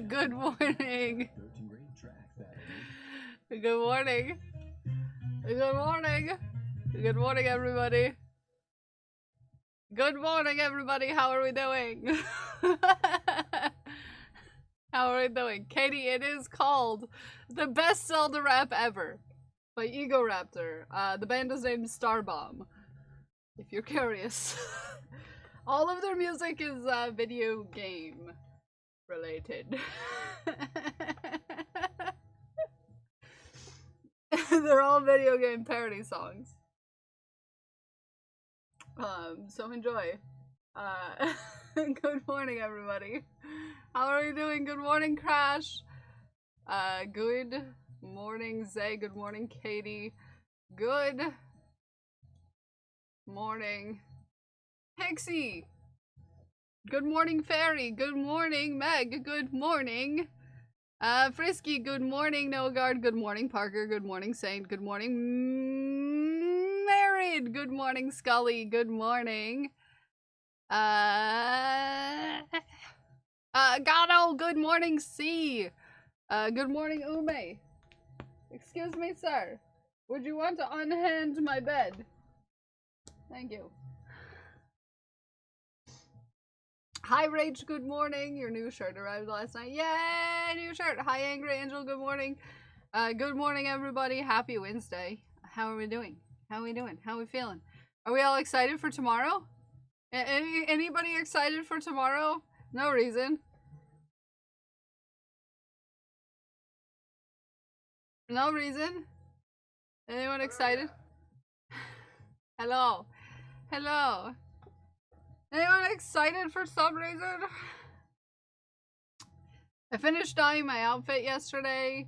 Good morning. Good morning. Good morning. Good morning, everybody. Good morning, everybody. How are we doing? How are we doing? Katie, it is called The Best Zelda Rap Ever by Egoraptor. The band is named Starbomb, if you're curious. All of their music is video game related. They're all video game parody songs. So enjoy. Good morning, everybody. How are we doing? Good morning, Crash. Good morning, Zay. Good morning, Katie. Good morning, Pixie. Good morning, Fairy. Good morning, Meg. Good morning, Frisky. Good morning, Noguard. Good morning, Parker. Good morning, Saint. Good morning, Married. Good morning, Scully. Good morning, Gano. Good morning, C. Good morning, Ume. Excuse me, sir. Would you want to unhand my bed? Thank you. Hi, Rach, good morning. Your new shirt arrived last night. Yay, new shirt. Hi, Angry Angel, good morning. Good morning, everybody. Happy Wednesday. How are we doing? How are we doing? How are we feeling? Are we all excited for tomorrow? Anybody excited for tomorrow? No reason. No reason. Anyone excited? Hello. Hello. Anyone excited for some reason? I finished dyeing my outfit yesterday.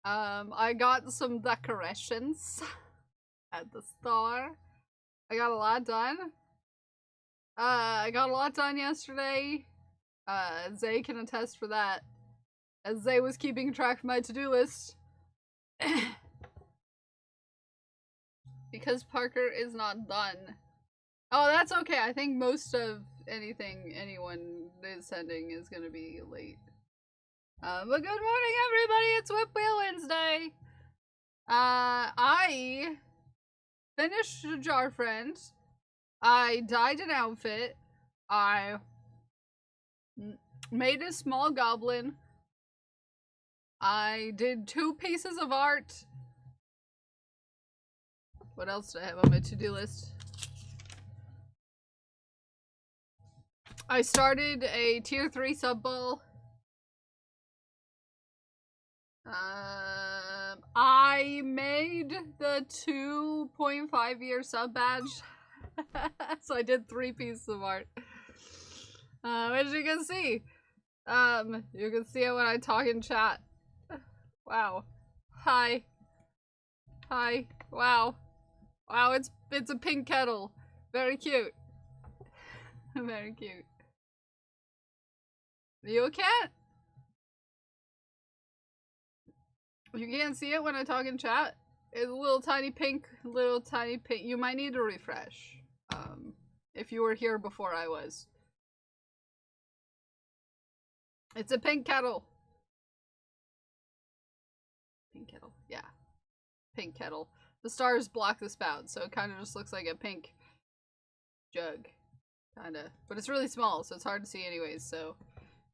I got some decorations at the store. I got a lot done. I got a lot done yesterday. Zay can attest for that, as Zay was keeping track of my to-do list. Because Parker is not done. Oh, that's okay. I think most of anything anyone is sending is gonna be late. But good morning, everybody. It's Whip Wheel Wednesday. I finished Jar Friend. I dyed an outfit. I made a small goblin. I did 2 pieces of art. What else do I have on my to-do list? I started a tier 3 sub ball. I made the 2.5 year sub badge. So I did 3 pieces of art. As you can see. You can see it when I talk in chat. Wow. Hi. Hi. Wow. Wow, it's a pink kettle. Very cute. Very cute. You can't? You can't see it when I talk in chat? It's a little tiny pink. You might need to refresh. If you were here before I was. It's a pink kettle. Pink kettle, yeah. Pink kettle. The stars block the spout, so it kind of just looks like a pink jug. Kinda. But it's really small, so it's hard to see anyways, so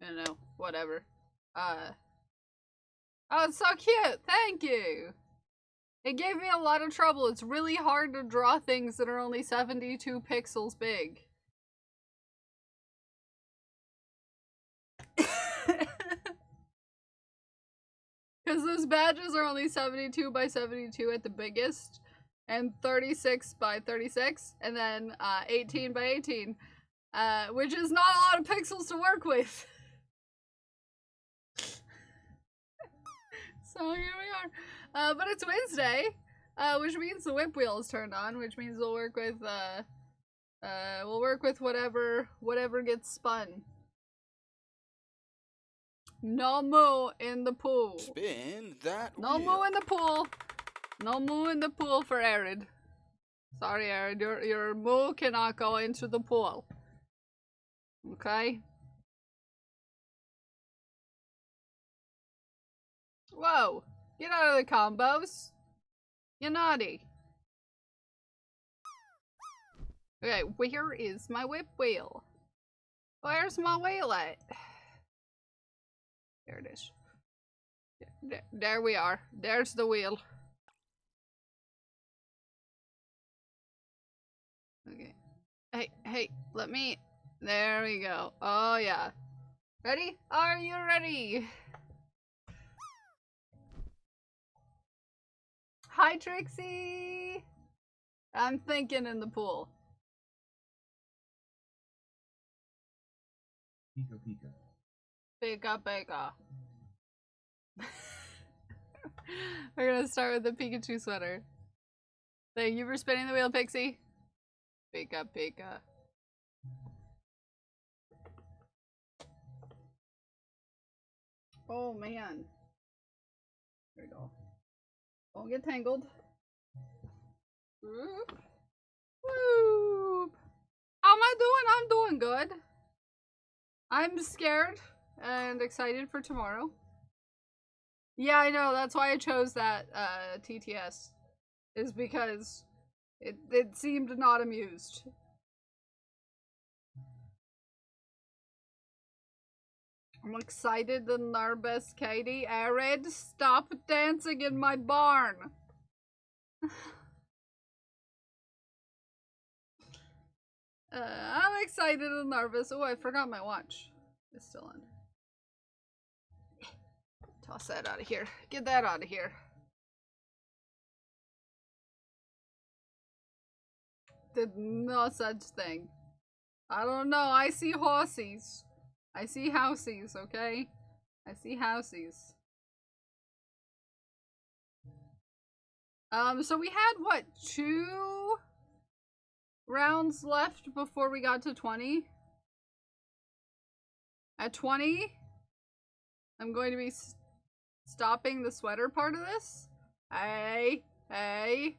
I don't know. Whatever. Oh, it's so cute! Thank you! It gave me a lot of trouble. It's really hard to draw things that are only 72 pixels big. Because those badges are only 72 by 72 at the biggest, and 36 by 36, and then 18 by 18, which is not a lot of pixels to work with. So here we are. But it's Wednesday, which means the whip wheel is turned on, which means we'll work with whatever gets spun. No moo in the pool. Spin that No wheel. moo in the pool. No moo in the pool for Arid. Sorry, Arid. Your moo cannot go into the pool. Okay? Whoa! Get out of the combos! You're naughty. Okay, where is my whip wheel? Where's my wheel at? There it is. There we are. There's the wheel. Okay. Hey, let me... There we go. Oh, yeah. Ready? Are you ready? Hi, Trixie! I'm thinking in the pool. Pika Pika. Pika Pika. We're gonna start with the Pikachu sweater. Thank you for spinning the wheel, Pixie. Pika Pika. Oh man. There we go. Don't get tangled. Whoop. Whoop. How am I doing? I'm doing good. I'm scared and excited for tomorrow. Yeah, I know. That's why I chose that TTS. Is because it seemed not amused. I'm excited and nervous, Katie. Arid, stop dancing in my barn. I'm excited and nervous. Oh, I forgot my watch. It's still on. Toss that out of here. Get that out of here. Did no such thing. I don't know. I see horsies. I see houseies, okay? I see houseies. So we had, what, 2 rounds left before we got to 20? At 20, I'm going to be stopping the sweater part of this. Hey, hey,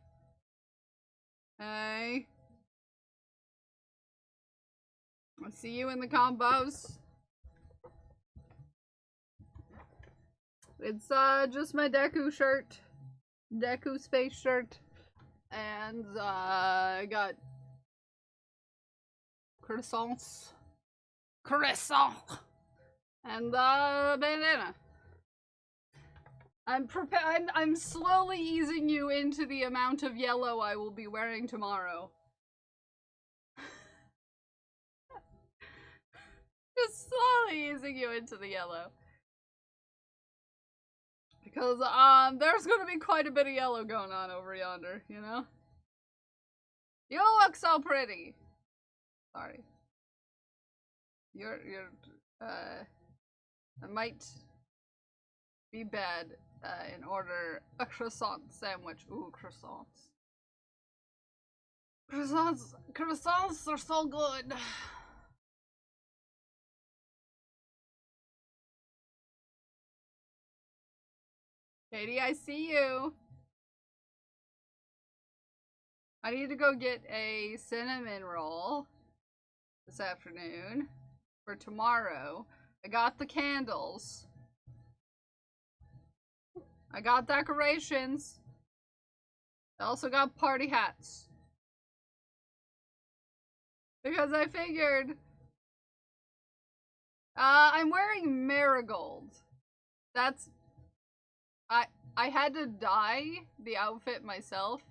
hey. I'll see you in the combos. It's just my Deku shirt. Deku space shirt. And I got croissants. Croissant! And bandana. I'm slowly easing you into the amount of yellow I will be wearing tomorrow. Just slowly easing you into the yellow. Because, there's gonna be quite a bit of yellow going on over yonder, you know? You look so pretty! Sorry. I might be bad, and order a croissant sandwich. Ooh, croissants. Croissants are so good! Katie, I see you. I need to go get a cinnamon roll this afternoon for tomorrow. I got the candles. I got decorations. I also got party hats. Because I figured I'm wearing marigold. That's I had to dye the outfit myself.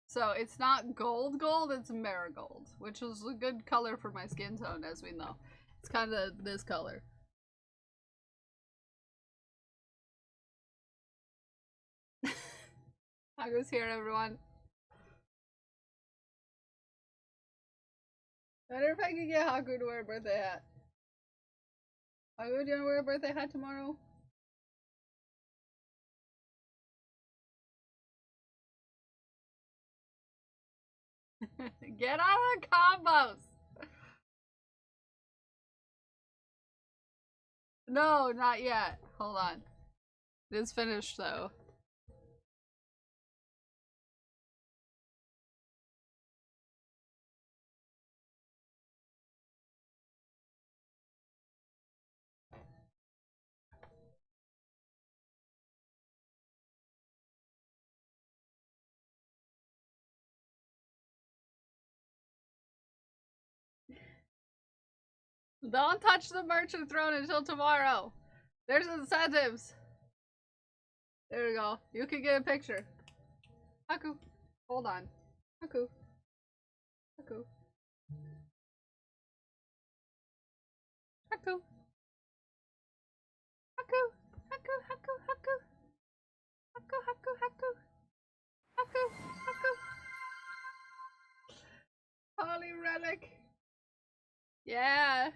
So it's not gold, it's marigold, which is a good color for my skin tone, as we know. It's kind of this color. Haku's here, everyone. I wonder if I could get Haku to wear a birthday hat. Haku, do you want to wear a birthday hat tomorrow? Get out of the combos! No, not yet. Hold on. It is finished though. Don't touch the merchant throne until tomorrow. There's incentives. There we go. You can get a picture. Haku. Hold on. Haku. Haku. Haku. Haku. Haku. Haku. Haku. Haku. Haku. Haku. Haku. Haku. Holy relic. Yeah.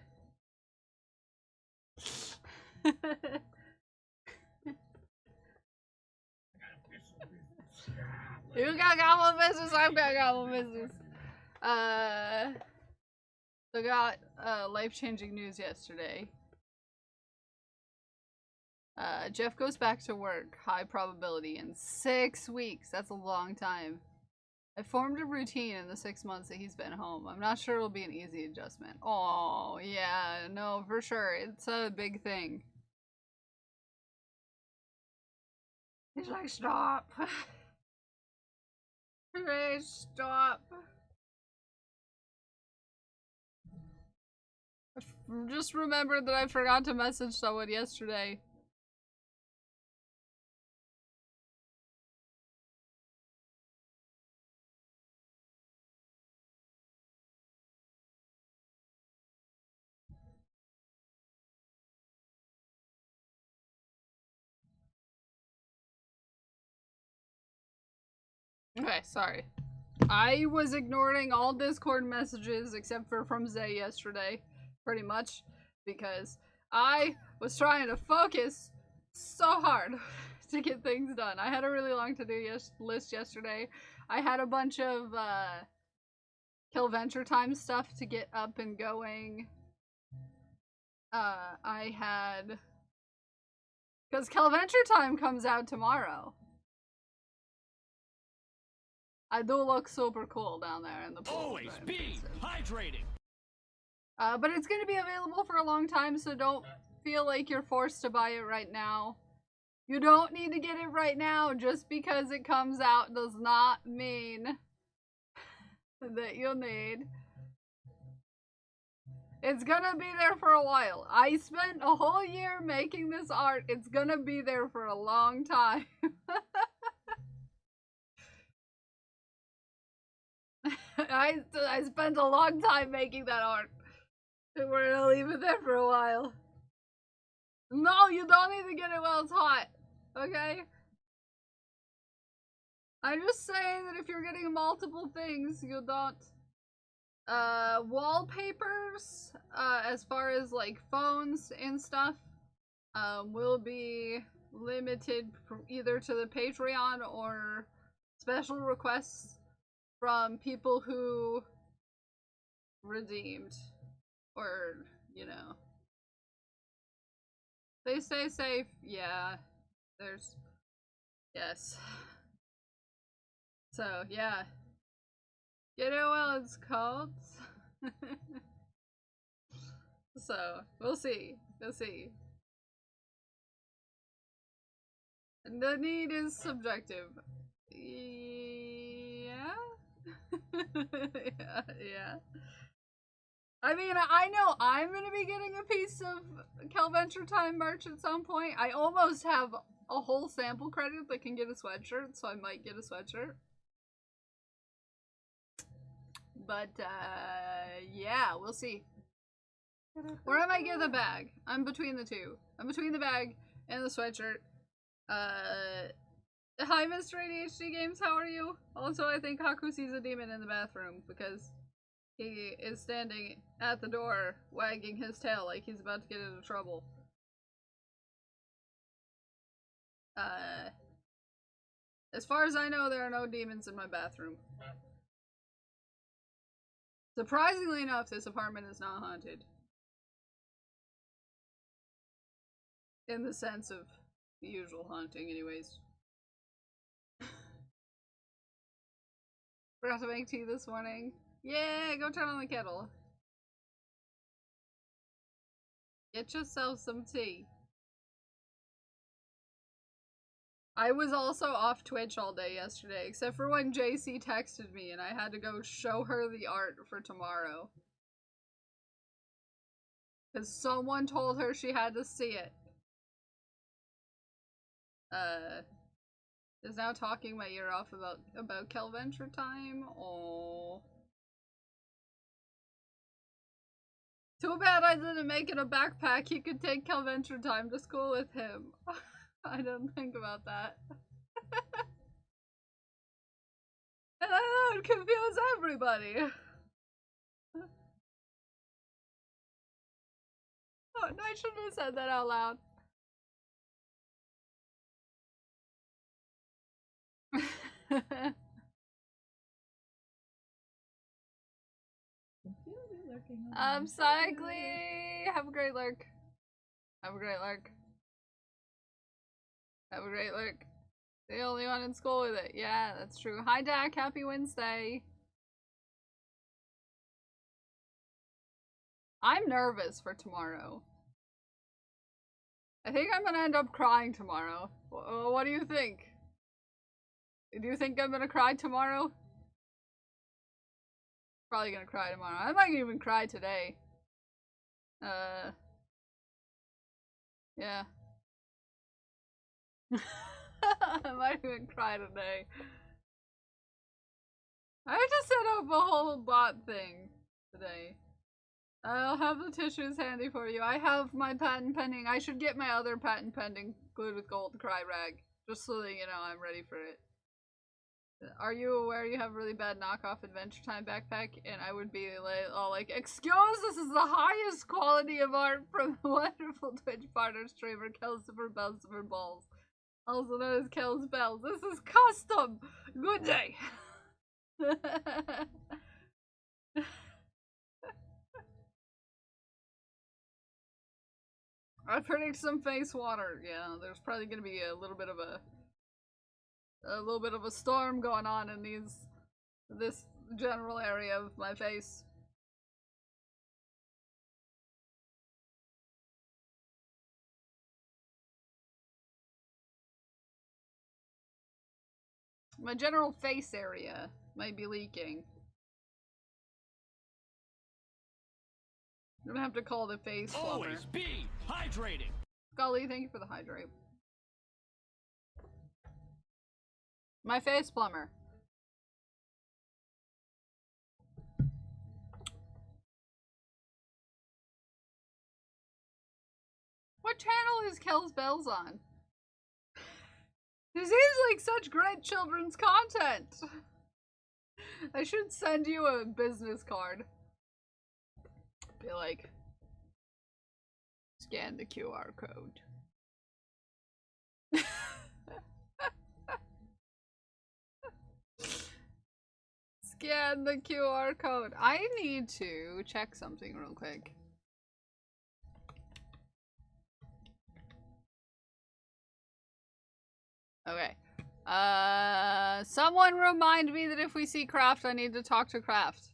You got goblin business, I've got goblin business. So got life-changing news yesterday. Jeff goes back to work, high probability, in 6 weeks. That's a long time. I formed a routine in the 6 months that he's been home. I'm not sure it'll be an easy adjustment. Oh, yeah, no, for sure. It's a big thing. He's like, stop. Please stop. Just remembered that I forgot to message someone yesterday. Okay, sorry. I was ignoring all Discord messages except for from Zay yesterday, pretty much, because I was trying to focus so hard to get things done. I had a really long to-do list yesterday. I had a bunch of Kill Venture Time stuff to get up and going. I had... Because Kill Venture Time comes out tomorrow. I do look super cool down there in the pool. Always be hydrating. But it's going to be available for a long time, so don't feel like you're forced to buy it right now. You don't need to get it right now. Just because it comes out does not mean that you'll need. It's gonna be there for a while. I spent a whole year making this art. It's gonna be there for a long time. I spent a long time making that art. And we're gonna leave it there for a while. No, you don't need to get it while it's hot. Okay? I'm just saying that if you're getting multiple things, you don't... wallpapers, as far as like phones and stuff, will be limited either to the Patreon or special requests from people who redeemed, or, you know. They stay safe, yeah. There's, yes. So, yeah. Get it while it's cold. So, we'll see. We'll see. And the need is subjective. Yeah? yeah. I mean, I know I'm gonna be getting a piece of Kill Venture Time merch at some point. I almost have a whole sample credit that can get a sweatshirt, so I might get a sweatshirt. But, yeah, we'll see. Where am I getting the bag? I'm between the two. I'm between the bag and the sweatshirt. Hi, Mr. ADHD Games, how are you? Also, I think Haku sees a demon in the bathroom because he is standing at the door wagging his tail like he's about to get into trouble. As far as I know, there are no demons in my bathroom. Surprisingly enough, this apartment is not haunted. In the sense of the usual haunting, anyways. Forgot to make tea this morning. Yeah, go turn on the kettle. Get yourself some tea. I was also off Twitch all day yesterday, except for when JC texted me and I had to go show her the art for tomorrow. Because someone told her she had to see it. Is now talking my ear off about Kelventure time. Oh. Too bad I didn't make it a backpack. He could take Kelventure time to school with him. I didn't think about that. And that would confuse everybody. Oh, I shouldn't have said that out loud. Cycling. Have a great lurk. Have a great lurk. Have a great lurk. The only one in school with it. Yeah, that's true. Hi, Dak. Happy Wednesday. I'm nervous for tomorrow. I think I'm gonna end up crying tomorrow. What do you think? Do you think I'm gonna cry tomorrow? Probably gonna cry tomorrow. I might even cry today. Yeah. I might even cry today. I have to set up a whole bot thing today. I'll have the tissues handy for you. I have my patent pending. I should get my other patent pending glued with gold cry rag. Just so that you know I'm ready for it. Are you aware you have a really bad knockoff Adventure Time backpack? And I would be all like, excuse, this is the highest quality of art from the wonderful Twitch partner streamer Kelsifer Belsifer Balls. Also known as Kel's Bells. This is custom! Good day! I predict some face water. Yeah, there's probably gonna be a little bit of a storm going on in this general area of my face. My general face area might be leaking. I'm gonna have to call the face plumber. Always be hydrating. Scully, thank you for the hydrate. My face plumber. What channel is Kel's Bells on? This is like such great children's content. I should send you a business card. Be like, scan the QR code. Scan the QR code. I need to check something real quick. Okay. Someone remind me that if we see Craft, I need to talk to Craft.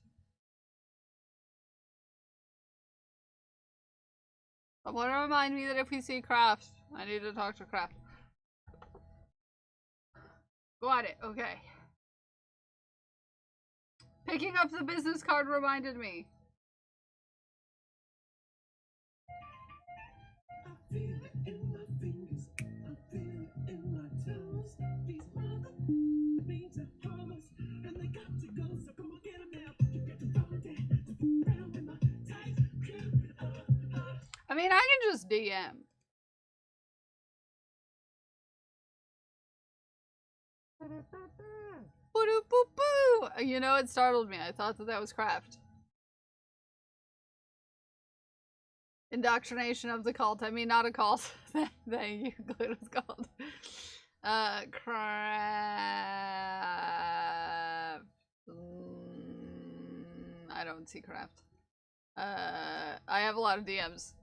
Someone remind me that if we see Craft, I need to talk to Craft. Got it, okay. Picking up the business card reminded me. I mean, I can just DM. You know, it startled me. I thought that was Craft. Indoctrination of the cult. I mean, not a cult. Thank you. It was called. Craft. I don't see Craft. I have a lot of DMs.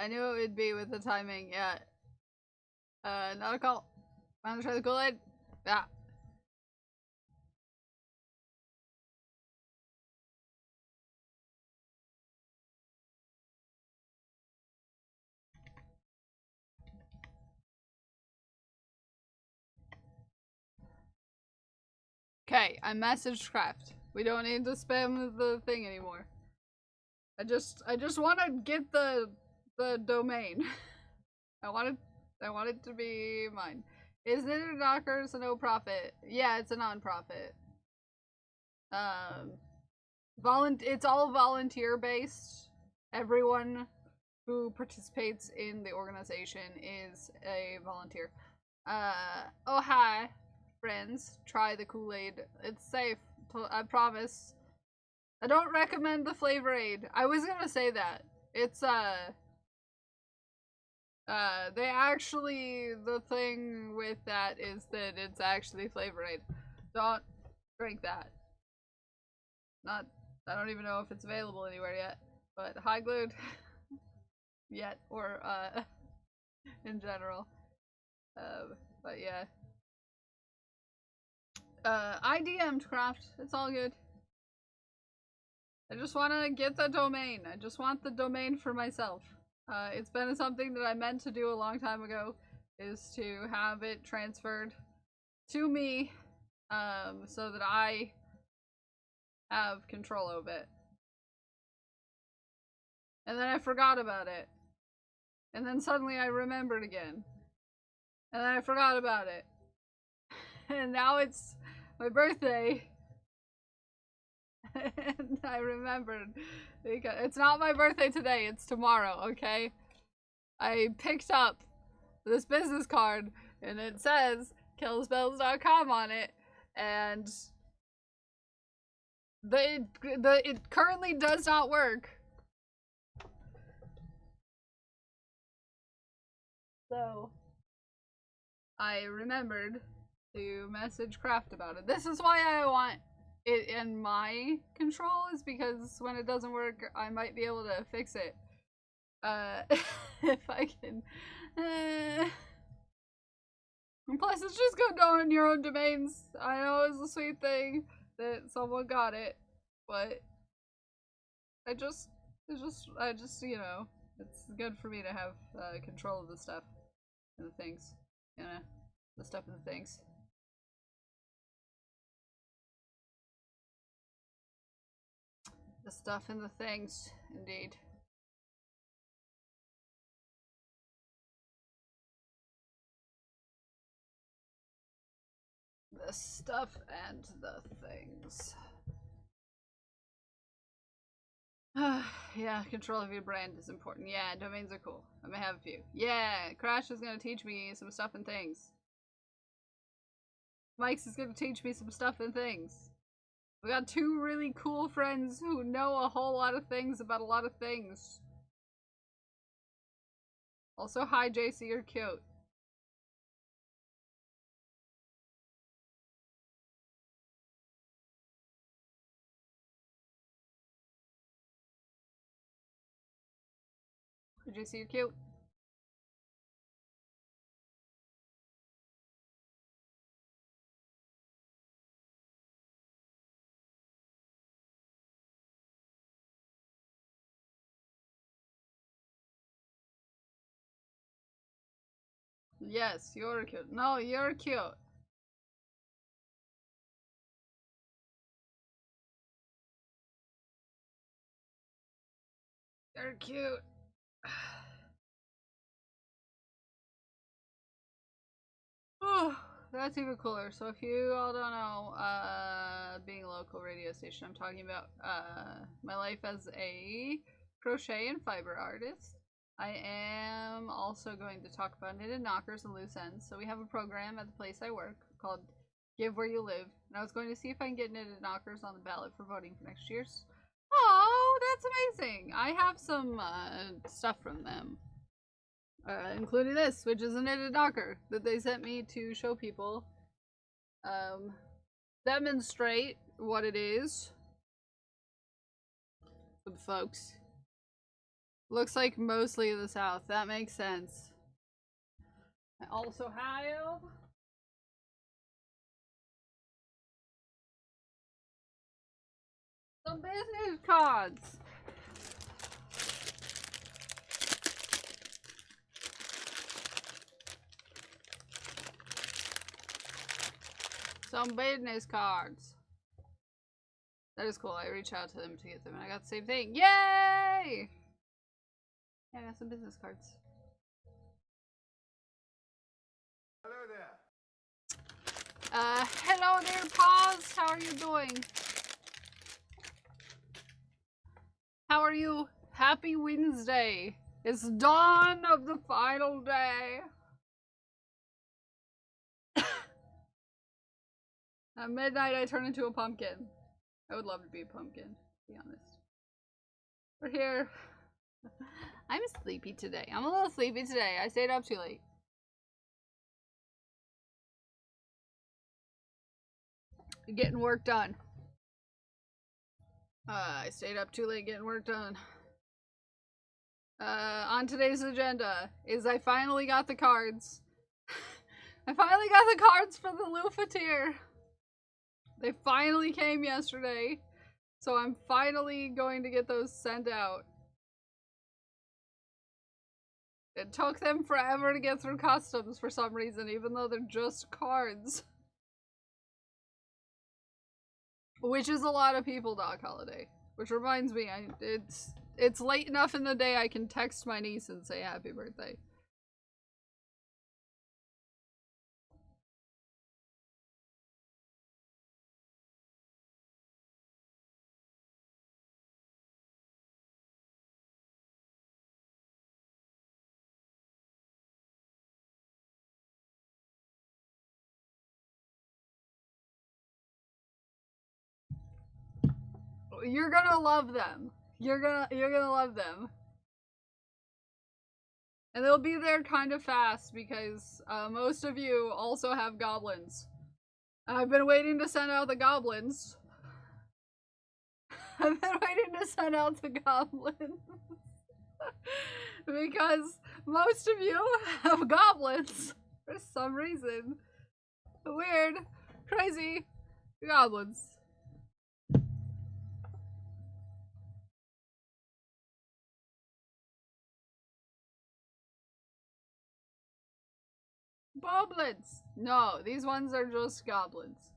I knew it would be with the timing, yeah. Not a call. Wanna try the Kool-Aid? Yeah. Okay, I messaged Craft. We don't need to spam the thing anymore. I just want to get the domain. I want it to be mine. Is Knitted Knockers a no profit? Yeah, it's a non-profit. It's all volunteer based. Everyone who participates in the organization is a volunteer. Oh hi, friends. Try the Kool-Aid. It's safe. I promise. I don't recommend the Flavor Aid. I was gonna say that. It's they actually, the thing with that is that it's actually Flavor Aid. Don't drink that. I don't even know if it's available anywhere yet, but high glued yet, or in general. But yeah. I DM'd Craft. It's all good. I just want to get the domain. I just want the domain for myself. It's been something that I meant to do a long time ago, is to have it transferred to me, so that I have control of it. And then I forgot about it. And then suddenly I remembered again. And then I forgot about it. And now it's my birthday. And I remembered. Because it's not my birthday today, it's tomorrow, okay? I picked up this business card and it says killspells.com on it, and it currently does not work. So I remembered to message Craft about it. This is why I want it in my control, is because when it doesn't work, I might be able to fix it. If I can. And plus, it's just good knowing your own domains. I know it's a sweet thing that someone got it, but I just, you know, it's good for me to have control of the stuff and the things, you know, the stuff and the things. The stuff and the things, indeed. The stuff and the things. Yeah, control of your brand is important. Yeah, domains are cool. I may have a few. Yeah, Crash is gonna teach me some stuff and things. Mike's is gonna teach me some stuff and things. We got two really cool friends who know a whole lot of things about a lot of things. Also, hi JC, you're cute. JC, you're cute. Yes, you're cute. No, you're cute. You're cute. Oh, that's even cooler. So if you all don't know, being a local radio station, I'm talking about my life as a crochet and fiber artist. I am also going to talk about knitted knockers and loose ends. So we have a program at the place I work called Give Where You Live, and I was going to see if I can get knitted knockers on the ballot for voting for next year's. Oh, that's amazing! I have some stuff from them. Including this, which is a knitted knocker that they sent me to show people, demonstrate what it is for the folks. Looks like mostly the South. That makes sense. I also have some business cards. Some business cards. That is cool. I reached out to them to get them and I got the same thing. Yay! Yeah, I got some business cards. Hello there. Hello there, Paws. How are you doing? How are you? Happy Wednesday. It's dawn of the final day. At midnight, I turn into a pumpkin. I would love to be a pumpkin, to be honest. We're here. I'm sleepy today. I'm a little sleepy today. I stayed up too late. Getting work done. I stayed up too late getting work done. On today's agenda is I finally got the cards. I finally got the cards for the loofah tier. They finally came yesterday. So I'm finally going to get those sent out. It took them forever to get through customs for some reason, even though they're just cards. Which is a lot of people, Doc Holiday. Which reminds me, it's late enough in the day I can text my niece and say happy birthday. You're gonna love them. You're gonna love them. And they'll be there kind of fast because most of you also have goblins. I've been waiting to send out the goblins. I've been waiting to send out the goblins. Because most of you have goblins for some reason. Weird, crazy goblins. Goblins! No, these ones are just goblins.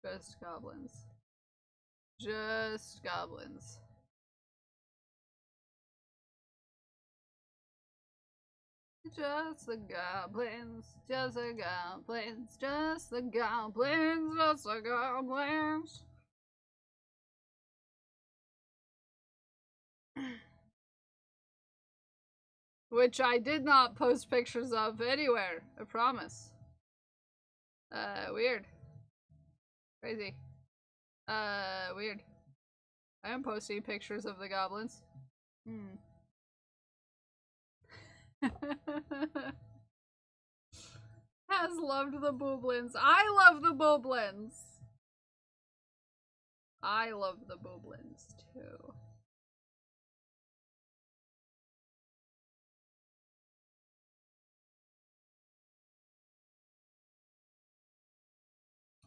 Just goblins. Just goblins. Just the goblins, just the goblins, just the goblins, just the goblins. Which I did not post pictures of anywhere, I promise. Weird. Crazy. Weird. I am posting pictures of the goblins. Has loved the Booblins. I love the Booblins. I love the Booblins too.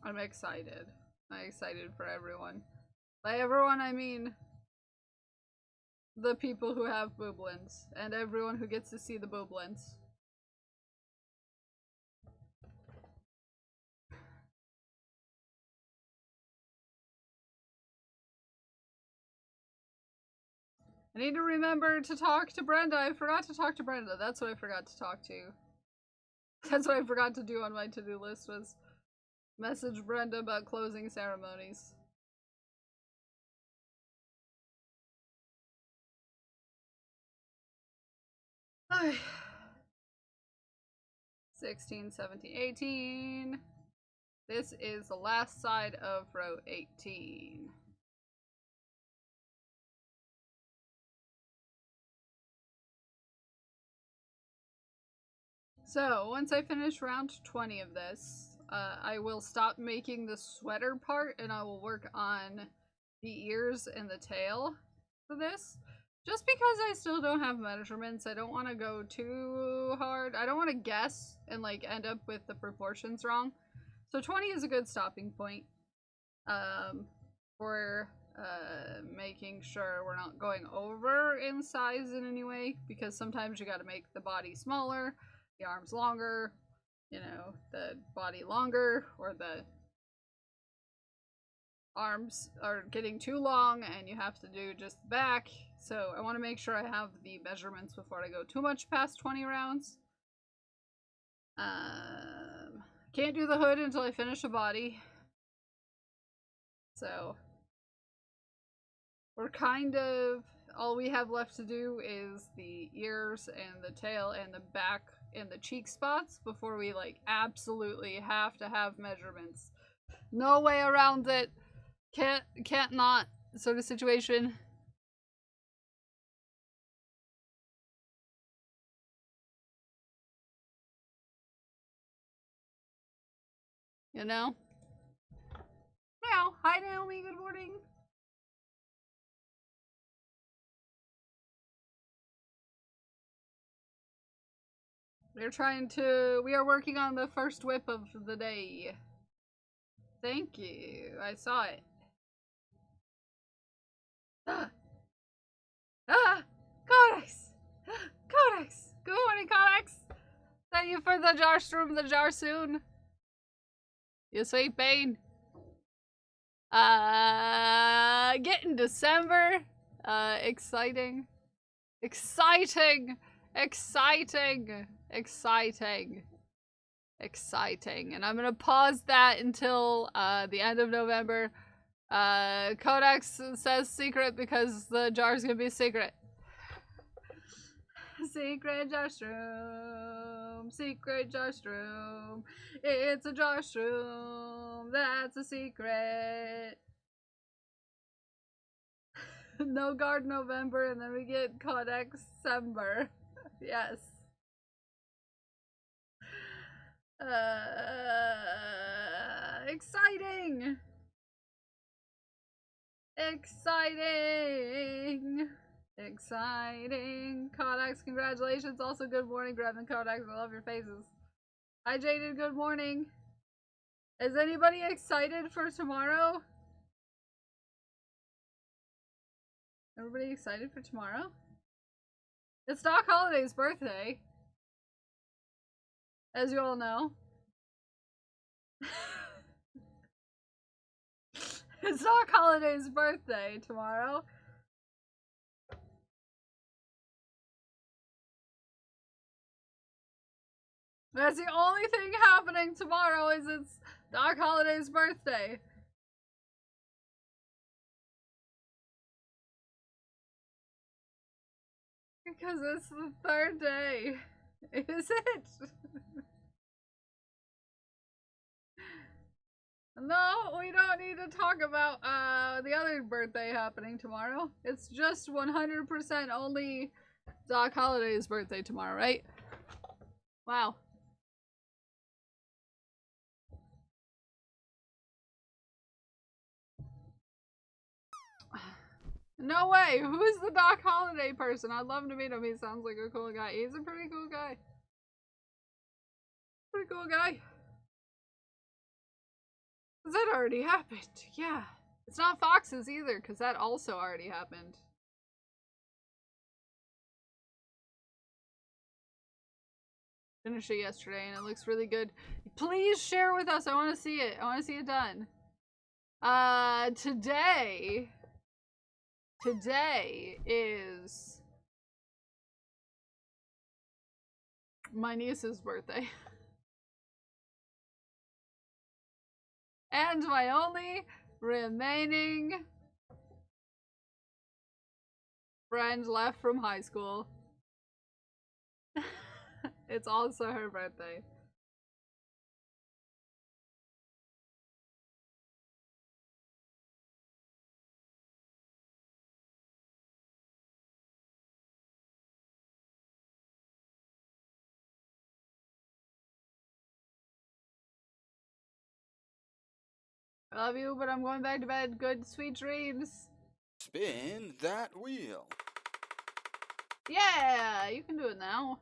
I'm excited. I'm excited for everyone. By everyone, I mean the people who have Booblins and everyone who gets to see the Booblins. I need to remember to talk to Brenda. I forgot to talk to Brenda. That's what I forgot to talk to. That's what I forgot to do on my to-do list was message Brenda about closing ceremonies. Okay. 16, 17, 18. This is the last side of row 18. So, once I finish round 20 of this, I will stop making the sweater part and I will work on the ears and the tail for this. Just because I still don't have measurements, I don't want to go too hard. I don't want to guess and like end up with the proportions wrong. So 20 is a good stopping point. For making sure we're not going over in size in any way, because sometimes you got to make the body smaller, the arms longer, you know, the body longer, or the arms are getting too long and you have to do just the back. So I want to make sure I have the measurements before I go too much past 20 rounds. Can't do the hood until I finish the body. So we're kind of, all we have left to do is the ears and the tail and the back and the cheek spots before we like absolutely have to have measurements. No way around it. Can't not sort of situation. You know? Now, hi Naomi, good morning. We are working on the first whip of the day. Thank you, I saw it. Codex! Codex! Good morning, Codex! Thank you for the Jarstrom, the jar soon. You sweet Bane. Getting December. Exciting. Exciting! Exciting! Exciting. Exciting. And I'm gonna pause that until the end of November. Codex says secret because the jar's gonna be secret. Secret Jarstrom. Secret Jarstrom. It's a Jarstrom. That's a secret. No guard November, and then we get Codex December. Yes. Exciting! Exciting! Exciting! Codex, congratulations. Also, good morning, Greb and Codex. I love your faces. Hi, Jaden. Good morning. Is anybody excited for tomorrow? Everybody excited for tomorrow? It's Doc Holliday's birthday, as you all know. It's Doc Holliday's birthday tomorrow. That's the only thing happening tomorrow, is it's Doc Holliday's birthday. Because it's the third day. Is it? No, we don't need to talk about the other birthday happening tomorrow. It's just 100% only Doc Holliday's birthday tomorrow, right? Wow. No way! Who's the Doc Holliday person? I'd love to meet him. He sounds like a cool guy. He's a pretty cool guy. Pretty cool guy. That already happened. Yeah. It's not Fox's either, because that also already happened. Finished it yesterday and it looks really good. Please share with us. I want to see it. I want to see it done. Today is my niece's birthday. And my only remaining friend left from high school. It's also her birthday. I love you, but I'm going back to bed. Good, sweet dreams. Spin that wheel. Yeah, you can do it now.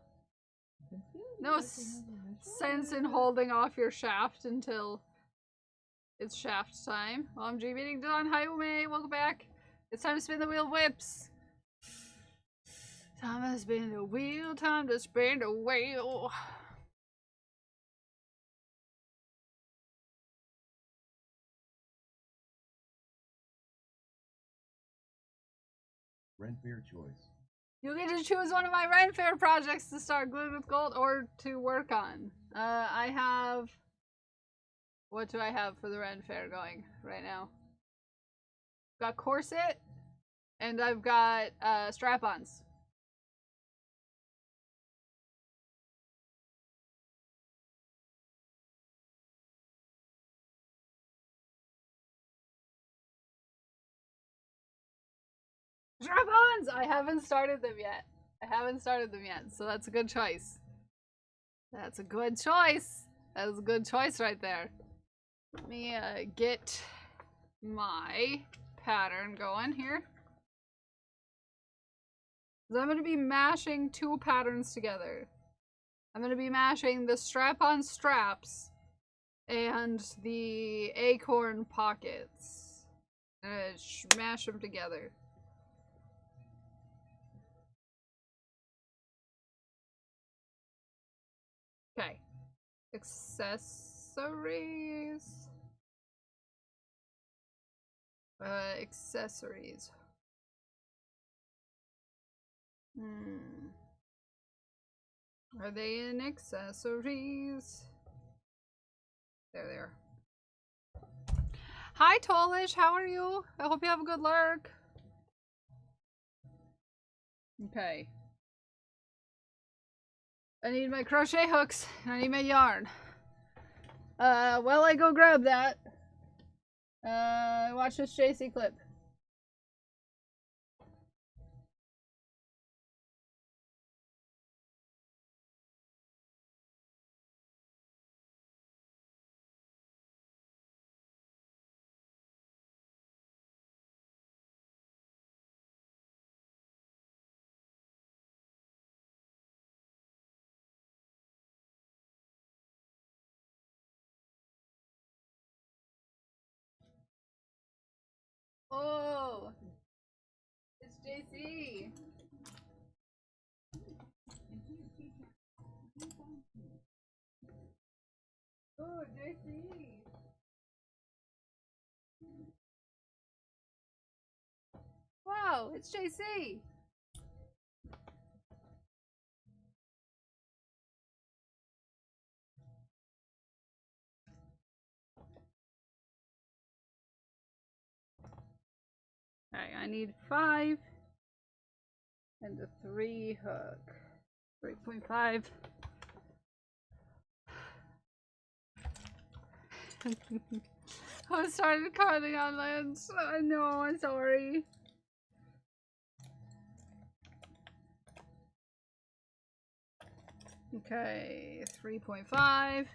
No sense in holding off your shaft until it's shaft time. Well, I'm G meeting Don. Hi, Ume. Welcome back. It's time to spin the wheel whips. Time to spin the wheel. Time to spin the wheel. Ren Fair choice. You get to choose one of my Ren Fair projects to start glued with gold or to work on. I have. What do I have for the Ren Fair going right now? Got corset, and I've got strap-ons. Strap-ons! I haven't started them yet. So that's a good choice. That's a good choice. That was a good choice right there. Let me get my pattern going here. So I'm going to be mashing two patterns together. I'm going to be mashing the strap-on straps and the acorn pockets. Mash them together. Okay. Accessories. Accessories. Are they in accessories? There they are. Hi, Tolish. How are you? I hope you have a good lurk. Okay. I need my crochet hooks. And I need my yarn. While I go grab that, watch this JC clip. Oh, it's JC. Oh, JC. Wow, it's JC. Okay, I need 5 and a 3 hook. 3.5. I started cutting on Lance. I know, I'm sorry. Okay, 3.5.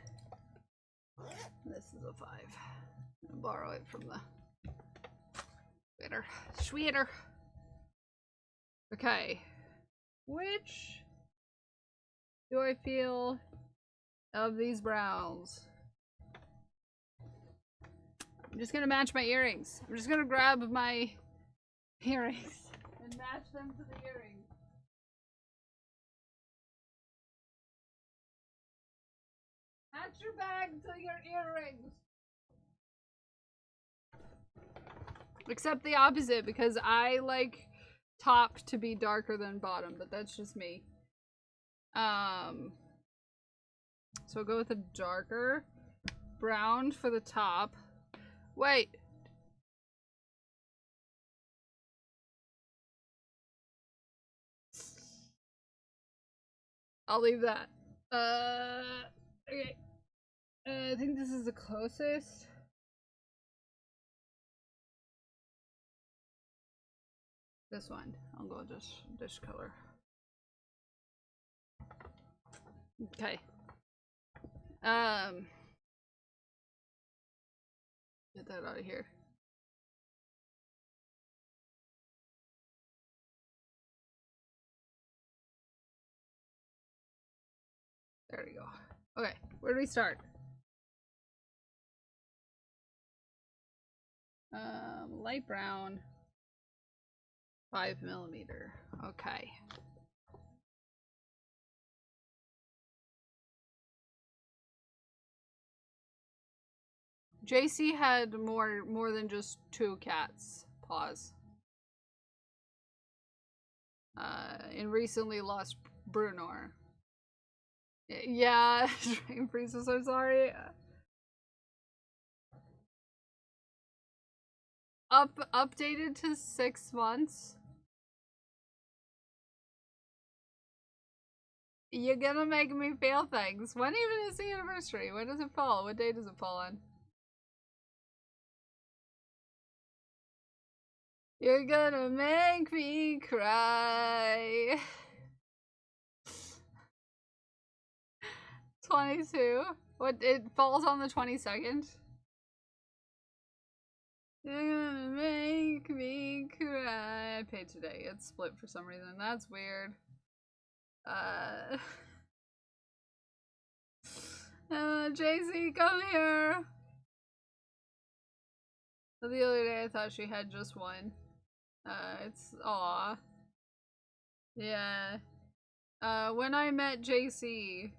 This is a 5. I'll borrow it from the Sweater. Okay. Which do I feel of these browns? I'm just gonna match my earrings. I'm just gonna grab my earrings and match them to the earrings. Match your bag to your earrings. Except the opposite, because I like top to be darker than bottom, but that's just me. So I'll go with a darker brown for the top. Wait. I'll leave that. Okay. I think this is the closest. This one. I'll go this color. Okay. Get that out of here. There we go. Okay, where do we start? Light brown. 5mm. Okay. JC had more than just 2 cats. Pause. And recently lost Brunor. Yeah, Drain Priestess, I'm sorry. Updated to 6 months. You're gonna make me feel things. When even is the anniversary? When does it fall? What day does it fall on? You're gonna make me cry. 22. What? It falls on the 22nd? You're gonna make me cry. I paid today. It's split for some reason. That's weird. JC, come here. The other day I thought she had just one. It's aw. Yeah. When I met JC,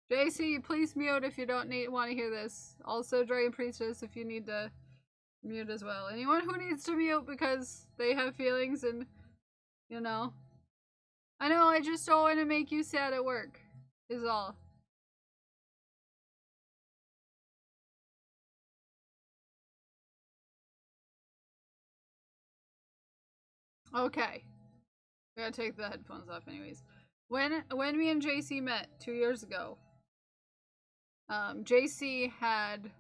please mute if you don't want to hear this. Also, Dragon Priestess, if you need to mute as well. Anyone who needs to mute because they have feelings and, you know. I know, I just don't want to make you sad at work, is all. Okay. I gotta take the headphones off anyways. When me and JC met 2 years ago, JC had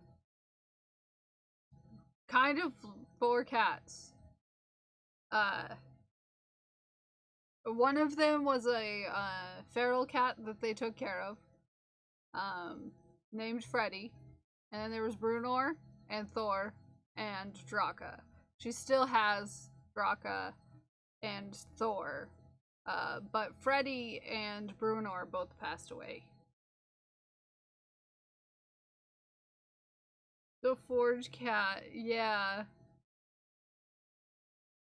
kind of 4 cats. One of them was a feral cat that they took care of, named Freddy. And then there was Brunor and Thor and Draka. She still has Draka and Thor, but Freddy and Brunor both passed away. The Forge Cat, yeah.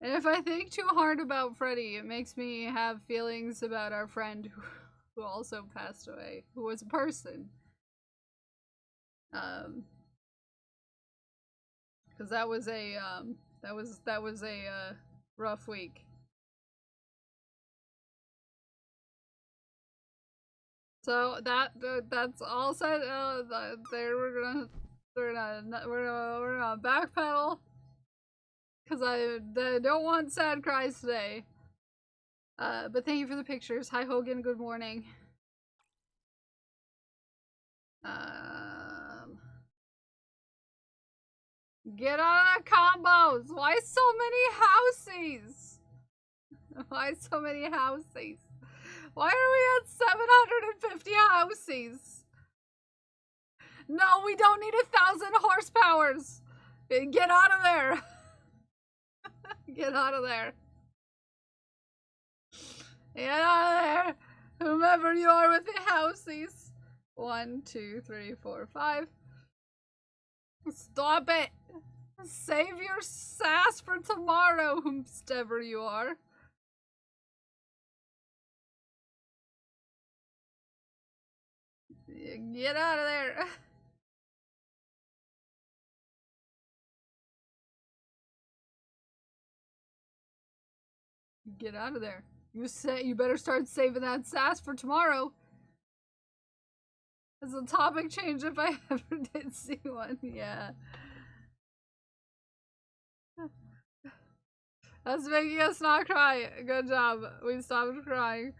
And if I think too hard about Freddy, it makes me have feelings about our friend who also passed away, who was a person. Because that was a rough week. So that's all said. There we're gonna backpedal because I don't want sad cries today. But thank you for the pictures. Hi Hogan, good morning. Get out of combos. Why so many houses? Why so many houses? Why are we at 750 houses? No, we don't need 1,000 horsepowers. Get out of there. Get out of there. Get out of there. Whomever you are with the houses. 1, 2, 3, 4, 5. Stop it. Save your sass for tomorrow, whomstever you are. Get out of there. Get out of there. You better start saving that sass for tomorrow. As a topic change if I ever did see one, yeah. That's making us not cry. Good job. We stopped crying.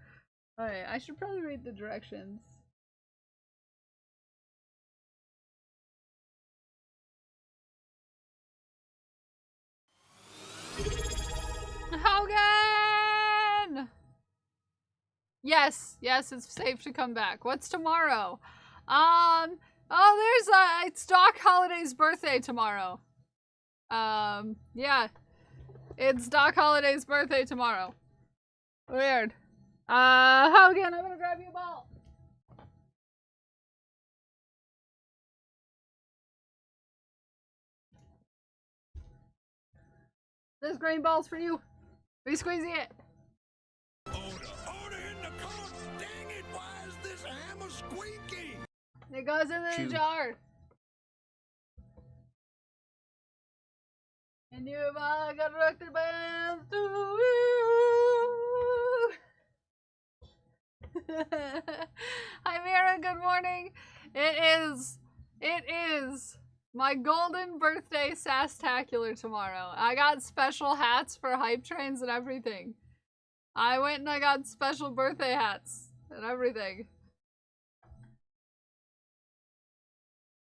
Alright, I should probably read the directions. Hogan! Yes, it's safe to come back. What's tomorrow? It's Doc Holliday's birthday tomorrow. Yeah. It's Doc Holliday's birthday tomorrow. Weird. Hogan, I'm gonna grab you a ball. This green ball's for you. We squeezy it. Order in the court! Dang it, why is this hammer squeaky? It goes in the Chew. jar. And you've all got directed by too. Hi Mira, good morning. It is my golden birthday sastacular tomorrow. I got special hats for hype trains and everything. I went and I got special birthday hats and everything.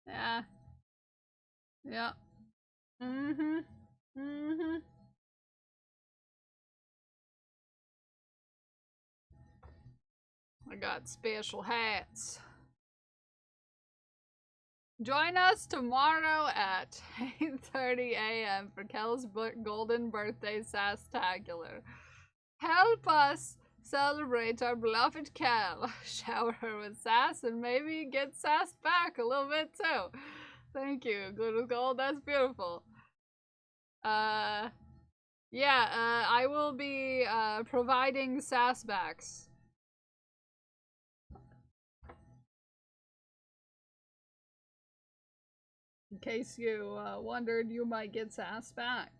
Yeah. Yeah. Mm-hmm. Mm-hmm. I got special hats. Join us tomorrow at 8:30 a.m. for Kel's golden birthday sastacular. Help us celebrate our beloved Kel. Shower her with sass and maybe get sassed back a little bit too. Thank you, Glitter Gold. That's beautiful. I will be providing sassbacks. In case you wondered, you might get sass back.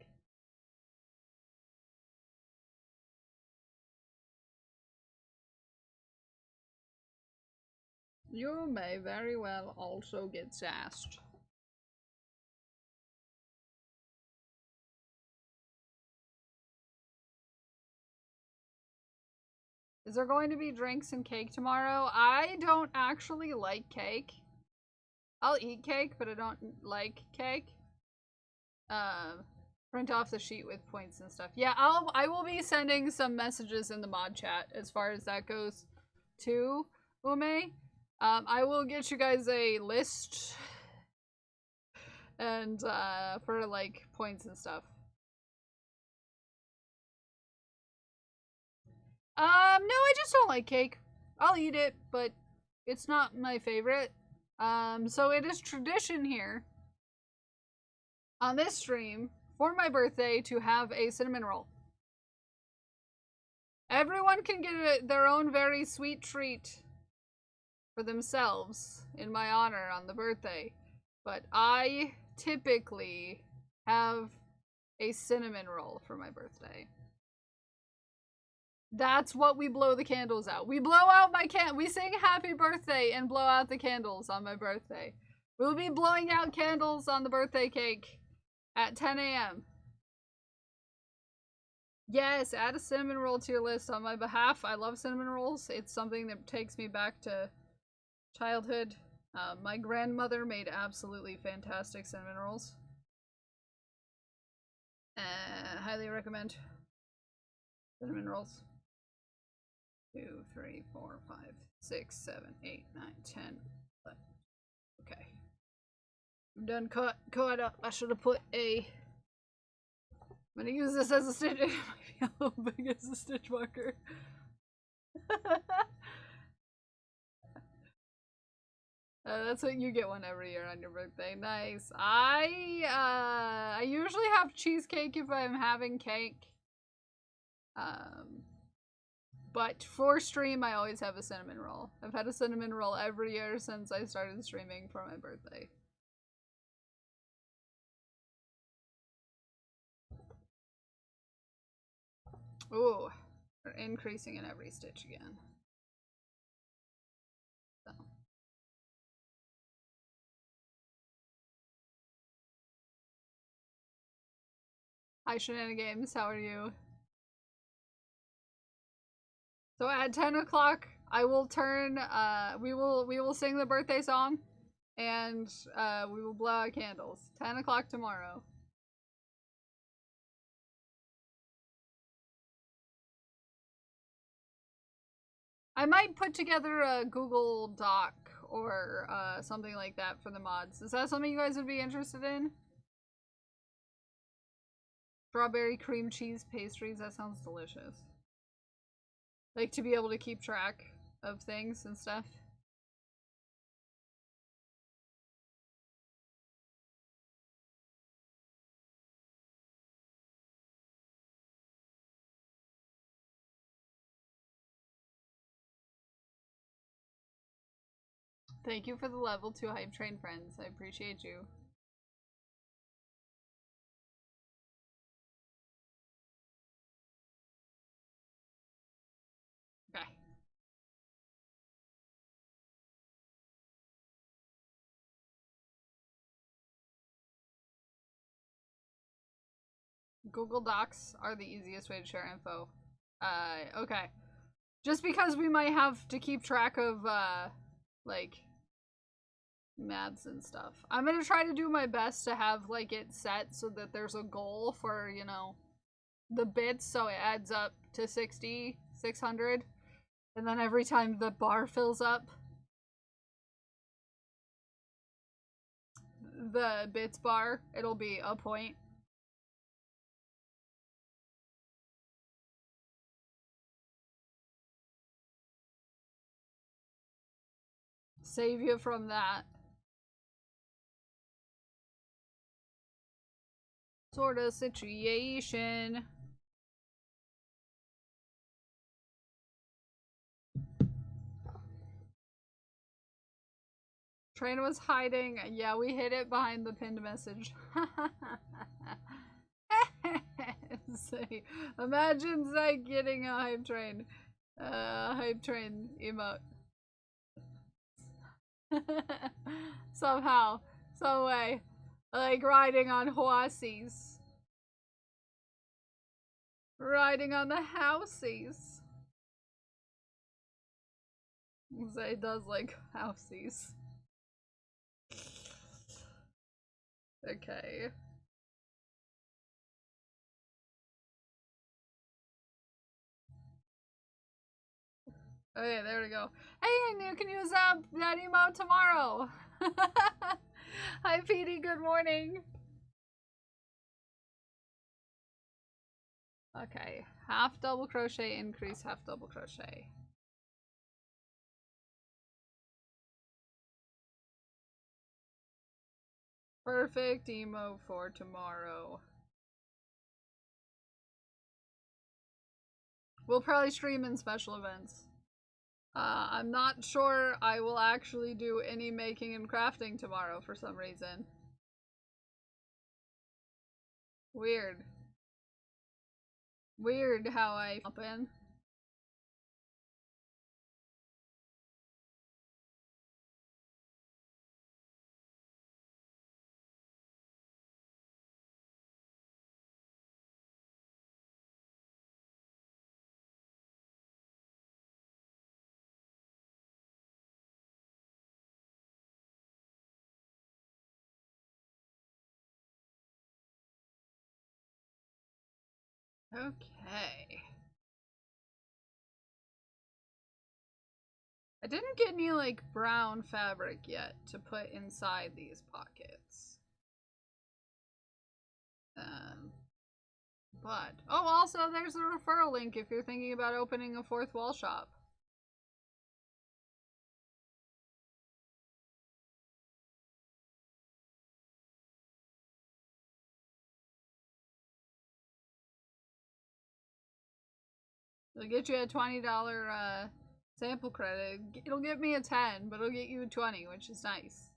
You may very well also get sassed. Is there going to be drinks and cake tomorrow? I don't actually like cake. I'll eat cake, but I don't like cake. Print off the sheet with points and stuff. Yeah, I will be sending some messages in the mod chat as far as that goes too, Ume. I will get you guys a list and for like points and stuff. No, I just don't like cake. I'll eat it, but it's not my favorite. So it is tradition here on this stream for my birthday to have a cinnamon roll. Everyone can get their own very sweet treat for themselves in my honor on the birthday, but I typically have a cinnamon roll for my birthday. That's what we blow the candles out. We blow out we sing happy birthday and blow out the candles on my birthday. We'll be blowing out candles on the birthday cake at 10 a.m. Yes, add a cinnamon roll to your list on my behalf. I love cinnamon rolls. It's something that takes me back to childhood. My grandmother made absolutely fantastic cinnamon rolls. Highly recommend cinnamon rolls. 2, 3, 4, 5, 6, 7, 8, 9, 10, 11. Okay. I'm done caught up. I should have put a... I'm gonna use this as a stitch. It might be a little big as a stitch marker. That's what you get one every year on your birthday. Nice. I usually have cheesecake if I'm having cake. But for stream, I always have a cinnamon roll. I've had a cinnamon roll every year since I started streaming for my birthday. Ooh, we're increasing in every stitch again. So. Hi Shenanigans, how are you? So at 10 o'clock, I will turn, we will sing the birthday song, and we will blow out candles. 10 o'clock tomorrow. I might put together a Google Doc or something like that for the mods. Is that something you guys would be interested in? Strawberry cream cheese pastries, that sounds delicious. Like to be able to keep track of things and stuff. Thank you for the level 2 hype train friends. I appreciate you. Okay. Google Docs are the easiest way to share info. Okay. Just because we might have to keep track of, like, maths and stuff. I'm gonna try to do my best to have, like, it set so that there's a goal for, you know, the bits so it adds up to 60, 600. And then every time the bar fills up, the bits bar, it'll be a point. Save you from that sort of situation. Train was hiding. Yeah, we hid it behind the pinned message. See, imagine Zach getting a hype train emote. Somehow, some way, like riding on horses, riding on the houseies. Zay does like houseies. Okay. Okay, there we go. Hey, you can use that emote tomorrow. Hi, Petey. Good morning. Okay, half double crochet, increase half double crochet. Perfect emo for tomorrow. We'll probably stream in special events. I'm not sure I will actually do any making and crafting tomorrow for some reason. Weird. Weird how I happen. Okay. I didn't get any, like, brown fabric yet to put inside these pockets. But, oh, also, there's a referral link if you're thinking about opening a fourth wall shop. It'll get you a $20 sample credit. It'll get me a 10, but it'll get you a 20, which is nice.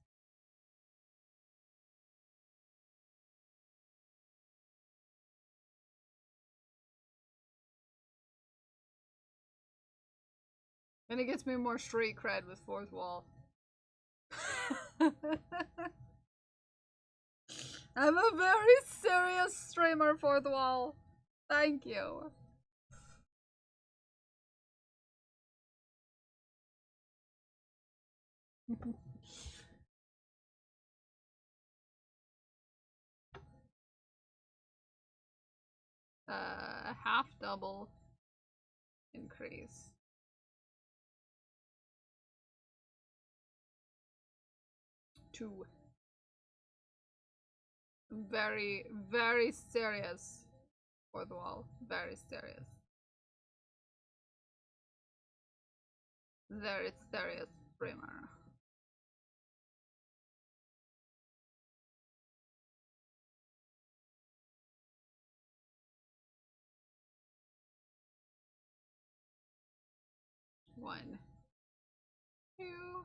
And it gets me more street cred with fourth wall. I'm a very serious streamer, fourth wall. Thank you. Half double increase. Two. Very, very serious fourth wall. Very serious. Very serious streamer. One, two,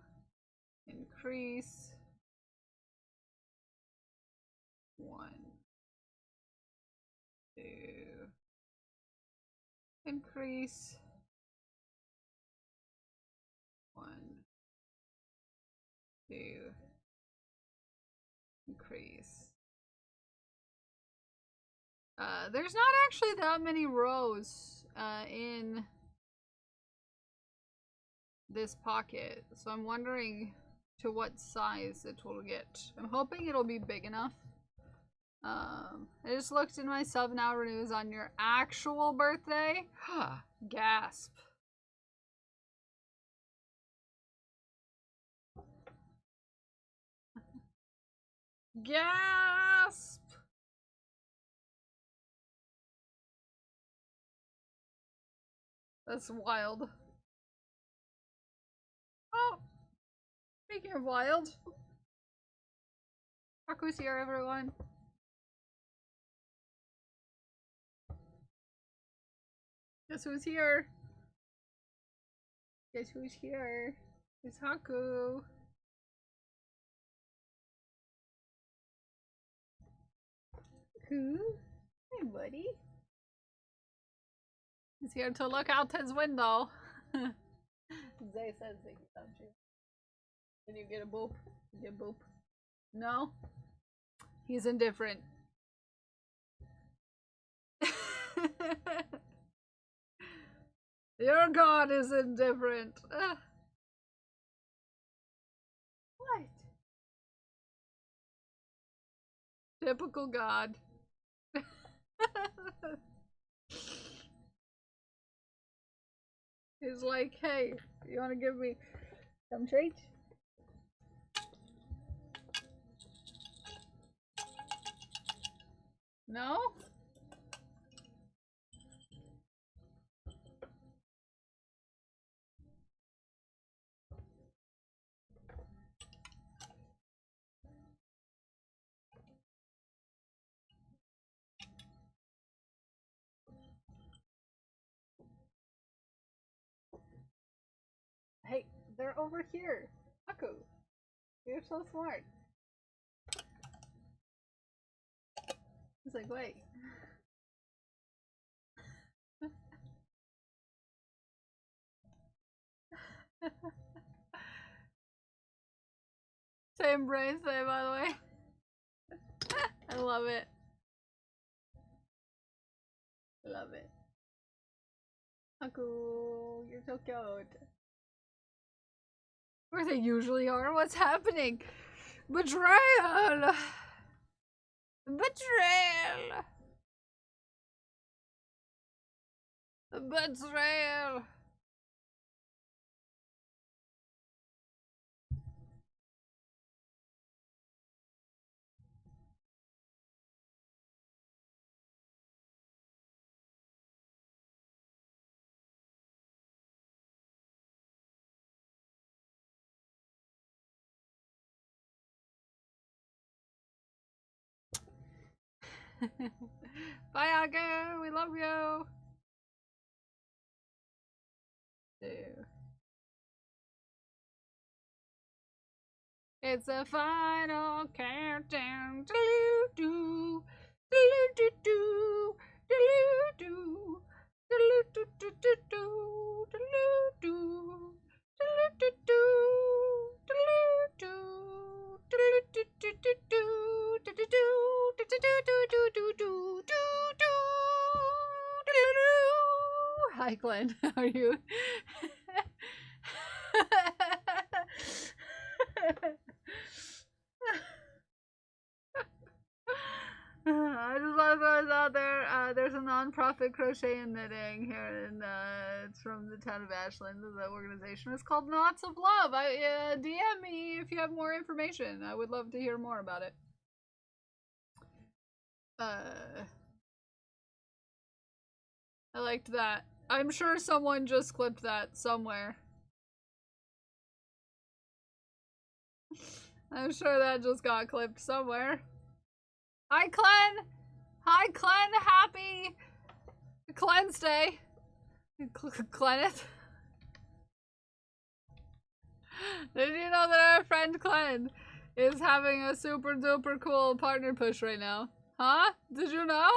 Increase. 1, 2. Increase. 1, 2. Increase. There's not actually that many rows in this pocket, so I'm wondering to what size it will get. I'm hoping it'll be big enough. I just looked in my sub now renews on your actual birthday. Gasp. Gasp! That's wild. Oh! Speaking of wild. Haku's here, everyone. Guess who's here? Guess who's here? It's Haku. Haku? Hey, buddy. He's here to look out his window. Zay says they can touch you. Can you get a boop? Get a boop? No? He's indifferent. Your god is indifferent. What? Typical god. He's like, hey, you want to give me some treats? No? Hey, they're over here. Haku, you're so smart. He's like, wait. Same brain say, by the way. I love it. Love it. Haku, you're so cute. Where they usually are? What's happening? Betrayal! Betrayal! Betrayal! Bye, Haku! We love you! It's a final countdown. Doo-doo-doo. Doo-doo-doo. Doo-doo-doo. Doo-doo-doo-doo-doo. Doo-doo-doo. Doo-doo-doo. Doo-doo-doo. Doo-doo-doo-doo-doo. Doo-doo-doo. Hi, Glenn. How are you? I just want to throw this out there. There's a non-profit crochet and knitting here, and it's from the town of Ashland. The organization is called Knots of Love. DM me if you have more information. I would love to hear more about it. I liked that. I'm sure someone just clipped that somewhere. I'm sure that just got clipped somewhere. Hi, Clen! Hi, Clen! Happy Cleanse Day! Cleneth? Did you know that our friend Glenn is having a super duper cool partner push right now? Huh? Did you know?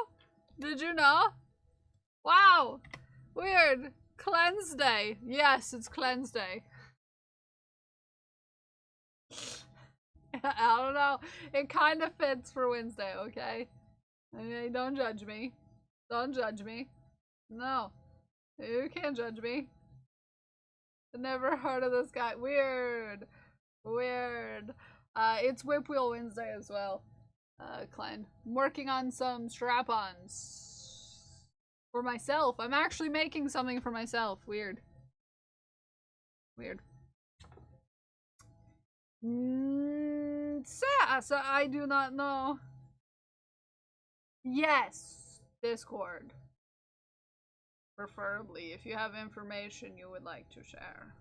Did you know? Wow! Weird. Cleanse Day. Yes, it's Cleanse Day. I don't know. It kind of fits for Wednesday, okay? Okay, don't judge me. Don't judge me. No. You can't judge me. I've never heard of this guy. Weird. Weird. It's Whip Wheel Wednesday as well, Klein. I'm working on some strap-ons for myself. I'm actually making something for myself. Weird. Weird. Sass, I do not know. Yes, Discord. Preferably, if you have information you would like to share.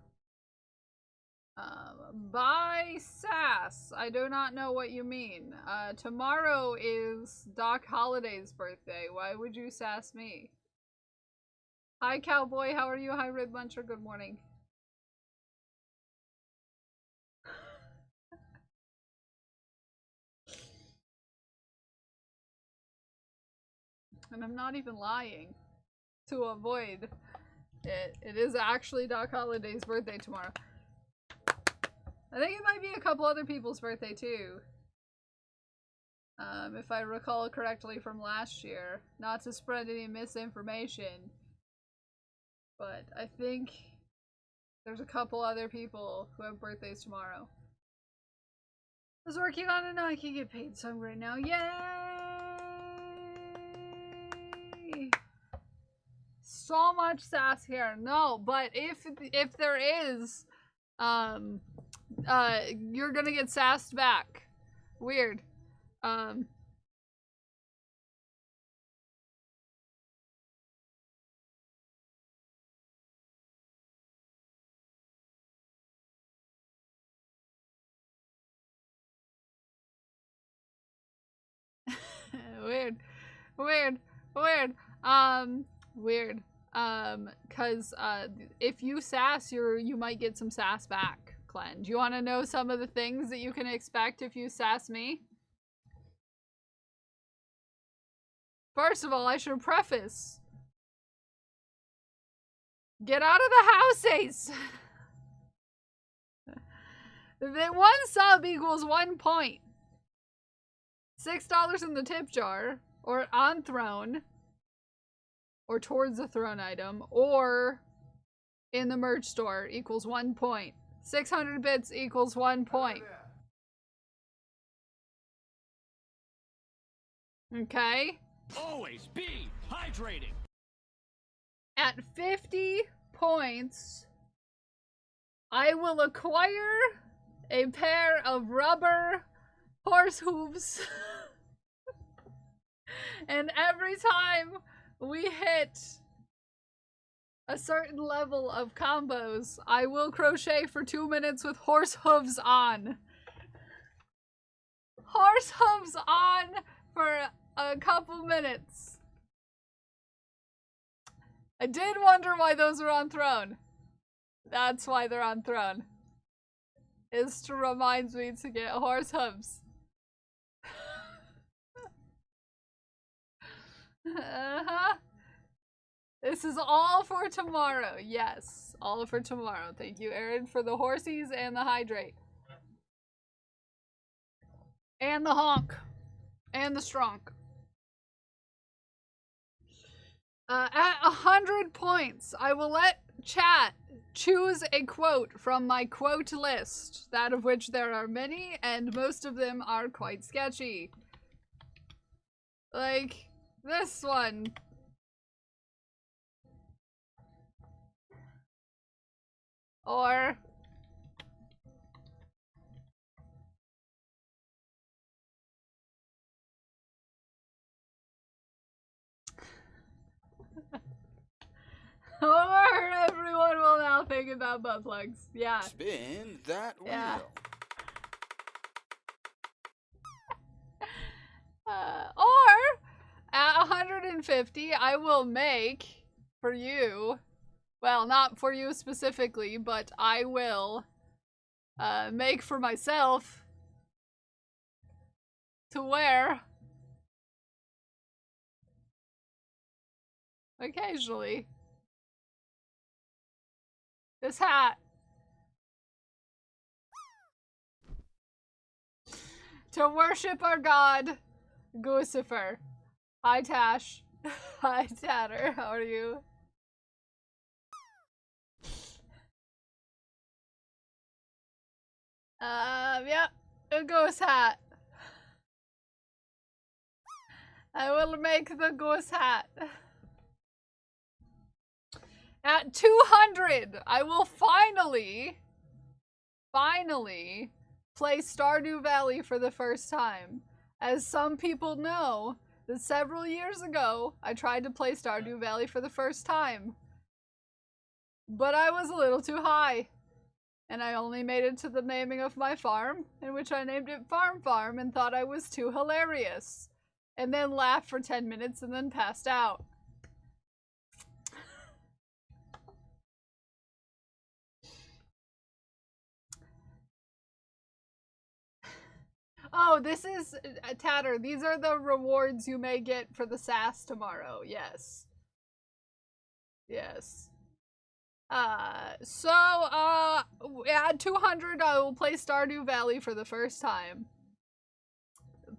Bye, Sass. I do not know what you mean. Tomorrow is Doc Holliday's birthday. Why would you sass me? Hi, Cowboy. How are you? Hi, Red Muncher. Good morning. And I'm not even lying to avoid it. It is actually Doc Holliday's birthday tomorrow. I think it might be a couple other people's birthday too. If I recall correctly from last year. Not to spread any misinformation. But I think there's a couple other people who have birthdays tomorrow. I was working on it, now I can get paid some right now. Yay! So much sass here. No, but if there is, you're gonna get sassed back. Weird. Weird. Weird. Weird. Weird. Cause, if you sass, you might get some sass back, Glenn. Do you want to know some of the things that you can expect if you sass me? First of all, I should preface. Get out of the house, Ace! The 1 sub equals 1 point. $6 in the tip jar, or on throne, or towards the throne item, or in the merch store equals 1 point. 600 bits equals 1 point. Okay? Always be hydrating. At 50 points, I will acquire a pair of rubber horse hooves. And every time we hit a certain level of combos, I will crochet for 2 minutes with horse hooves on. Horse hooves on for a couple minutes. I did wonder why those were on throne. That's why they're on throne. Is to remind me to get horse hooves. Uh-huh. This is all for tomorrow. Yes, all for tomorrow. Thank you, Aaron, for the horsies and the hydrate. And the honk. And the strong. At 100 points, I will let chat choose a quote from my quote list, that of which there are many, and most of them are quite sketchy. Like this one. Or everyone will now think about butt plugs. Yeah. Spin that Yeah. wheel. Or at 150, I will make for you, well, not for you specifically, but I will make for myself to wear occasionally. This hat. To worship our god, Guccifer. Hi, Tash. Hi, Tatter. How are you? Yeah, a ghost hat. I will make the ghost hat. At 200, I will finally play Stardew Valley for the first time. As some people know, that several years ago, I tried to play Stardew Valley for the first time. But I was a little too high. And I only made it to the naming of my farm, in which I named it Farm Farm and thought I was too hilarious. And then laughed for 10 minutes and then passed out. Oh, this is Tatter. These are the rewards you may get for the SAS tomorrow. Yes. Yes. At 200, I will play Stardew Valley for the first time.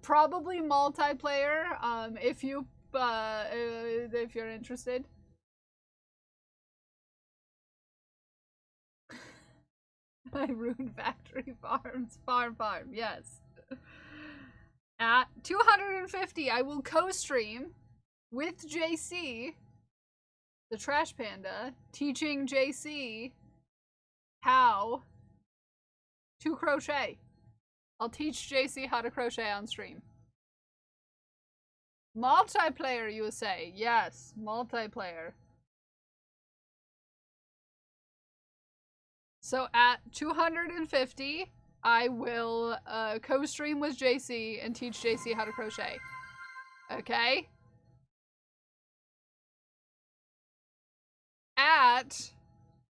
Probably multiplayer, if you're interested. I ruined Factory Farms. Farm, yes. At 250, I will co-stream with JC, the Trash Panda, teaching JC how to crochet. I'll teach JC how to crochet on stream. Multiplayer, you say? Yes, multiplayer. So at 250, I will co-stream with JC and teach JC how to crochet. Okay? At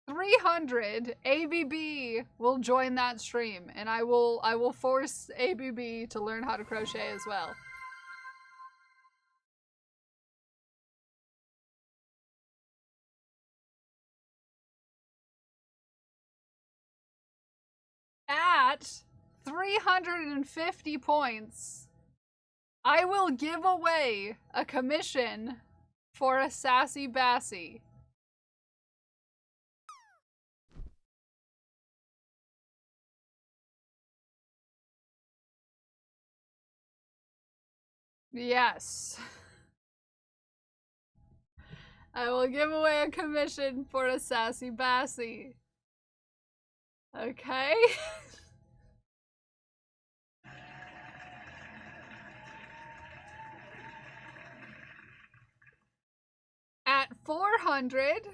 300, ABB will join that stream, and I will force ABB to learn how to crochet as well. At 350 points, I will give away a commission for a Sassy Bassy. Yes. I will give away a commission for a Sassy Bassy. Okay? At 400,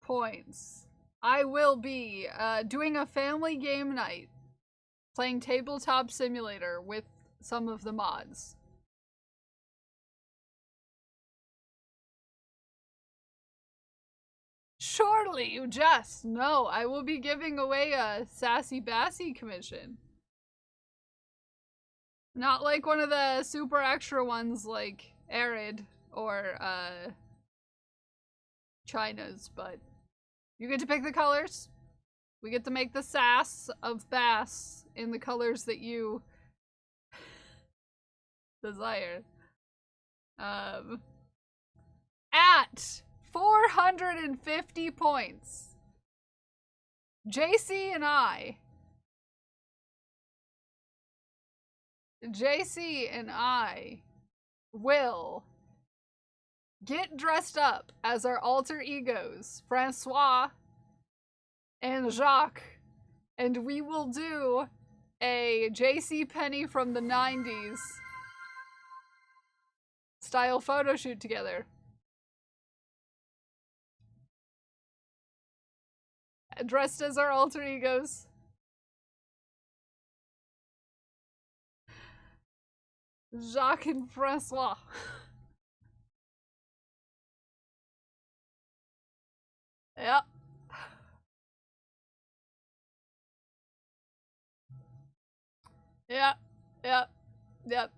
points, I will be doing a family game night, playing Tabletop Simulator with some of the mods. Surely you just know I will be giving away a Sassy Bassy commission. Not like one of the super extra ones like Arid or China's, but you get to pick the colors. We get to make the sass of bass in the colors that you desire. At 450 points, JC and I will get dressed up as our alter egos, Francois and Jacques, and we will do a JC Penney from the 90s style photo shoot together. Dressed as our alter egos. Jacques and Francois. Yep. Yep. Yep. Yep.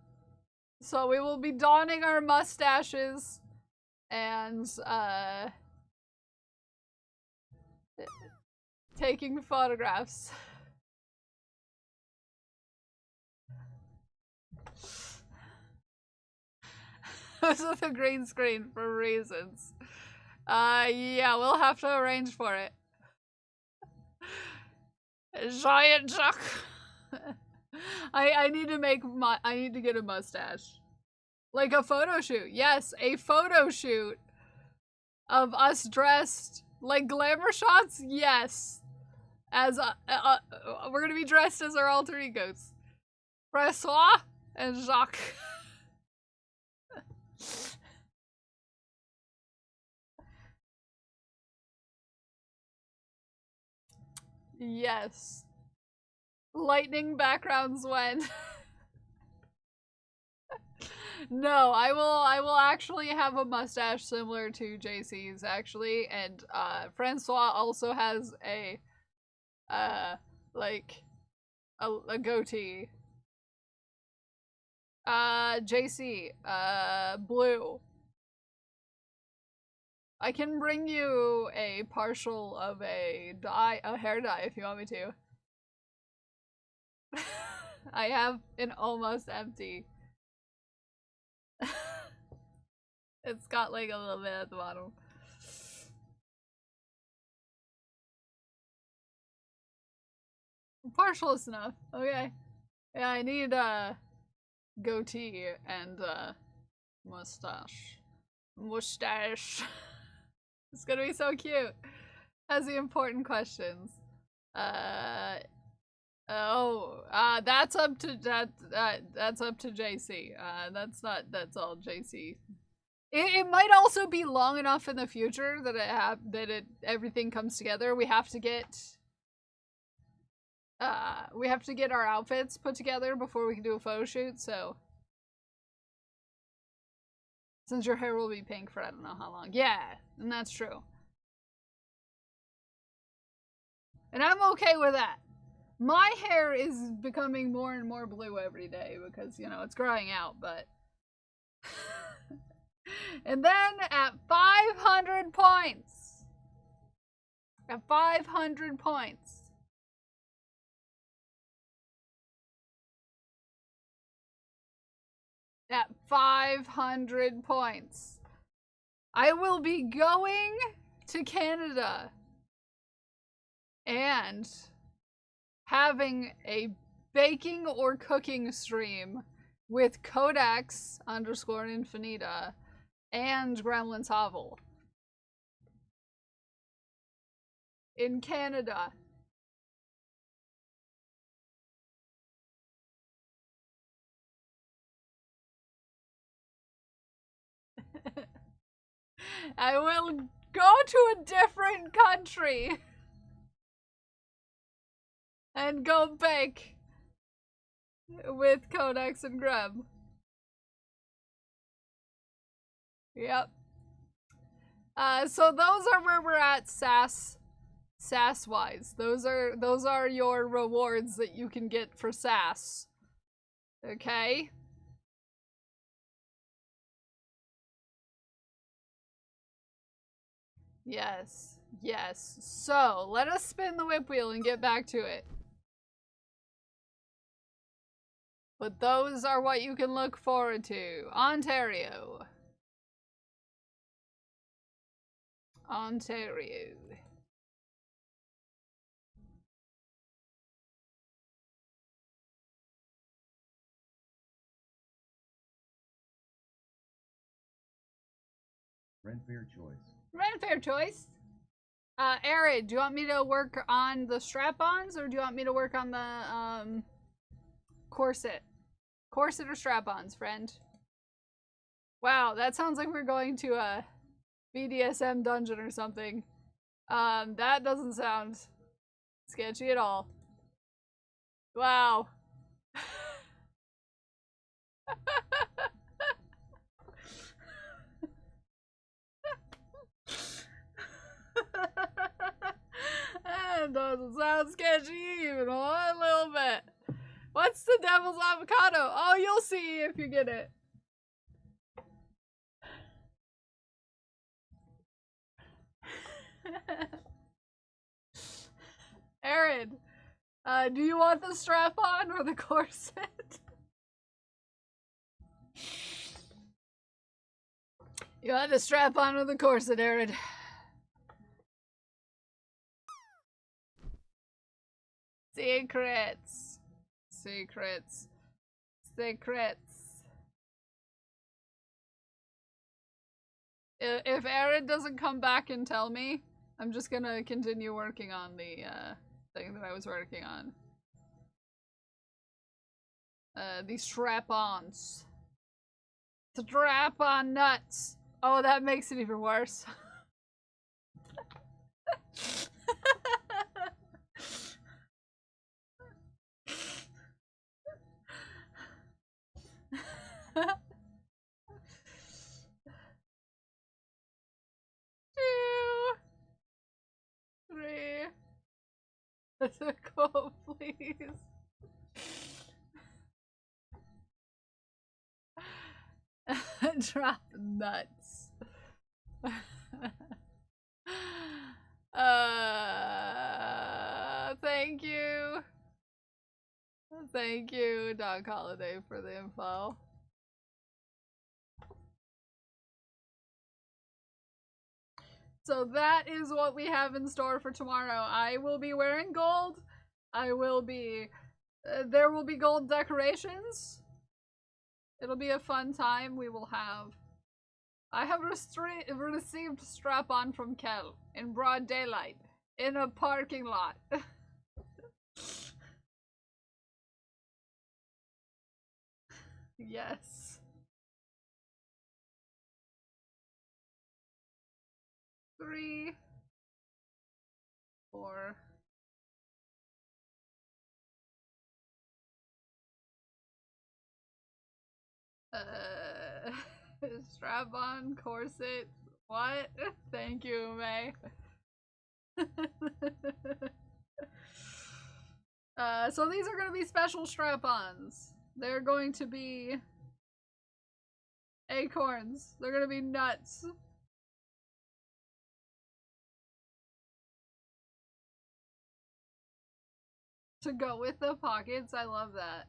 So we will be donning our mustaches and taking photographs. This is a green screen for reasons. Yeah, we'll have to arrange for it. Giant Chuck. I need to I need to get a mustache. Like a photo shoot. Yes, a photo shoot of us dressed like glamour shots. Yes. As we're gonna be dressed as our alter egos. Francois and Jacques. Yes. Lightning backgrounds when. No, I will actually have a mustache similar to JC's actually, and Francois also has a like a goatee. JC, blue. I can bring you a partial of a hair dye if you want me to. I have an almost empty. It's got like a little bit at the bottom. Partial is enough. Okay. Yeah, I need goatee and mustache. Mustache. It's gonna be so cute. Has the important questions. That's up to that's up to JC. That's all JC. It might also be long enough in the future that everything comes together. We have to get our outfits put together before we can do a photo shoot, so since your hair will be pink for I don't know how long. Yeah, and that's true. And I'm okay with that. My hair is becoming more and more blue every day because, you know, it's growing out, but and then at 500 points. At 500 points. At 500 points. I will be going to Canada and having a baking or cooking stream with Codex_Infinita and Gremlins Hovel in Canada. I will go to a different country and go bake with Codex and Greb. Yep. So those are where we're at SAS wise. Those are your rewards that you can get for SAS. Okay? Yes. Yes. So, let us spin the whip wheel and get back to it. But those are what you can look forward to. Ontario. Ontario. Rent fair choice. Rent fair choice. Arid, do you want me to work on the strap-ons or do you want me to work on the corset? Corset or strap-ons, friend? Wow, that sounds like we're going to a BDSM dungeon or something. That doesn't sound sketchy at all. Wow. doesn't sound sketchy even a little bit. What's the devil's avocado? Oh, you'll see if you get it. Aaron, do you want the strap-on or the corset? You want the strap-on or the corset, Aaron? Secrets. Secrets. Secrets. If Aaron doesn't come back and tell me, I'm just gonna continue working on the thing that I was working on. These strap-ons. Strap-on nuts. Oh, that makes it even worse. Two, three. That's a quote, please. Drop nuts. Thank you. Thank you, Doc Holiday, for the info. So that is what we have in store for tomorrow. I will be wearing gold. I will be... there will be gold decorations. It'll be a fun time. We will have... I have received strap-on from Kel in broad daylight in a parking lot. Yes. 3, 4. Strap-on, corset. What? Thank you, May. So these are going to be special strap-ons. They're going to be acorns. They're going to be nuts. To go with the pockets. I love that.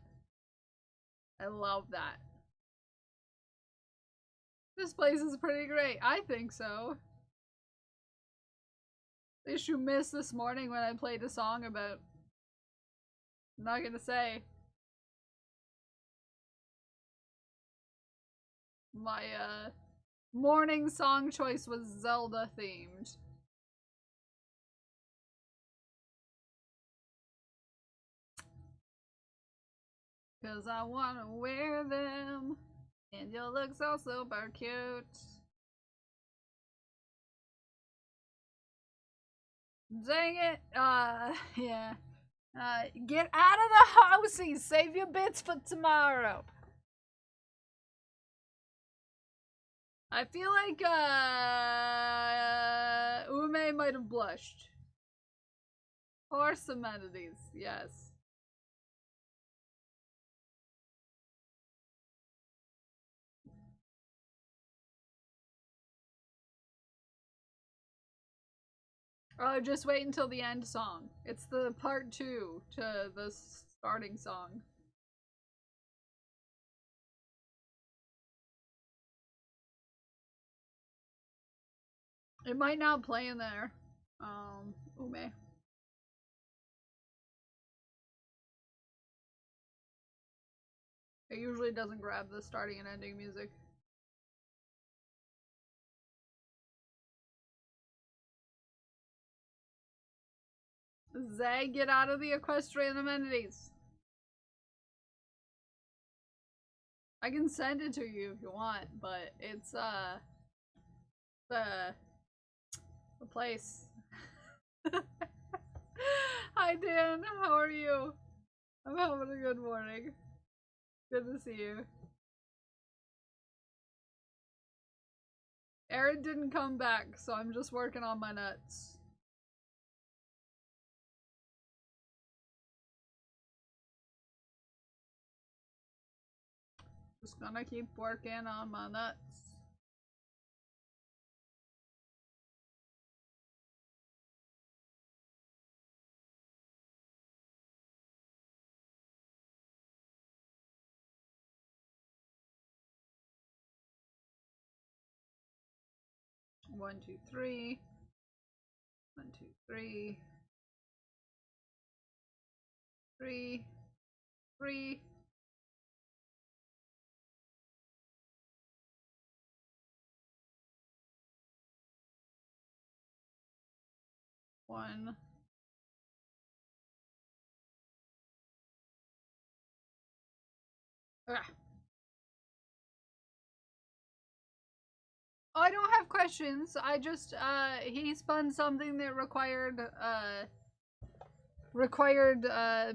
I love that. This place is pretty great. I think so. The issue missed this morning when I played a song about... I'm not gonna say. My, morning song choice was Zelda themed. Cause I wanna wear them. And you'll look so super cute. Dang it. Yeah. Get out of the housey. Save your bits for tomorrow. I feel like, Ume might have blushed. Horse amenities, yes. Oh, just wait until the end song. It's the part 2 to the starting song. It might not play in there. Ume. It usually doesn't grab the starting and ending music. Zay, get out of the equestrian amenities. I can send it to you if you want, but it's the place. Hi Dan, how are you? I'm having a good morning. Good to see you. Aaron didn't come back, so I'm just working on my nuts. gonna keep working on my nuts. One, two, three. 1, 2, 3. 3. 3. 1. Ah. Oh, I don't have questions. I just, he spun something that required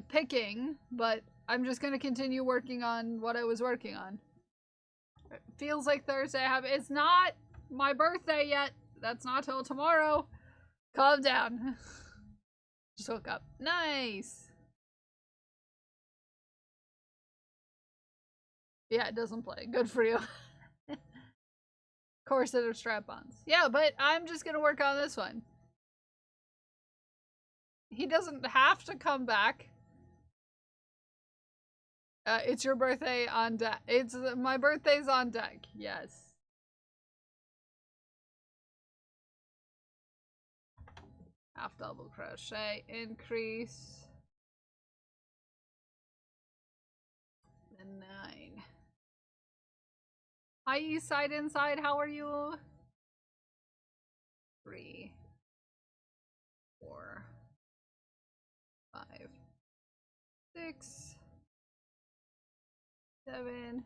picking, but I'm just gonna continue working on what I was working on. It feels like Thursday. It's not my birthday yet. That's not till tomorrow. Calm down. Just woke up. Nice. Yeah, it doesn't play. Good for you. Corset or strap-ons. Yeah, but I'm just gonna work on this one. He doesn't have to come back. It's your birthday on deck. My birthday's on deck. Yes. Half double crochet, increase. Then 9. Hi, Eastside Inside. How are you? 3, 4, 5, 6, 7,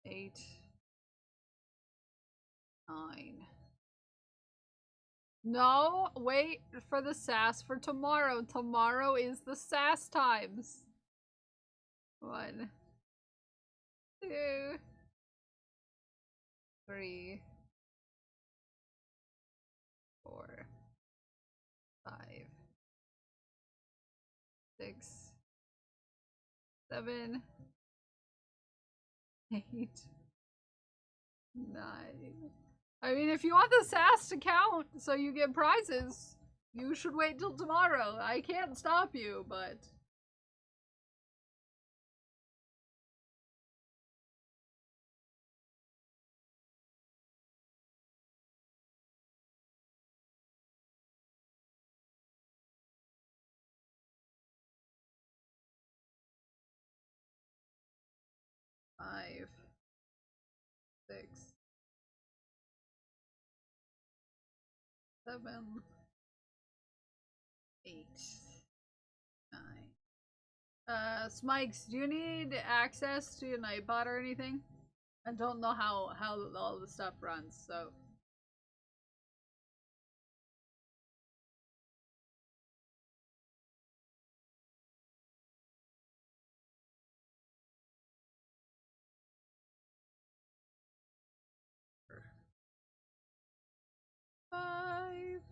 8, 9. No, wait for the sass for tomorrow. Tomorrow is the sass times. 1, 2, 3, 4, 5, 6, 7, 8, 9. I mean, if you want the sass to count so you get prizes, you should wait till tomorrow. I can't stop you, but... Five, 6, 7, 8, 9. Smikes, do you need access to Nightbot or anything? I don't know how all the stuff runs, so... Five,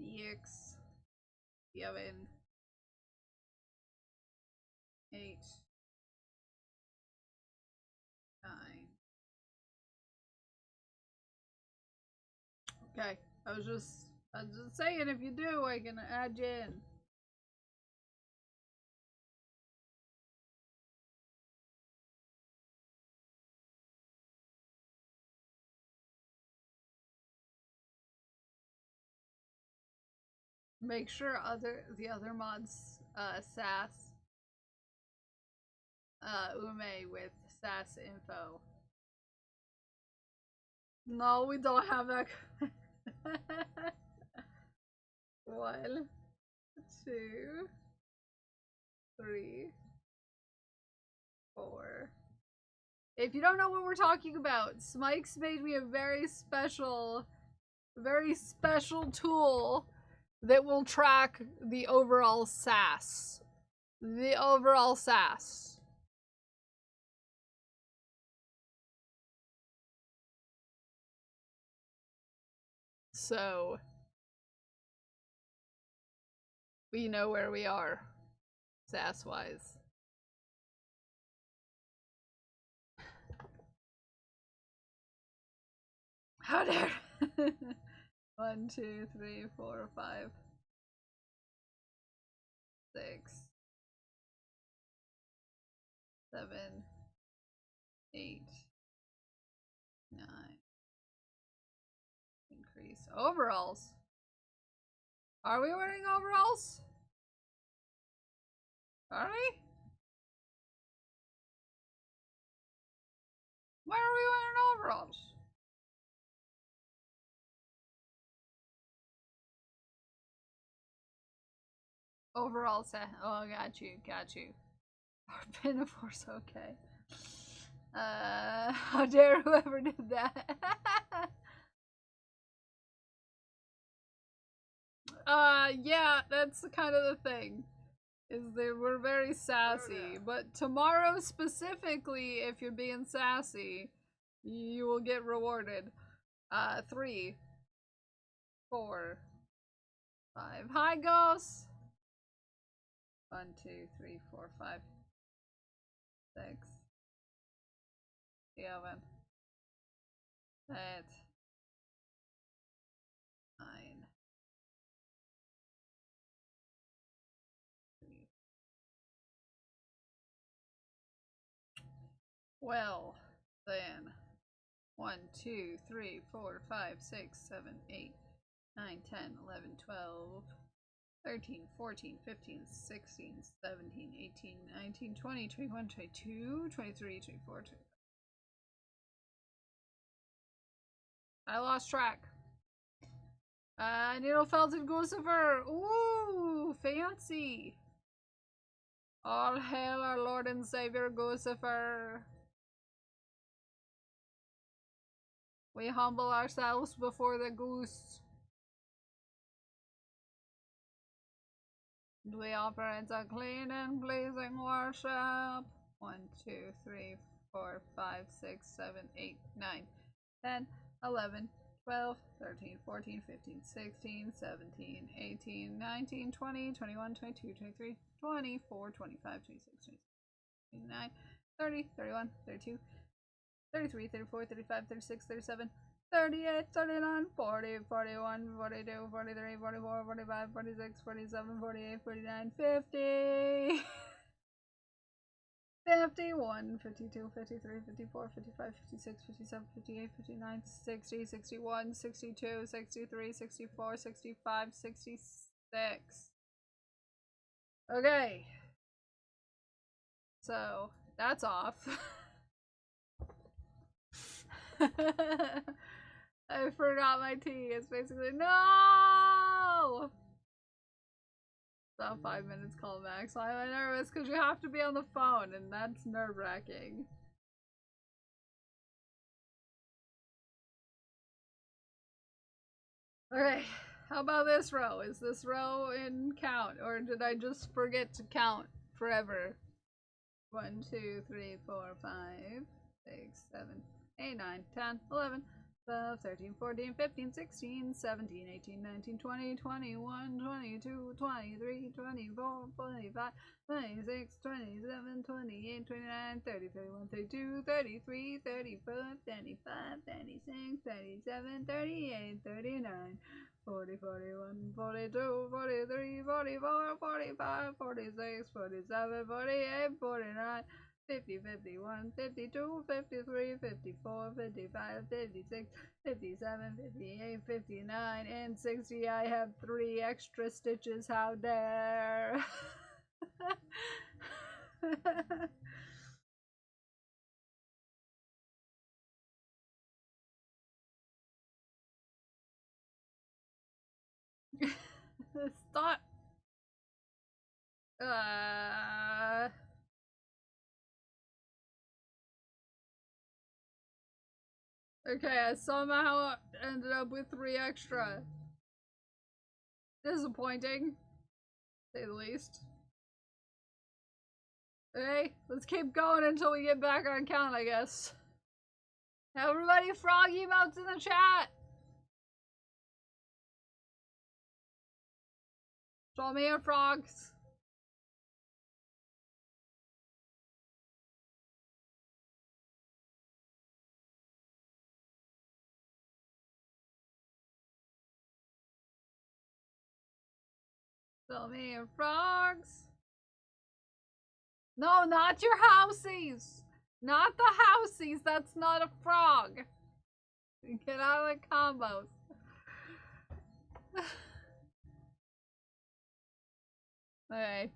EX, 7, 8, 9. Okay, I was just saying, if you do, I can add you in. Make sure the other mods sass Ume with sass info. No, we don't have that. 1, 2, 3, 4. If you don't know what we're talking about, Smikes made me a very special tool that will track the overall sass. The overall sass. So we know where we are, sass-wise. How dare. 1, 2, 3, 4, 5, 6, 7, 8, 9. Increase. Overalls. Are we wearing overalls? Are we? Why are we wearing overalls? Overall set. Oh, got you, got you. Our Pinafor's okay. How dare whoever did that? Yeah, that's kind of the thing. Is that we're very sassy. But tomorrow specifically, if you're being sassy, you will get rewarded. 3, 4, 5. Hi, Ghost! 1, 2, 3, 4, 5, 6, 7, 8, 9. Well, then. 1, 2, 3, 4, 5, 6, 7, 8, 9, 10, 11, 12, 13, 14, 15, 16, 17, 18, 19, 20, 21, 22, 23, 24, 25. I lost track. Needle felted Guccifer. Ooh, fancy. All hail our Lord and Savior Guccifer. We humble ourselves before the goose. And we offer it a clean and pleasing worship. 1, 2, 3, 4, 5, 6, 7, 8, 9, 10, 11, 12, 13, 14, 15, 16, 17, 18, 19, 20, 21, 22, 23, 24, 25, 26, 27, 29, 30, 31, 32, 33, 34, 35, 36, 37, 38, 39, 40, 41, 42, 43, 44, 45, 46, 47, 48, 49, 50. 51, 52, 53, 54, 55, 56, 57, 58, 59, 60, 61, 62, 63, 64, 65, 66. Okay. So, that's off. I forgot my tea. It's basically no. About 5 minutes call max. I'm nervous because you have to be on the phone, and that's nerve-wracking. Okay, how about this row? Is this row in count, or did I just forget to count forever? 1, 2, 3, 4, 5, 6, 7, 8, 9, 10, 11, 12, 13, 14, 15, 16, 17, 18, 19, 20, 21, 22, 23, 24, 25, 26, 27, 28, 29, 30, 31, 32, 33, 34, 35, 36, 37, 38, 39, 40, 41, 42, 43, 44, 45, 46, 47, 48, 49, 50, 51, 52, 53, 54, 55, 56, 57, 58, 59, and 60. I have 3 extra stitches. How dare! Stop! Okay, I somehow ended up with 3 extra. Disappointing, to say the least. Okay, let's keep going until we get back on count, I guess. Everybody frog emotes in the chat! Show me your frogs. Tell me of frogs. No, not your houseies. Not the houseies. That's not a frog. Get out of the combos. Okay.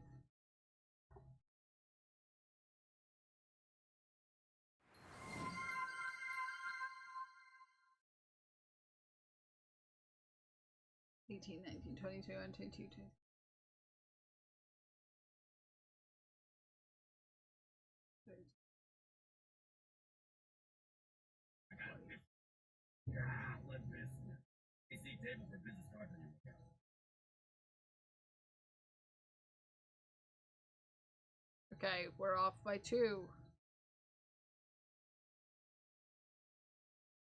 $18, $19, $22, and $22. Okay, we're off by 2.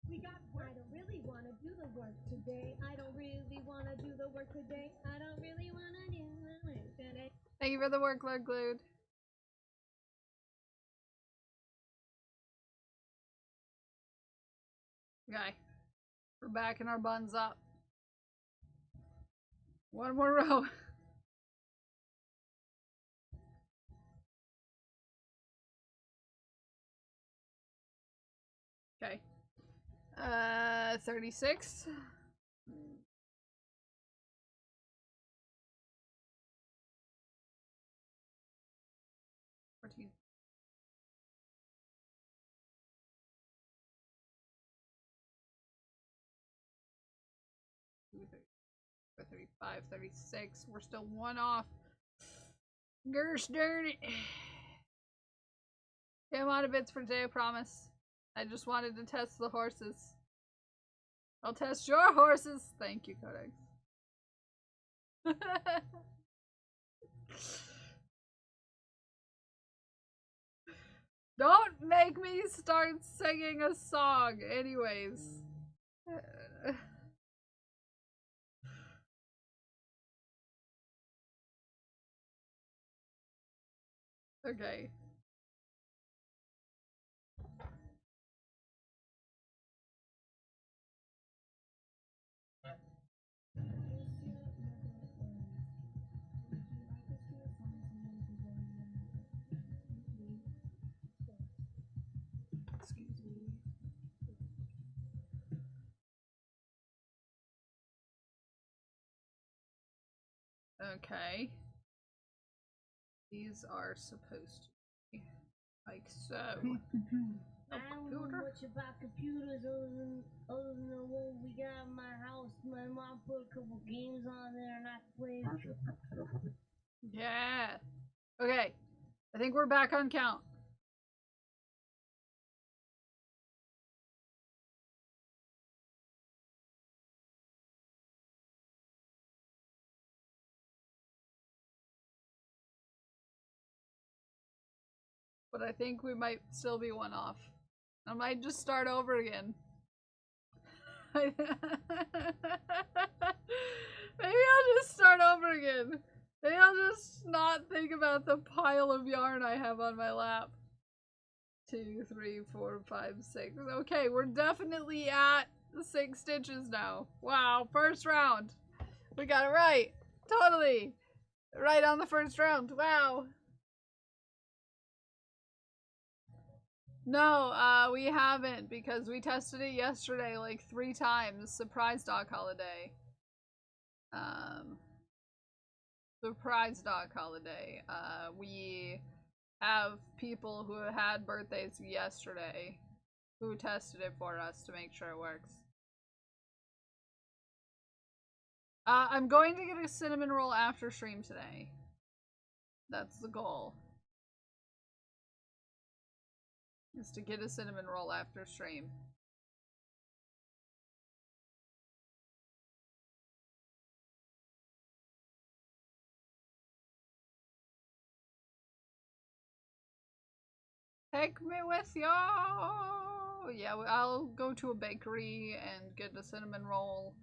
We got. I don't really want to do the work today. I don't really want to do the work today. I don't really want to do the work today. Thank you for the workload, Glued. Okay. We're backing our buns up. One more row. Okay. 36. 14. 35, 36. We're still 1 off. Gosh darn it. I'm out of bits for today, I promise. I just wanted to test the horses. I'll test your horses. Thank you, Codex. Don't make me start singing a song, anyways. Okay. Excuse me. Okay. These are supposed to be like so. I don't know much about computers other than the one we got in my house. My mom put a couple games on there and I played. Yeah. Okay. I think we're back on count. But I think we might still be 1 off. I might just start over again. Maybe I'll just start over again. Maybe I'll just not think about the pile of yarn I have on my lap. 2, 3, 4, 5, 6. Okay, we're definitely at the 6 stitches now. Wow, first round. We got it right. Totally. Right on the first round. Wow. No, we haven't because we tested it yesterday like 3 times. Surprise dog holiday. Surprise dog holiday. We have people who had birthdays yesterday who tested it for us to make sure it works. I'm going to get a cinnamon roll after stream today. That's the goal. Is to get a cinnamon roll after stream. Take me with you. Yeah, I'll go to a bakery and get a cinnamon roll.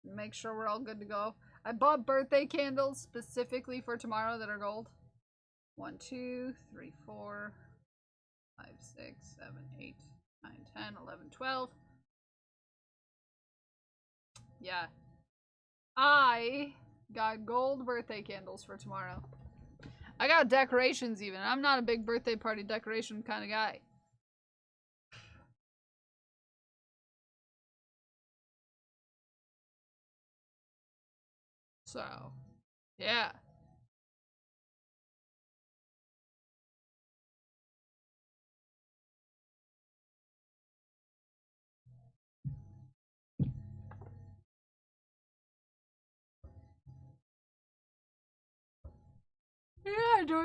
Make sure we're all good to go. I bought birthday candles specifically for tomorrow that are gold. 1, 2, 3, 4, 5, 6, 7, 8, 9, 10, 11, 12. Yeah. I Got gold birthday candles for tomorrow. I got decorations even. I'm not a big birthday party decoration kind of guy. So, yeah. Yeah, do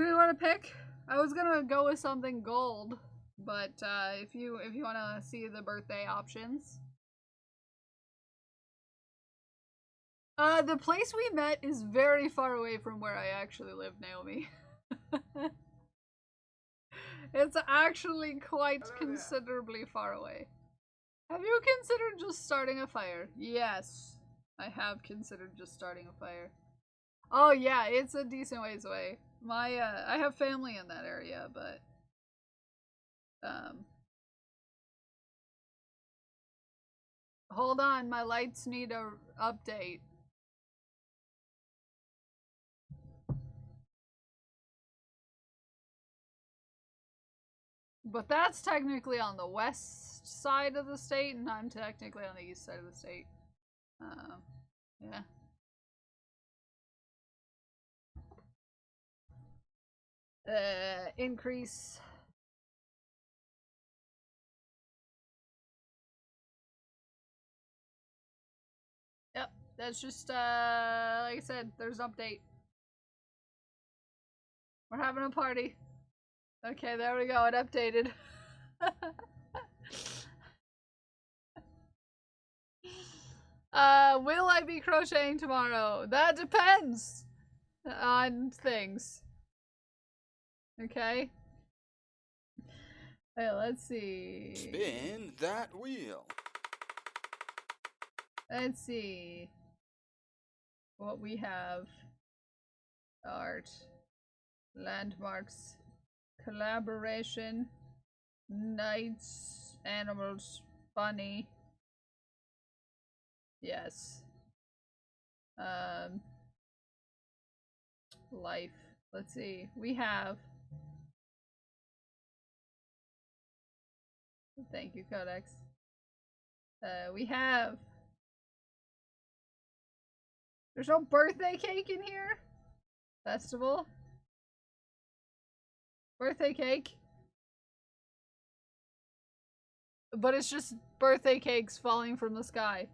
we wanna pick? I was gonna go with something gold, but if you wanna see the birthday options. The place we met is very far away from where I actually live, Naomi. It's actually quite considerably far away. Have you considered just starting a fire? Yes, I have considered just starting a fire. Oh yeah, it's a decent ways away. My I have family in that area, but hold on, my lights need a update. But that's technically on the west side of the state, and I'm technically on the east side of the state. Yeah. Increase. Yep, that's just, like I said, there's an update. We're having a party. Okay, there we go, it updated. Will I be crocheting tomorrow? That depends on things. Okay. Wait, let's see. Spin that wheel. Let's see what we have. Art, landmarks, collaboration, knights, animals, funny. Yes. Life. Let's see. We have. Thank you, Codex. We have. There's no birthday cake in here? Festival? Birthday cake? But it's just birthday cakes falling from the sky.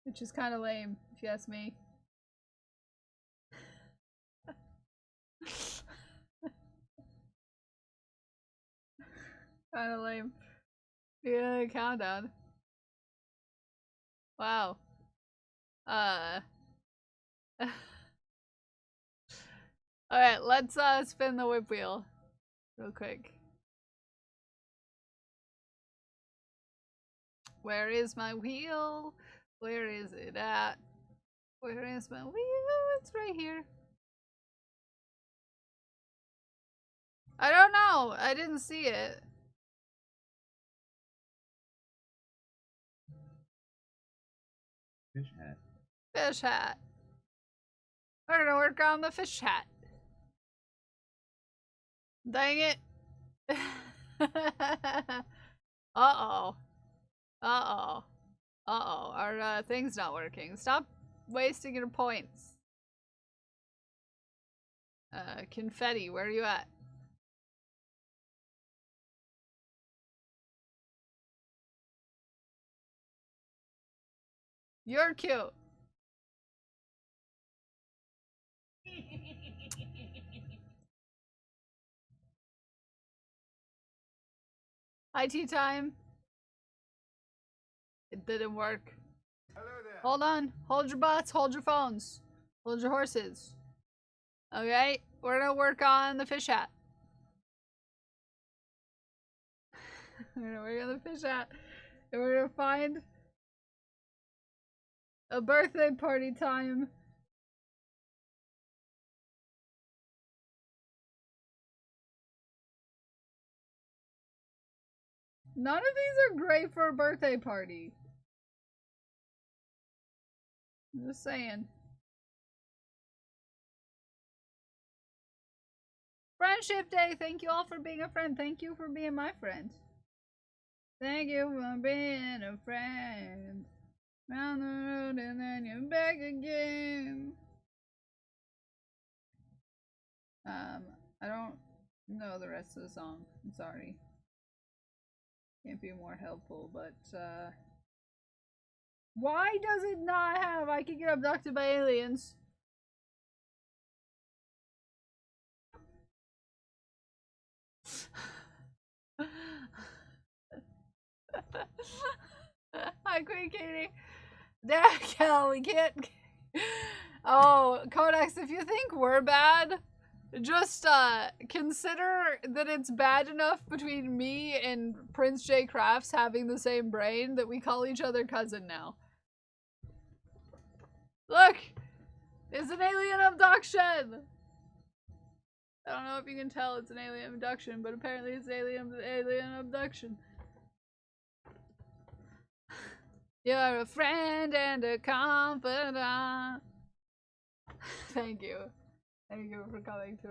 Which is kind of lame, if you ask me. Kind of lame. Yeah, countdown. Wow. Alright, let's spin the whip wheel real quick. Where is my wheel? Where is it at? Where is my wheel? It's right here. I don't know. I didn't see it. Fish hat. Fish hat. We're gonna work on the fish hat. Dang it. Uh-oh. Uh-oh. Uh-oh. Our thing's not working. Stop wasting your points. Confetti, where are you at? You're cute. IT time. It didn't work. Hello there. Hold on. Hold your butts. Hold your phones. Hold your horses. Okay? We're gonna work on the fish hat. We're gonna work on the fish hat. And we're gonna find a birthday party time. None of these are great for a birthday party. I'm just saying. Friendship Day! Thank you all for being a friend. Thank you for being my friend. Thank you for being a friend. Round the road and then you're back again. I don't know the rest of the song. I'm sorry. Can't be more helpful, but, why does it not have I could get abducted by aliens? Hi, Queen Katie. Cal, we can't. Oh, Codex, if you think we're bad, just consider that it's bad enough between me and Prince J Crafts having the same brain that we call each other cousin now. Look! It's an alien abduction! I don't know if you can tell it's an alien abduction, but apparently it's alien abduction. You're a friend and a confidant. Thank you. Thank you for coming to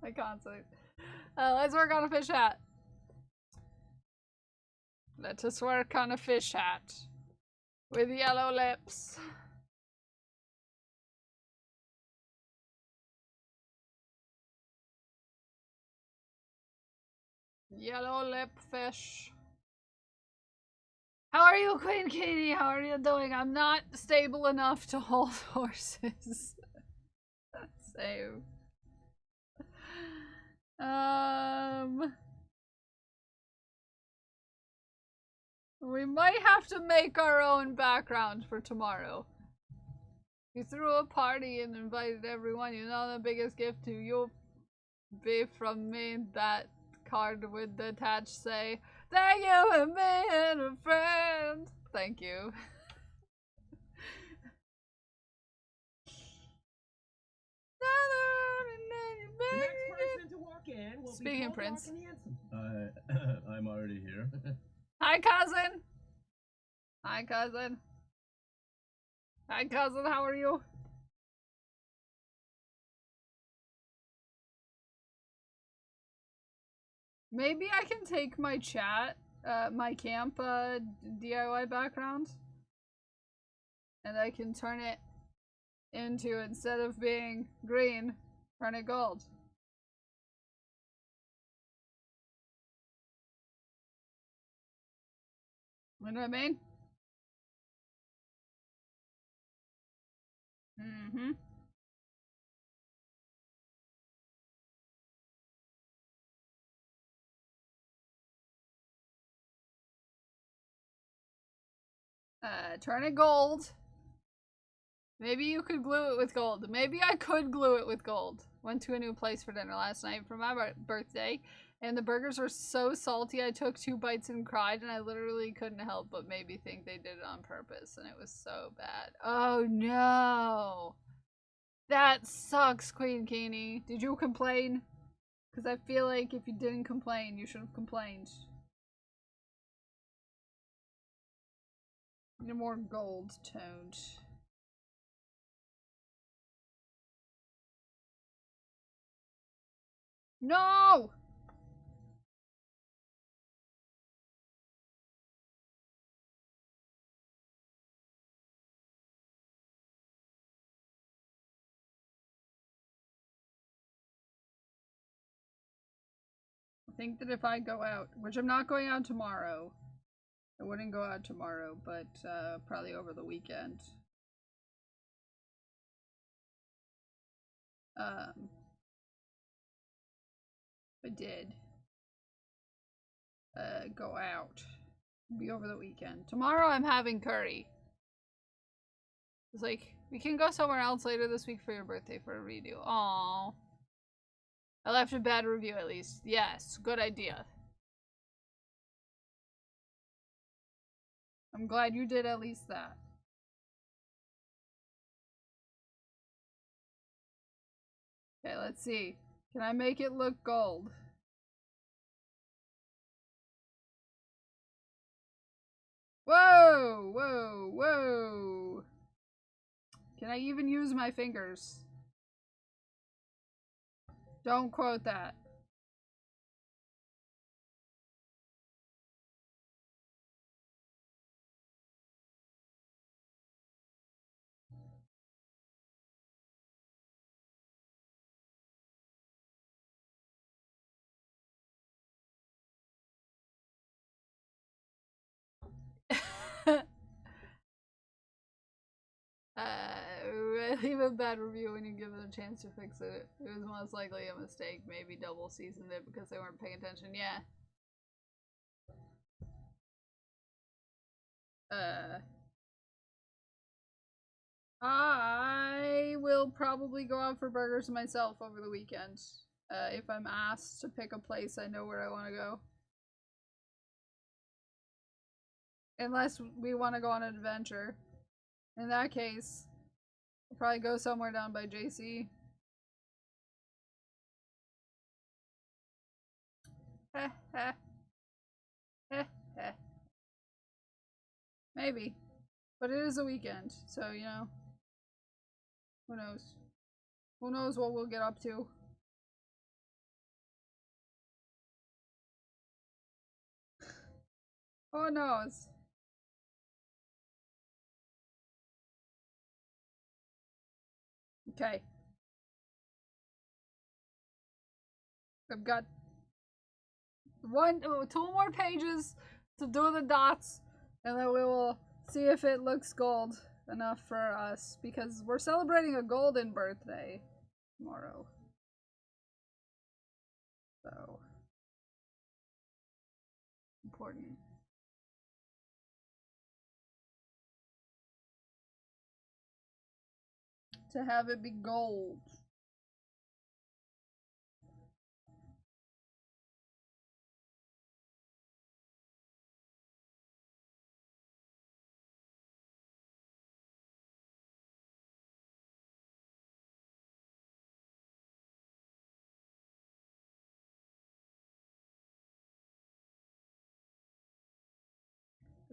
my concert. Let's work on a fish hat. Let us work on a fish hat. With yellow lips. Yellow lip fish. How are you, Queen Katie? How are you doing? I'm not stable enough to hold horses. Same. We might have to make our own background for tomorrow. You threw a party and invited everyone. You know the biggest gift to you be from me. That card with the attached say, "Thank you for being a friend." Thank you. The next person to walk in will Speaking be Prince. I'm already here. Hi, cousin. Hi, cousin. Hi, cousin. How are you? Maybe I can take my chat, my camp DIY background, and I can turn it into, instead of being green, turn it gold. You know what I mean? Mm-hmm. Turn it gold. Maybe you could glue it with gold. Maybe I could glue it with gold. Went to a new place for dinner last night for my birthday, and the burgers were so salty I took 2 bites and cried, and I literally couldn't help but maybe think they did it on purpose, and it was so bad. Oh no! That sucks, Queen Keeney. Did you complain? Because I feel like if you didn't complain, you should have complained. Need more gold toned. No! I think that if I go out, which I'm not going out tomorrow, I wouldn't go out tomorrow, but probably over the weekend. I did go out. It'll be over the weekend. Tomorrow I'm having curry. It's like, we can go somewhere else later this week for your birthday for a redo. Aww. I left a bad review at least. Yes, good idea. I'm glad you did at least that. Okay, let's see. Can I make it look gold? Whoa! Whoa! whoa. Can I even use my fingers? Don't quote that. Leave a bad review when you give it a chance to fix it. It was most likely a mistake. Maybe double seasoned it because they weren't paying attention. Yeah. I will probably go out for burgers myself over the weekend. If I'm asked to pick a place, I know where I want to go. Unless we want to go on an adventure. In that case, I'll probably go somewhere down by JC. Maybe. But it is a weekend, so, you know. Who knows? Who knows what we'll get up to? Who knows? Okay. I've got two more pages to do the dots, and then we will see if it looks gold enough for us, because we're celebrating a golden birthday tomorrow. So important. To have it be gold.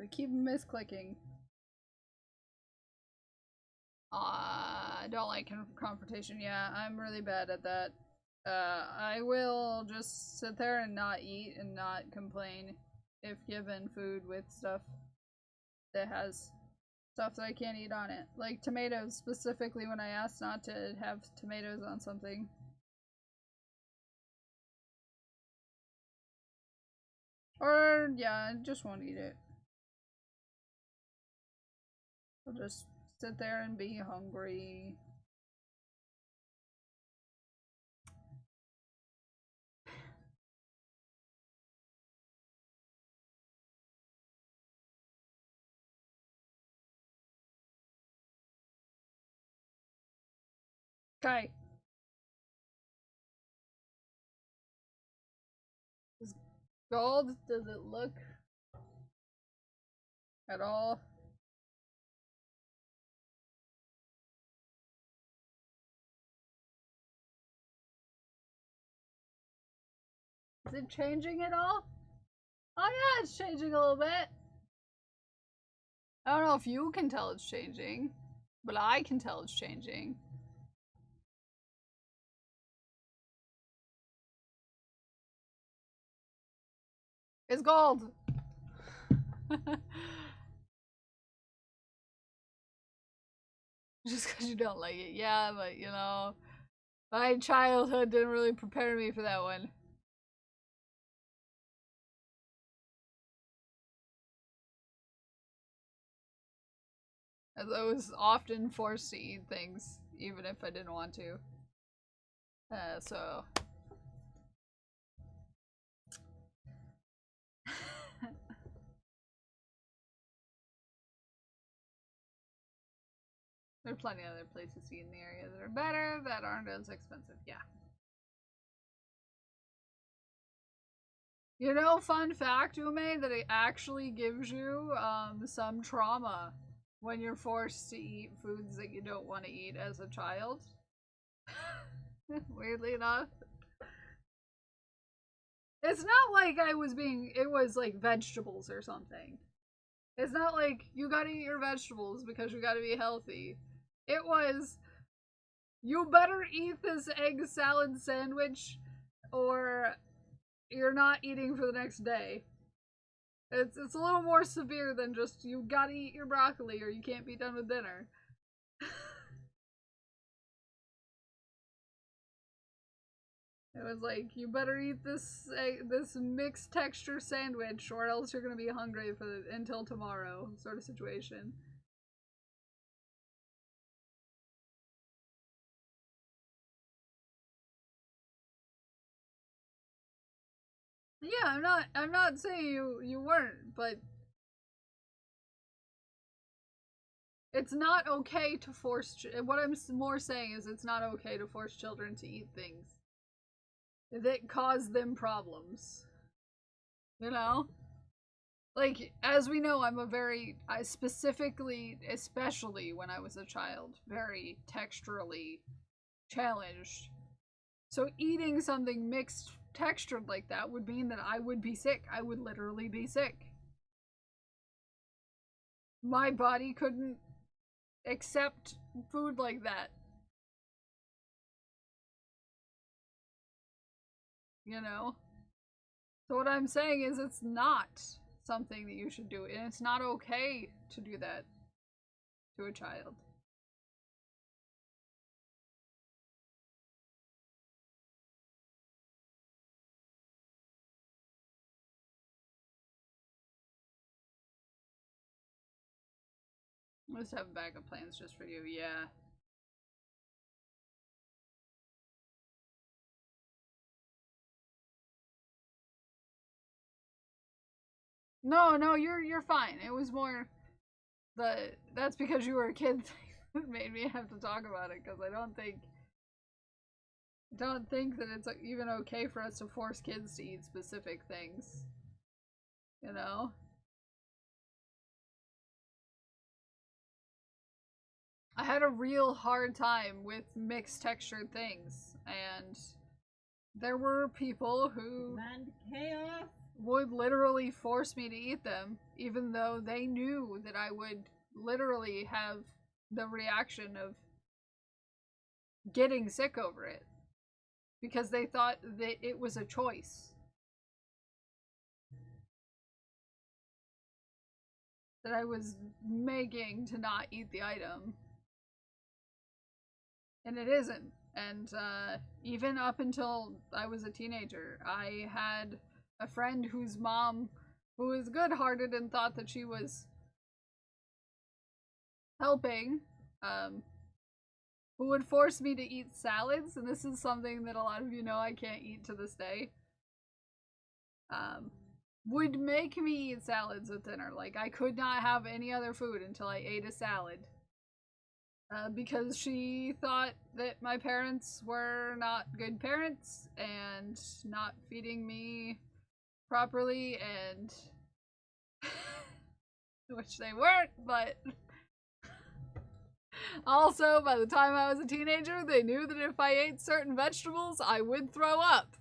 I keep misclicking. I don't like confrontation. Yeah, I'm really bad at that. I will just sit there and not eat and not complain if given food with stuff that has stuff that I can't eat on it. Like tomatoes, specifically when I asked not to have tomatoes on something. Or, yeah, I just won't eat it. I'll just sit there and be hungry. Okay. Is gold, does it look at all? Is it changing at all? Oh yeah, it's changing a little bit. I don't know if you can tell it's changing, but I can tell it's changing. It's gold! Just because you don't like it. Yeah, but you know, my childhood didn't really prepare me for that one. As I was often forced to eat things, even if I didn't want to. So... There are plenty of other places to eat in the area that are better, that aren't as expensive, yeah. You know, fun fact, Ume, that it actually gives you some trauma when you're forced to eat foods that you don't want to eat as a child. Weirdly enough. It's not like it was like vegetables or something. It's not like you gotta eat your vegetables because you gotta be healthy. It was, you better eat this egg salad sandwich or you're not eating for the next day. It's a little more severe than just you gotta eat your broccoli or you can't be done with dinner. It was like, you better eat this mixed texture sandwich or else you're gonna be hungry until tomorrow, sort of situation. Yeah, I'm not saying you weren't, but it's not okay to force, what I'm more saying is it's not okay to force children to eat things that cause them problems. You know? Like, as we know, I specifically, especially when I was a child, very texturally challenged. So eating something mixed textured like that would mean that I would be sick. I would literally be sick. My body couldn't accept food like that. You know? So what I'm saying is it's not something that you should do, and it's not okay to do that to a child. Let's have backup plans just for you, yeah. No, you're fine. It was more that's because you were a kid that made me have to talk about it, because I don't think that it's even okay for us to force kids to eat specific things. You know? I had a real hard time with mixed textured things, and there were people who would literally force me to eat them, even though they knew that I would literally have the reaction of getting sick over it, because they thought that it was a choice. That I was making to not eat the item. And it isn't. And even up until I was a teenager, I had a friend whose mom, who was good-hearted and thought that she was helping, who would force me to eat salads, and this is something that a lot of you know I can't eat to this day. Would make me eat salads at dinner. Like, I could not have any other food until I ate a salad. Because she thought that my parents were not good parents and not feeding me properly, and which they weren't, but also by the time I was a teenager, they knew that if I ate certain vegetables, I would throw up.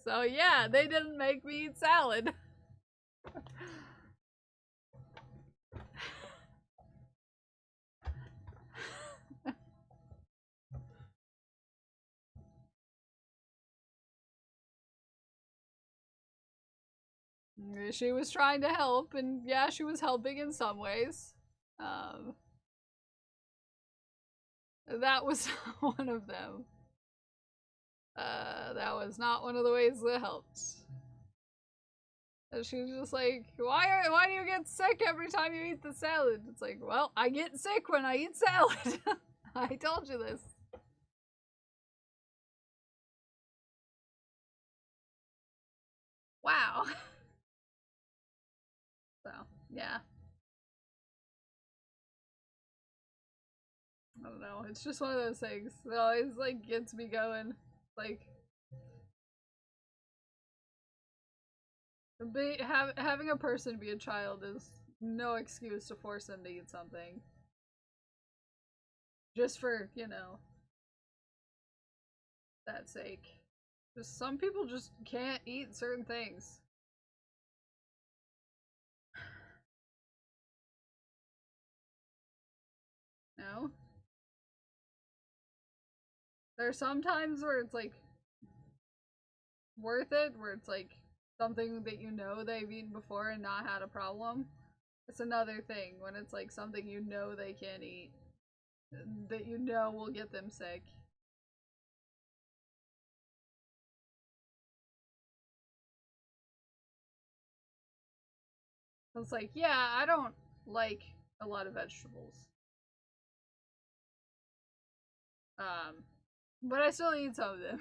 So yeah, they didn't make me eat salad. She was trying to help, and yeah, she was helping in some ways. That was one of them. That was not one of the ways that helped. And she was just like, why do you get sick every time you eat the salad? It's like, well, I get sick when I eat salad. I told you this. Wow. So, yeah. I don't know. It's just one of those things that always, like, gets me going. Like, having a person be a child is no excuse to force them to eat something. Just for, you know, that sake. Just some people just can't eat certain things. There's some times where it's like worth it, where it's like something that you know they've eaten before and not had a problem. It's another thing when it's like something you know they can't eat, that you know will get them sick. It's like, yeah, I don't like a lot of vegetables. But I still eat some of them.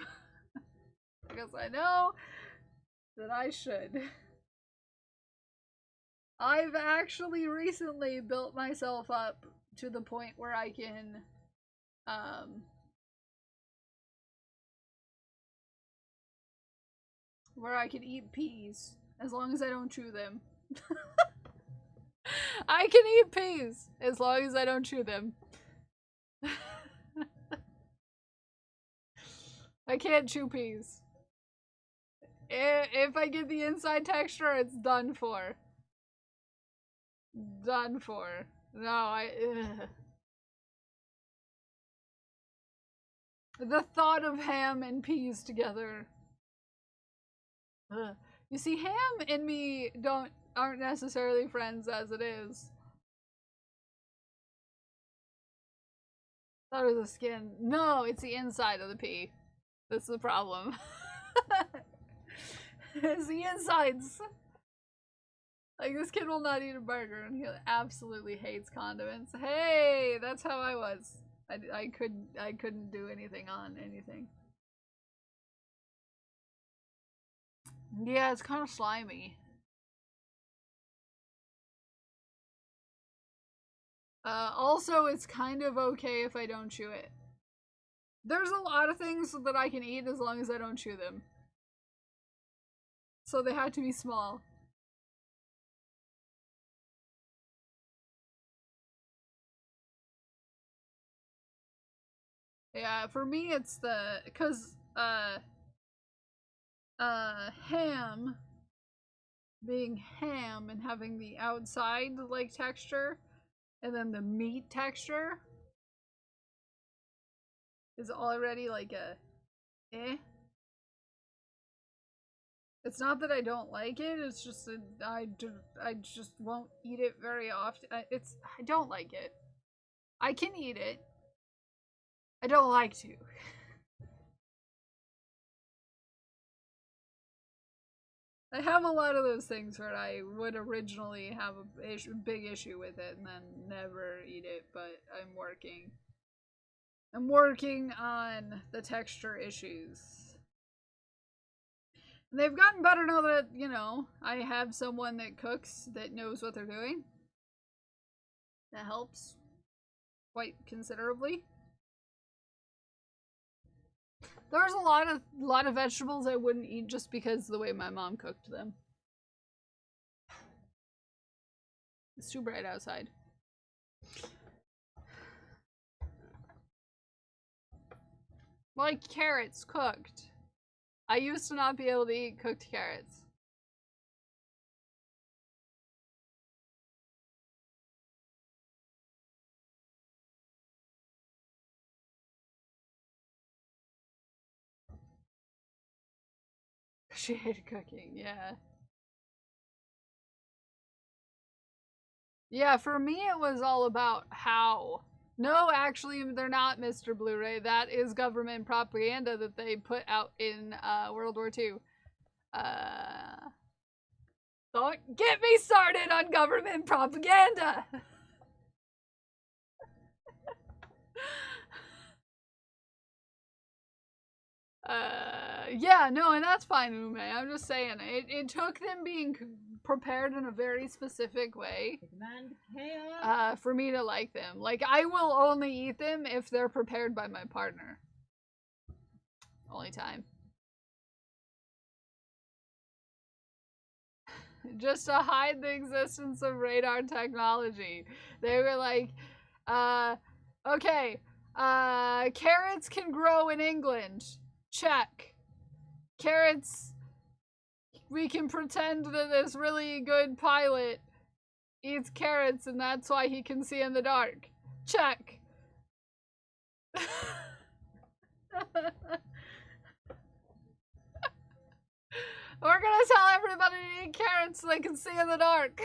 Because I know that I should. I've actually recently built myself up to the point where I can, eat peas as long as I don't chew them. I can eat peas as long as I don't chew them. I can't chew peas. If I get the inside texture, it's done for. Done for. No, the thought of ham and peas together. Ugh. You see, ham and me aren't necessarily friends as it is. Thought it was the skin. No, it's the inside of the pea. That's the problem. It's the insides. Like, this kid will not eat a burger, and he absolutely hates condiments. Hey, that's how I was. I couldn't do anything on anything. Yeah, it's kind of slimy. Also, it's kind of okay if I don't chew it. There's a lot of things that I can eat as long as I don't chew them. So they had to be small. Yeah, for me it's because ham being ham and having the outside like texture and then the meat texture is already like a eh. It's not that I don't like it, it's just that I just won't eat it very often. I don't like it. I can eat it. I don't like to. I have a lot of those things where I would originally have a big issue with it and then never eat it, but I'm working. I'm working on the texture issues. And they've gotten better now that, you know, I have someone that cooks that knows what they're doing. That helps quite considerably. There's a lot of vegetables I wouldn't eat just because of the way my mom cooked them. It's too bright outside. Like carrots cooked. I used to not be able to eat cooked carrots. She hated cooking, yeah. Yeah, for me it was all about how. No, actually, they're not, Mr. Blu-ray. That is government propaganda that they put out in World War II. Don't get me started on government propaganda! Yeah, no, and that's fine, Ume. I'm just saying, it took them being prepared in a very specific way for me to like them. Like, I will only eat them if they're prepared by my partner. Only time. Just to hide the existence of radar technology. They were like, okay, carrots can grow in England. Check. Carrots, we can pretend that this really good pilot eats carrots and that's why he can see in the dark. Check. We're gonna tell everybody to eat carrots so they can see in the dark.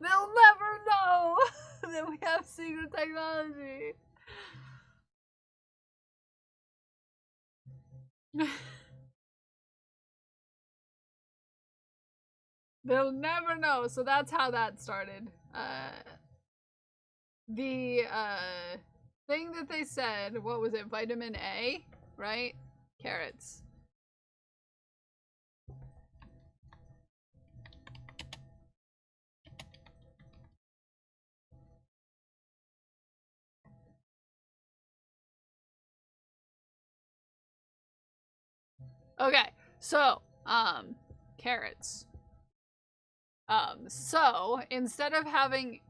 They'll never know that we have secret technology. They'll never know. So that's how that started. The thing that they said, what was it? Vitamin A, right? Carrots. Okay, so, carrots. So, instead of having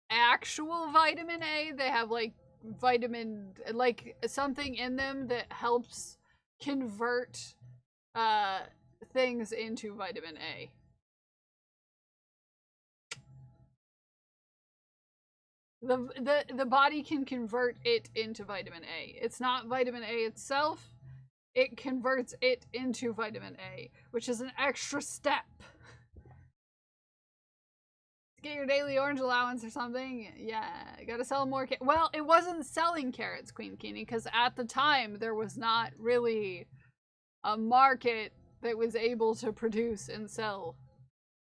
actual vitamin A, they have, like, like, something in them that helps convert, things into vitamin A. The body can convert it into vitamin A. It's not vitamin A itself. It converts it into vitamin A, which is an extra step. Get your daily orange allowance or something. Yeah, gotta sell more. Well, it wasn't selling carrots, Queen Keeney, because at the time there was not really a market that was able to produce and sell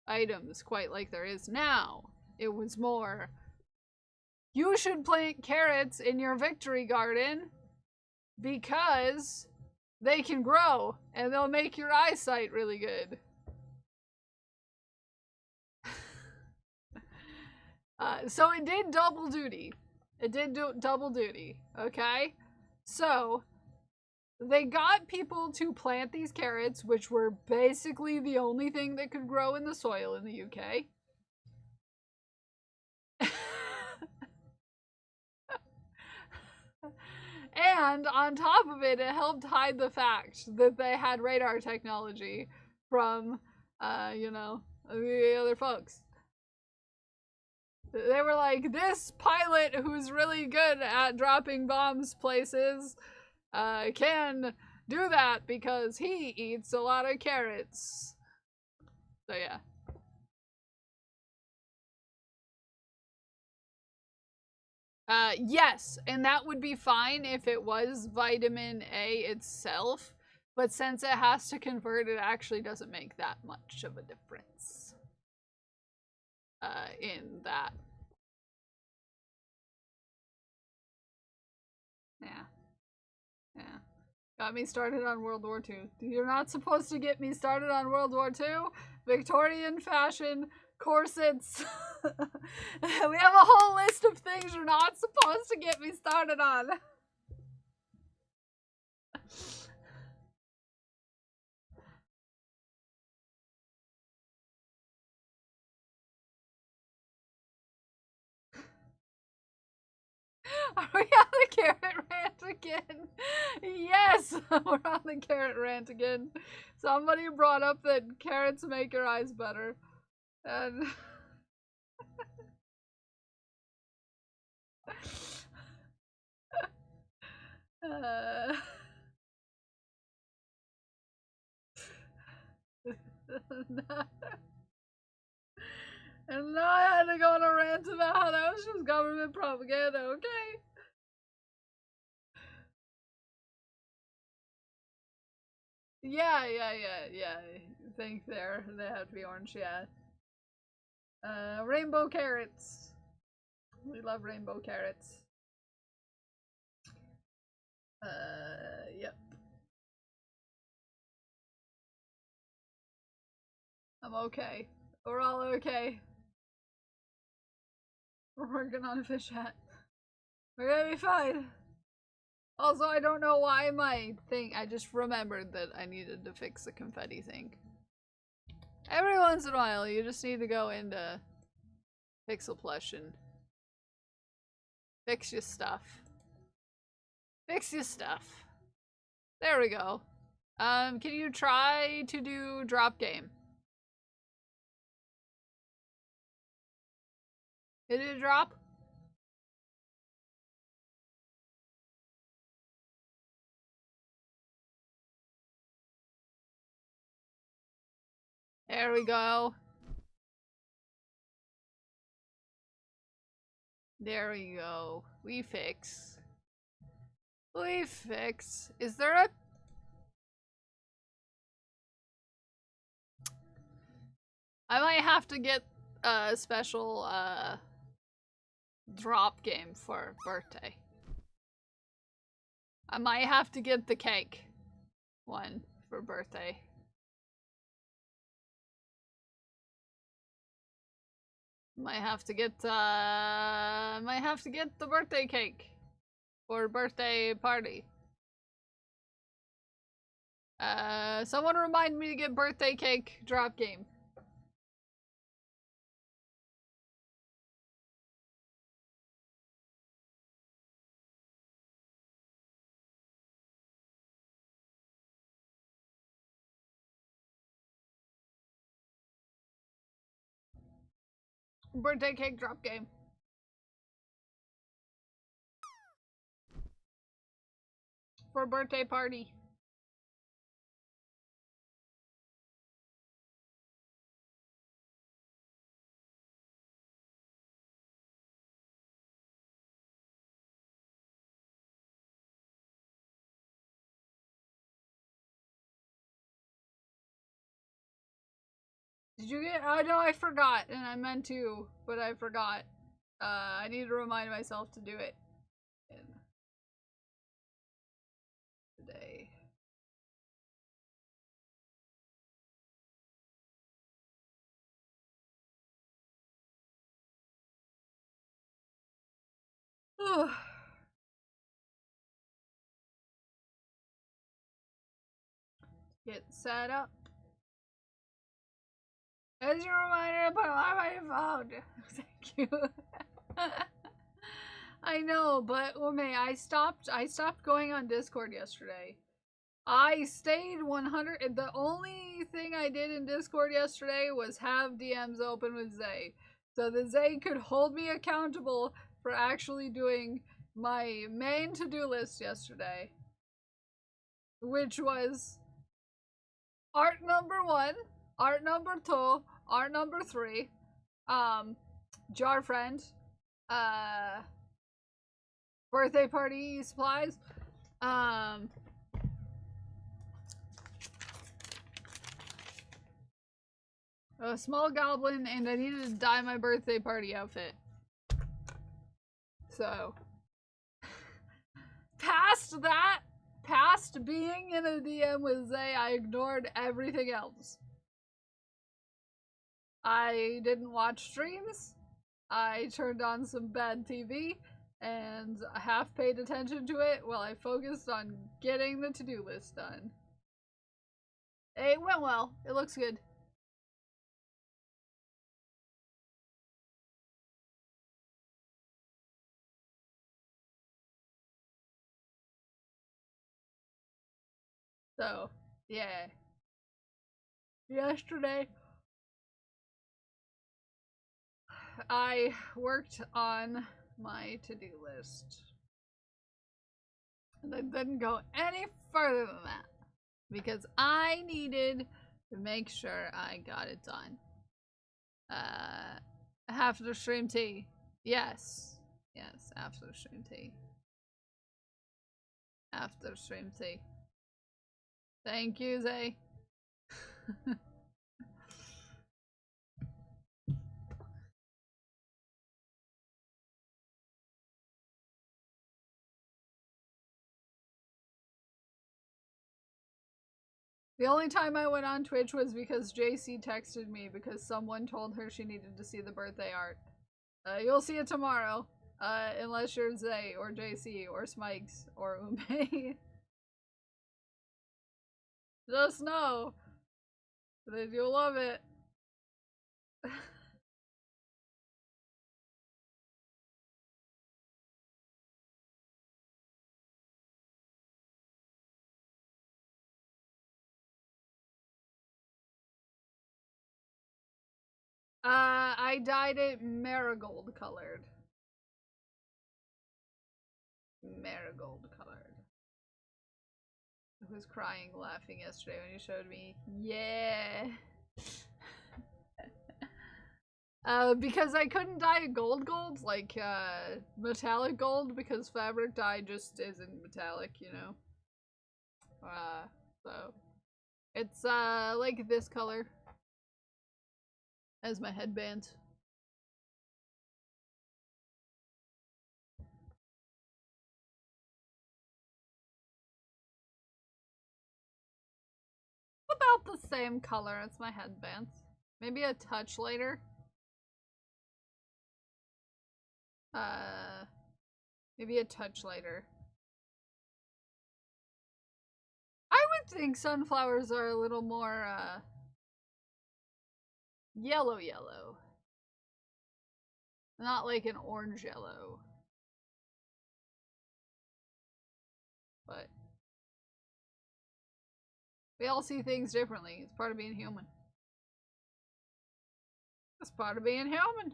items quite like there is now. It was more, you should plant carrots in your victory garden because they can grow and they'll make your eyesight really good. So it did double duty. It did do double duty, okay? So they got people to plant these carrots, which were basically the only thing that could grow in the soil in the UK. And on top of it, it helped hide the fact that they had radar technology from, you know, the other folks. They were like, this pilot who's really good at dropping bombs places can do that because he eats a lot of carrots. So yeah. Yes, and that would be fine if it was vitamin A itself, but since it has to convert, it actually doesn't make that much of a difference. In that. Yeah. Yeah. Got me started on World War II. You're not supposed to get me started on World War II. Victorian fashion, corsets. We have a whole list of things you're not supposed to get me started on. Are we on the carrot rant again? Yes, we're on the carrot rant again. Somebody brought up that carrots make your eyes better. And and now I had to go on a rant about how that was just government propaganda, okay? Yeah. I think they have to be orange, yeah. Rainbow carrots. We love rainbow carrots. Yep. I'm okay. We're all okay. We're working on a fish hat. We're gonna be fine. Also, I don't know why my thing, I just remembered that I needed to fix the confetti thing. Every once in a while, you just need to go into Pixel Plush and fix your stuff. Fix your stuff. There we go. Can you try to do drop game? Did it drop? There we go. There we go. We fix. We fix. Is there a... I might have to get a special, drop game for birthday. I might have to get the cake one for birthday. Might have to get the birthday cake for birthday party. Someone remind me to get birthday cake drop game. Birthday cake drop game. For birthday party. Did you get? Oh no, I forgot, and I meant to, but I forgot. I need to remind myself to do it. Today. Get set up. As your reminder to put alarm on your phone. Thank you. I know, but Ume, I stopped going on Discord yesterday. I stayed 100. The only thing I did in Discord yesterday was have DMs open with Zay, so that Zay could hold me accountable for actually doing my main to-do list yesterday, which was art number 1, art number 2, art number 3, jar friend, birthday party supplies, a small goblin, and I needed to dye my birthday party outfit. So, past that, past being in a DM with Zay, I ignored everything else. I didn't watch streams, I turned on some bad TV, and half paid attention to it while I focused on getting the to-do list done. It went well. It looks good. So, yeah. Yesterday, I worked on my to-do list. And I didn't go any further than that, because I needed to make sure I got it done. After stream tea. Yes. Yes, after stream tea. After stream tea. Thank you, Zay. The only time I went on Twitch was because JC texted me because someone told her she needed to see the birthday art. You'll see it tomorrow, unless you're Zay or JC or Smikes or Ume. Just know that you'll love it. I dyed it marigold colored. Marigold colored. I was crying laughing yesterday when you showed me. Yeah. Because I couldn't dye it gold, like, metallic gold, because fabric dye just isn't metallic, you know? So, it's, like this color as my headband. About the same color as my headbands. Maybe a touch lighter. Maybe a touch lighter. I would think sunflowers are a little more, yellow. Not like an orange yellow. But we all see things differently. It's part of being human. It's part of being human.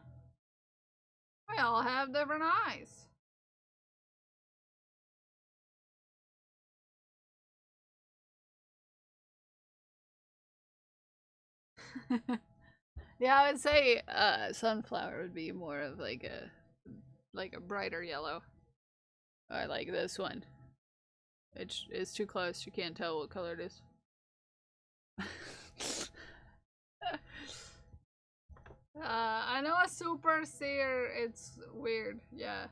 We all have different eyes. Yeah, I would say sunflower would be more of like a brighter yellow. Or like this one. It's too close, you can't tell what color it is. I know a super seer, it's weird, yeah.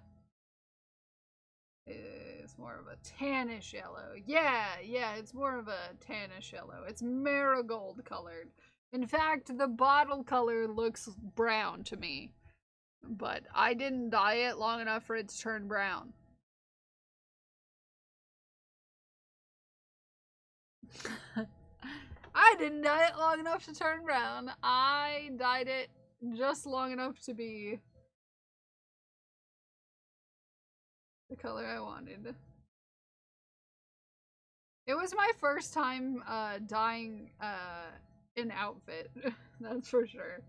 It's more of a tannish yellow. Yeah, it's more of a tannish yellow. It's marigold colored. In fact, the bottle color looks brown to me. But I didn't dye it long enough for it to turn brown. I didn't dye it long enough to turn brown. I dyed it just long enough to be the color I wanted. It was my first time dyeing an outfit, that's for sure.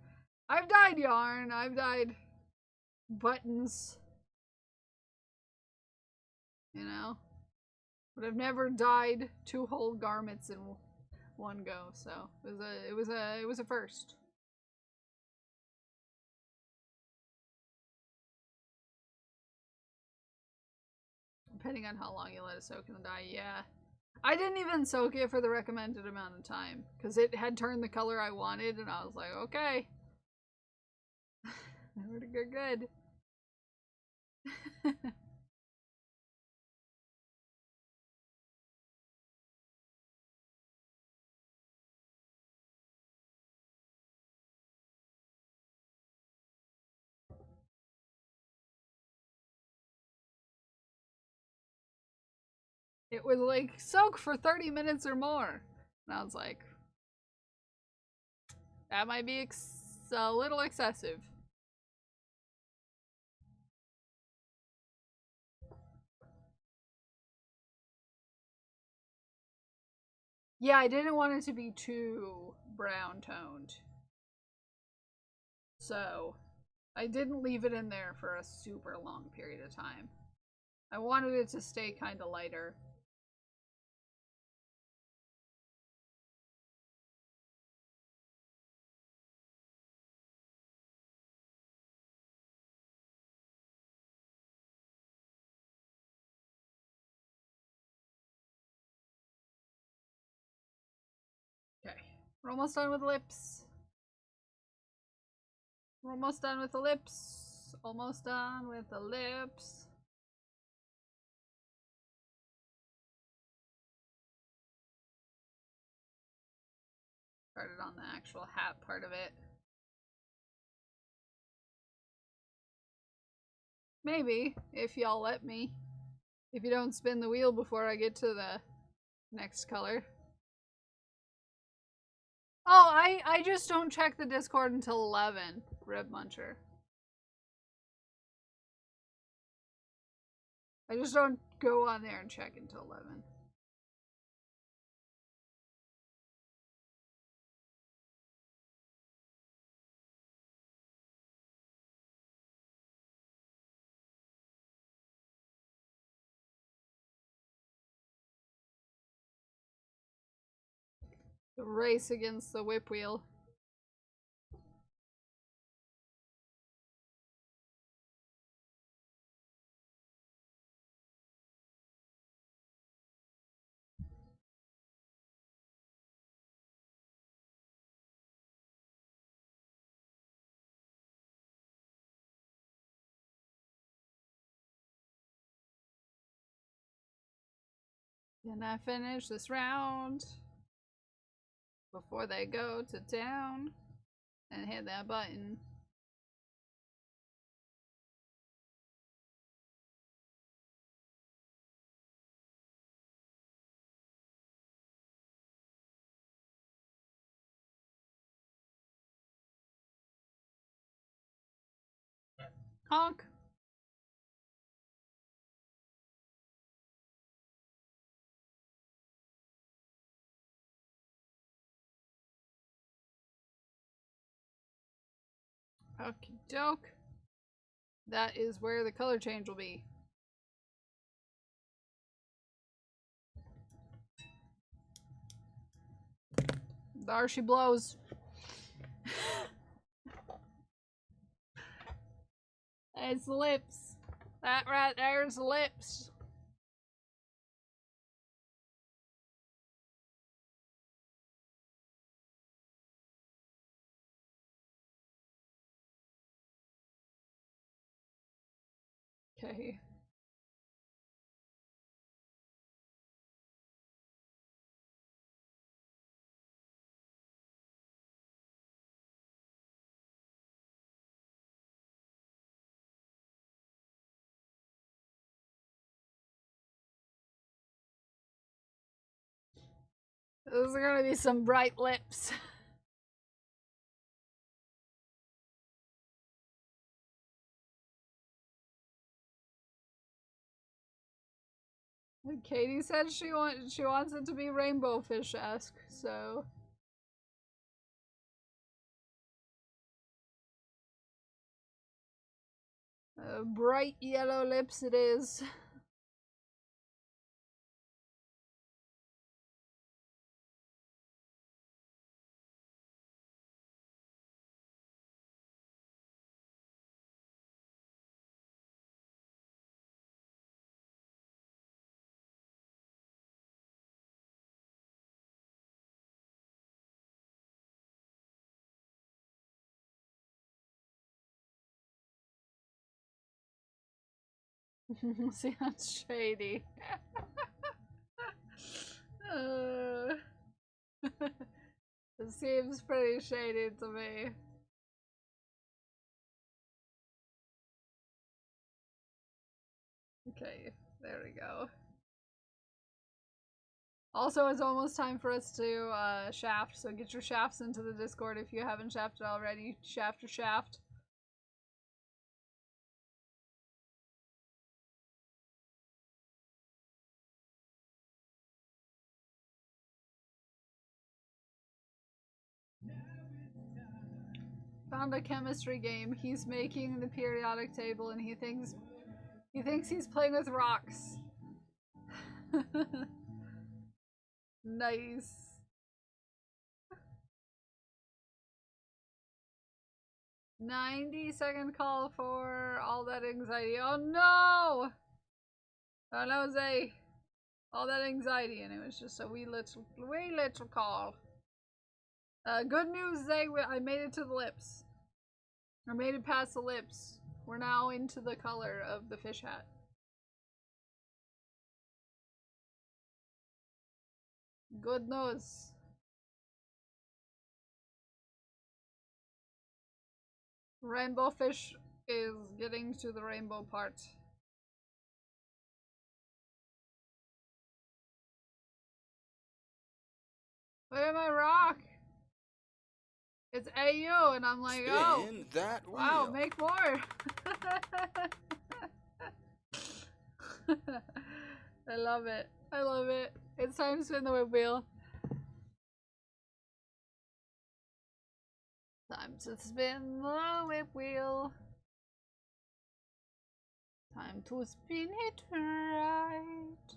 I've dyed yarn, I've dyed buttons, you know, but I've never dyed 2 whole garments in one go, so it was a first. Depending on how long you let it soak in the dye, yeah. I didn't even soak it for the recommended amount of time, because it had turned the color I wanted, and I was like, okay. We're good. It was like, soak for 30 minutes or more. And I was like, that might be a little excessive. Yeah, I didn't want it to be too brown toned. So, I didn't leave it in there for a super long period of time. I wanted it to stay kind of lighter. Okay, we're almost done with lips. We're almost done with the lips. Almost done with the lips. Started on the actual hat part of it. Maybe, if y'all let me. If you don't spin the wheel before I get to the next color. Oh, I just don't check the Discord until 11, Rib Muncher. I just don't go on there and check until 11. The race against the whip wheel. Can I finish this round before they go to town and hit that button? Honk. Okie doke. That is where the color change will be. There she blows. It's lips. That right there's lips. Okay. Those are gonna be some bright lips. Katie said she wants it to be rainbow fish-esque, so bright yellow lips it is. See, that's shady. It seems pretty shady to me. Okay, there we go. Also, it's almost time for us to shaft, so get your shafts into the Discord if you haven't shafted already. Shaft your shaft. Found a chemistry game. He's making the periodic table and he thinks he's playing with rocks. Nice. "90-second call for all that anxiety." Oh no! Oh no, Zay. All that anxiety, and it was just a wee little call. Good news, Zay. I made it to the lips. I made it past the lips. We're now into the color of the fish hat. Good news. Rainbow fish is getting to the rainbow part. Look at my rock. It's AU, and I'm like, oh, that wow, wheel. make more. I love it. I love it. It's time to spin the whip wheel. Time to spin the whip wheel. Time to spin it right.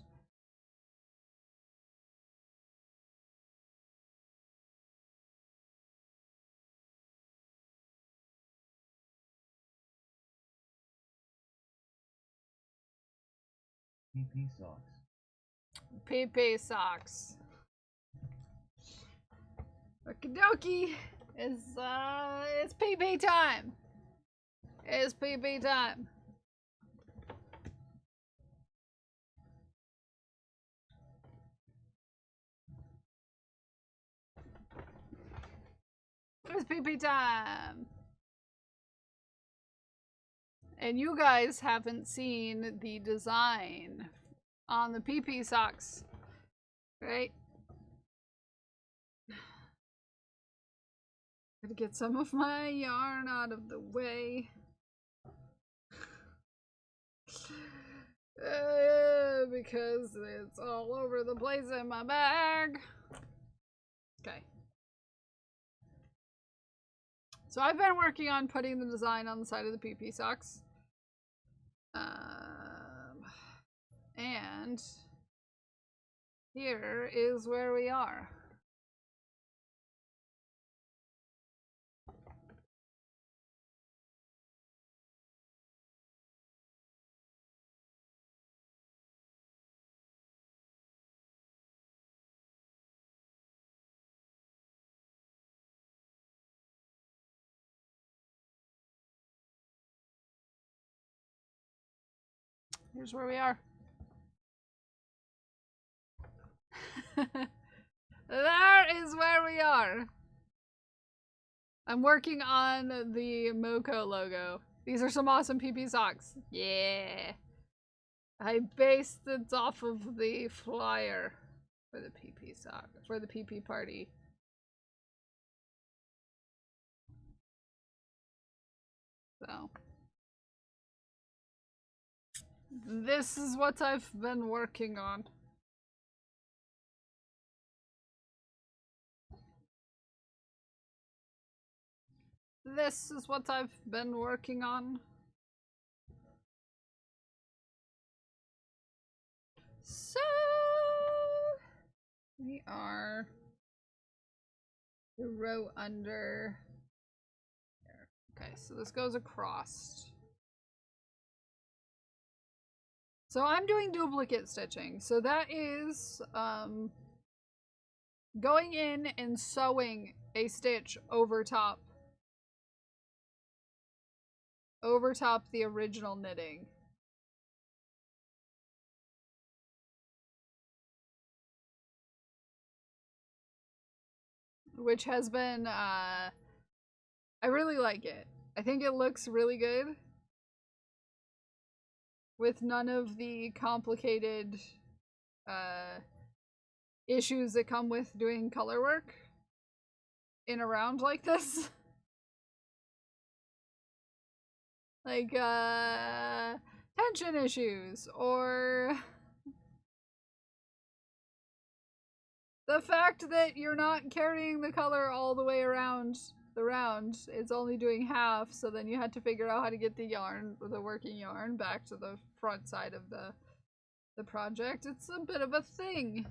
PP socks. PP socks. Okie dokie. It's PP time. It's PP time. It's PP time! And you guys haven't seen the design on the PP socks, right? Gotta get some of my yarn out of the way. Because it's all over the place in my bag. Okay. So I've been working on putting the design on the side of the PP socks. And here is where we are. Here's where we are. That is where we are. I'm working on the Moco logo. These are some awesome PP socks. Yeah. I based it off of the flyer for the PP sock, for the PP party. So. This is what I've been working on. This is what I've been working on. So we are the row under there. Okay, so this goes across. So I'm doing duplicate stitching. So that is going in and sewing a stitch over top the original knitting. Which has been, I really like it. I think it looks really good. With none of the complicated issues that come with doing color work in a round like this. Like, tension issues, or the fact that you're not carrying the color all the way around the round. It's only doing half, so then you had to figure out how to get the yarn, the working yarn, back to the front side of the project. It's a bit of a thing.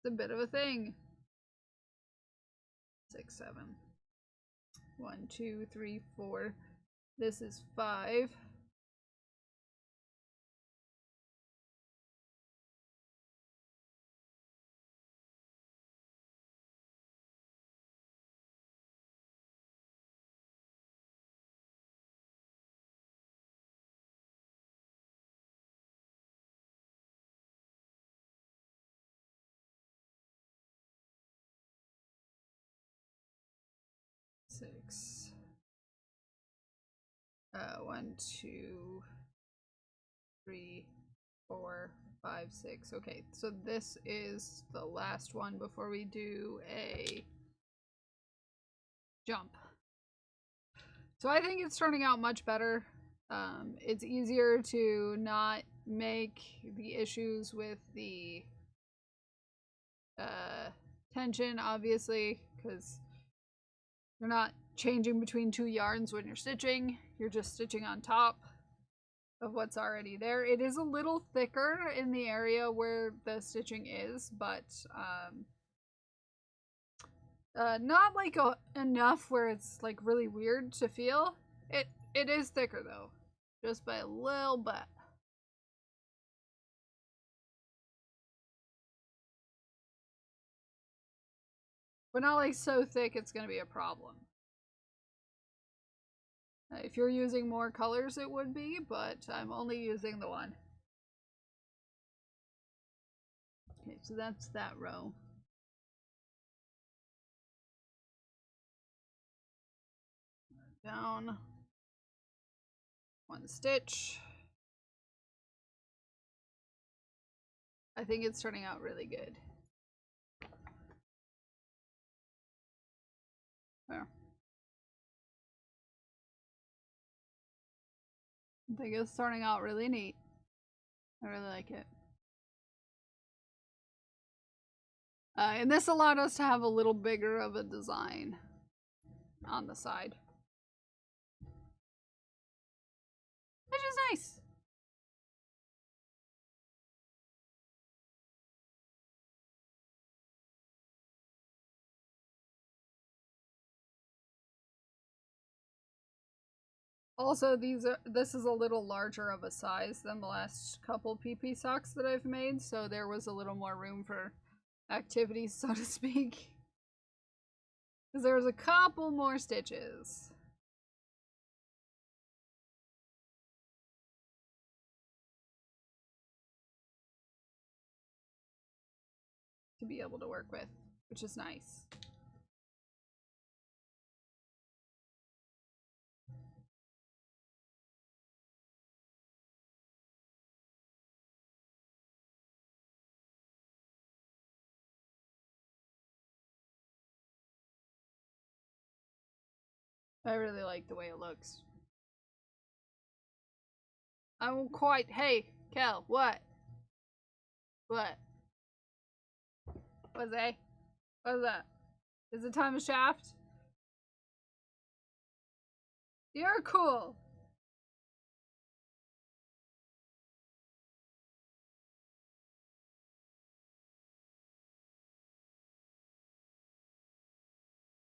It's a bit of a thing. 6, 7. 1, 2, 3, 4. This is 5. Six. 1, 2, 3, 4, 5, 6. Okay, so this is the last one before we do a jump. So I think it's turning out much better. It's easier to not make the issues with the tension, obviously, because you're not changing between two yarns when you're stitching. You're just stitching on top of what's already there. It is a little thicker in the area where the stitching is, but not like enough where it's like really weird to feel. It is thicker though, just by a little bit. But not like so thick it's gonna be a problem. If you're using more colors it would be, but I'm only using the one. Okay, so that's that row. Down. 1 stitch. I think it's turning out really good. There. I think it's starting out really neat. I really like it. And this allowed us to have a little bigger of a design on the side. Which is nice. Also, this is a little larger of a size than the last couple PP socks that I've made, so there was a little more room for activities, so to speak. Because there was a couple more stitches. To be able to work with, which is nice. I really like the way it looks. I'm quite. Hey, Kel, what? What? What's that? What's that? Is it time to shaft? You're cool.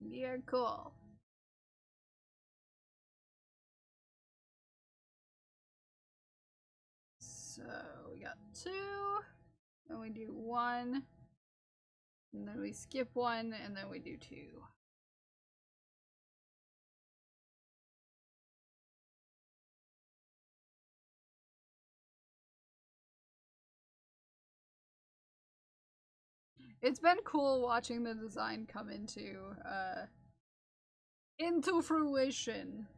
You're cool. So we got 2, then we do 1, and then we skip 1, and then we do 2. It's been cool watching the design come into fruition.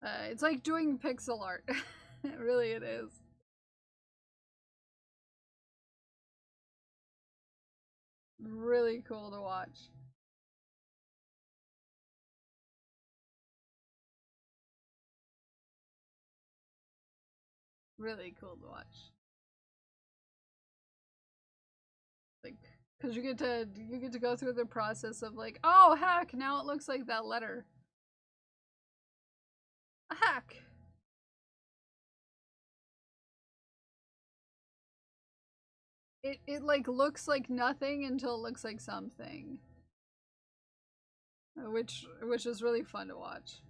It's like doing pixel art. Really, it is. Really cool to watch. Really cool to watch. Like, cause you get to go through the process of like, oh heck, now it looks like that letter. Heck. It like looks like nothing until it looks like something. Which is really fun to watch.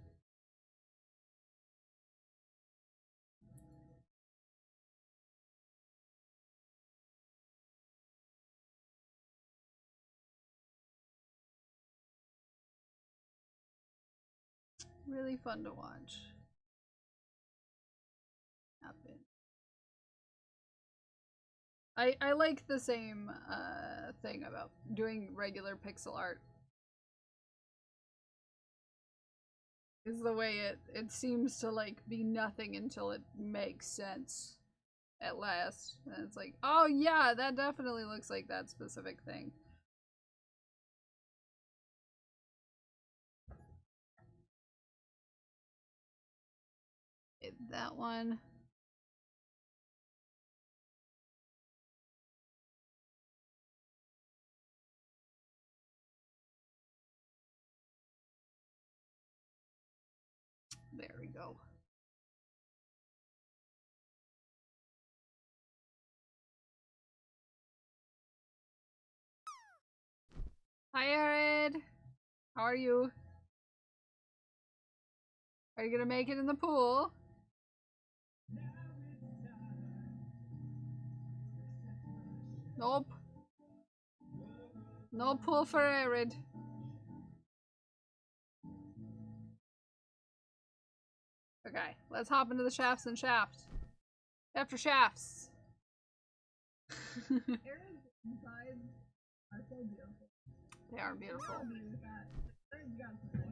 Really fun to watch happen. I like the same thing about doing regular pixel art. Is the way it seems to like be nothing until it makes sense at last. And it's like, oh yeah, that definitely looks like that specific thing. That one. There we go. Hi, Arid. How are you? Are you gonna make it in the pool? Nope. No pool for Arid. Okay, let's hop into the shafts and shafts. After shafts. are so beautiful. They are beautiful. I'll agree with that. You got some point.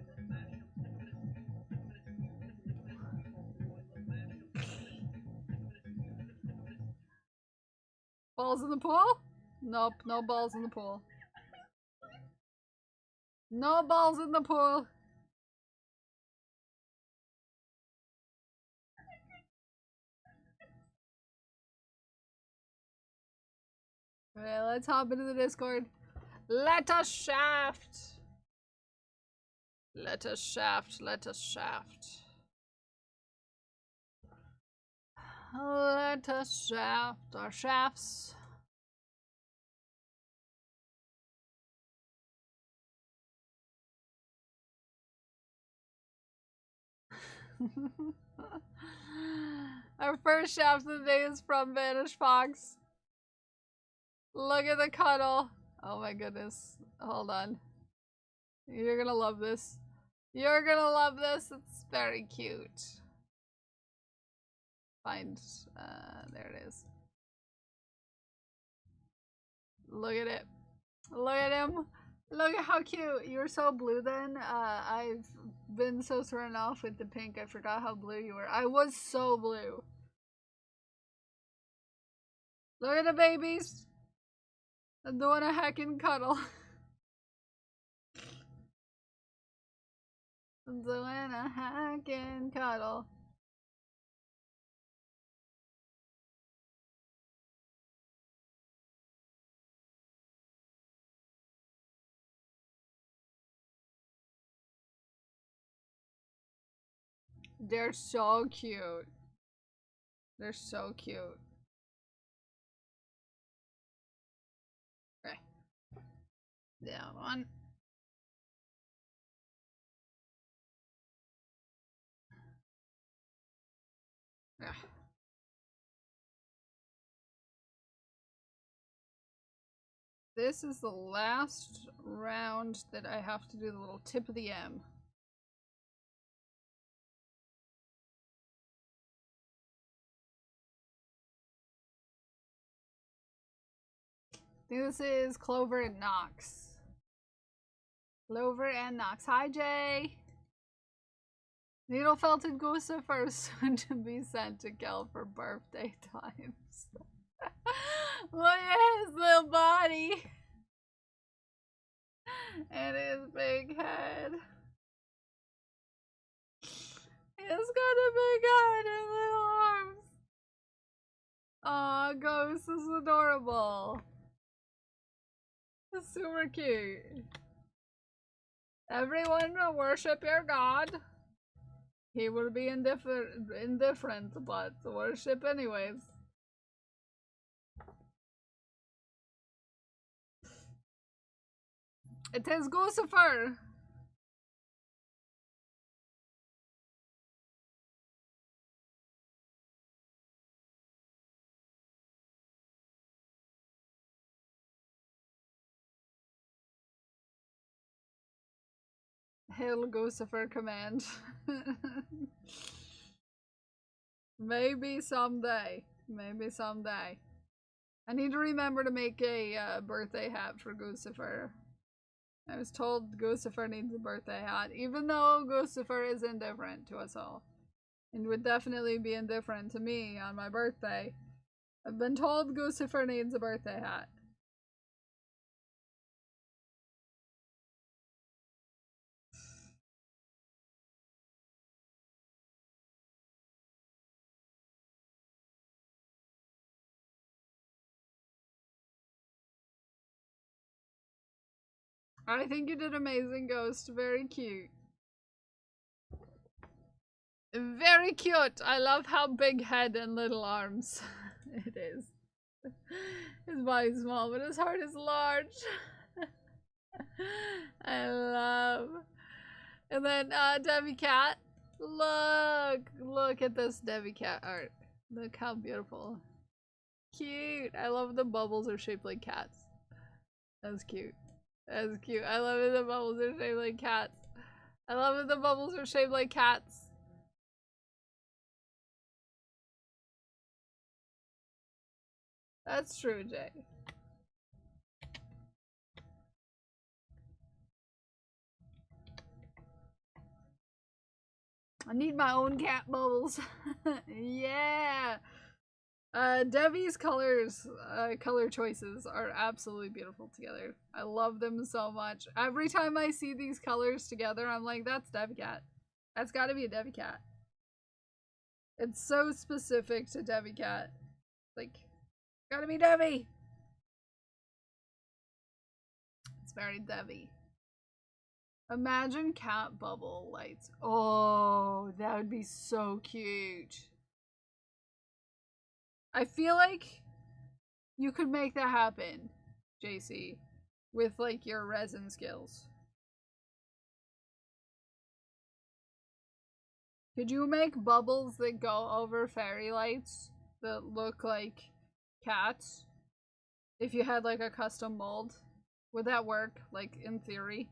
Balls in the pool? Nope, no balls in the pool. No balls in the pool. Okay, let's hop into the Discord. Let us shaft. Let us shaft. Let us shaft. Let us shaft our shafts. Our first shaft of the day is from Vanish Fox. Look at the cuddle. Oh my goodness. Hold on. You're gonna love this. You're gonna love this. It's very cute. Find, there it is. Look at it. Look at him. Look at how cute. You're so blue then. I've been so thrown off with the pink. I forgot how blue you were. I was so blue. Look at the babies. I'm doing a heckin' cuddle. I'm doing a heckin' cuddle. They're so cute. They're so cute. Okay. Down one. Yeah. This is the last round that I have to do the little tip of the M. I think this is Clover and Knox. Clover and Knox. Hi, Jay. Needle felted Guccifer soon to be sent to Kel for birthday times. Look at his little body. And his big head. He's got a big head and little arms. Aw, Ghost is adorable. It's super cute. Everyone will worship your God. He will be indifferent, but worship anyways. It is Guccifer. Hail Guccifer command. Maybe someday. Maybe someday. I need to remember to make a birthday hat for Guccifer. I was told Guccifer needs a birthday hat, even though Guccifer is indifferent to us all. And would definitely be indifferent to me on my birthday. I've been told Guccifer needs a birthday hat. I think you did amazing, Ghost. Very cute. Very cute. I love how big head and little arms it is. His body's small, but his heart is large. I love. And then Debbie Cat. Look at this Debbie Cat art. Look how beautiful. Cute. I love the bubbles are shaped like cats. That's cute. That's cute. I love it the bubbles are shaped like cats. I love it the bubbles are shaped like cats. That's true, Jay. I need my own cat bubbles. Yeah. Debbie's colors, color choices are absolutely beautiful together. I love them so much. Every time I see these colors together, I'm like, that's Debbie Cat. That's gotta be a Debbie Cat. It's so specific to Debbie Cat. Like, gotta be Debbie. It's very Debbie. Imagine cat bubble lights. Oh, that would be so cute. I feel like you could make that happen, JC, with like your resin skills. Could you make bubbles that go over fairy lights that look like cats? If you had like a custom mold, would that work, like in theory?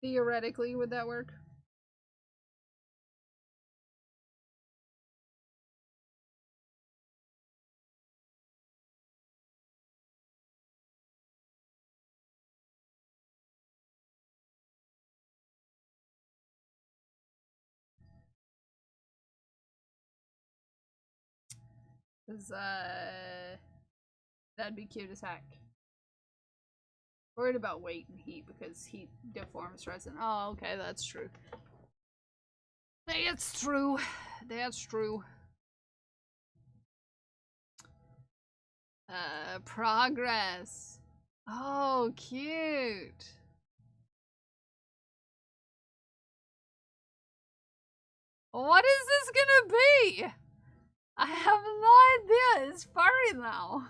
Theoretically, would that work? Cause that'd be cute as heck. Worried about weight and heat because heat deforms resin. Oh, okay, that's true. That's true. That's true. Progress. Oh, cute. What is this gonna be? I have no idea. It's furry now.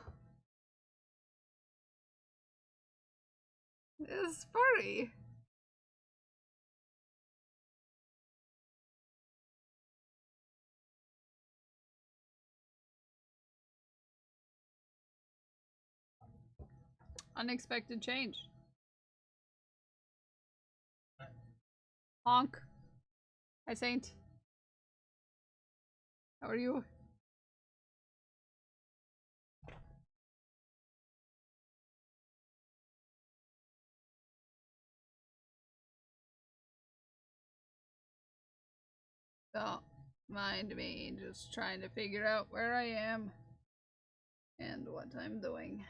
It's furry. Unexpected change. Honk. Hi, Saint. How are you? Don't mind me, just trying to figure out where I am and what I'm doing.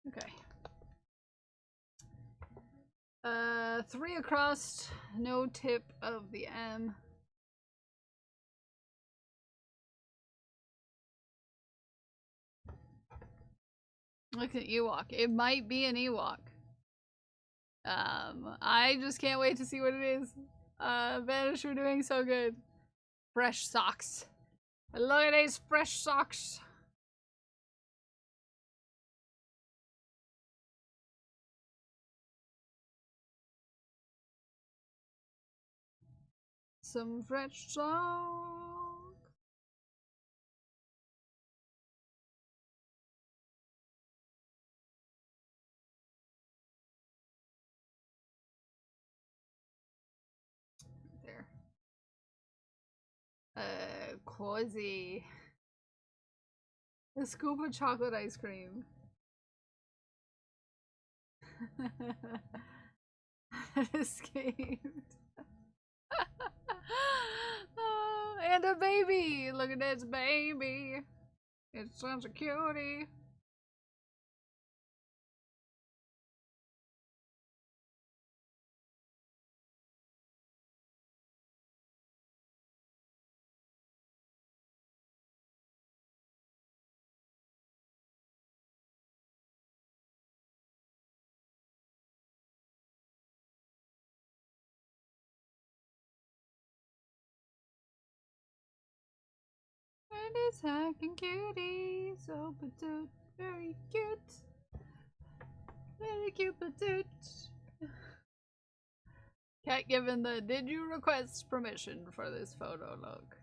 Okay. 3 across, no tip of the M. Look at Ewok. It might be an Ewok. I just can't wait to see what it is. Vanish, we're doing so good. Fresh socks. Look at these fresh socks. Some fresh socks. There. Cozy. A scoop of chocolate ice cream. Escaped. And a baby! Look at this baby! It's such a cutie. And it's hacking cutie, so patoot, very cute. Very cute patoot. Cat given the did you request permission for this photo look?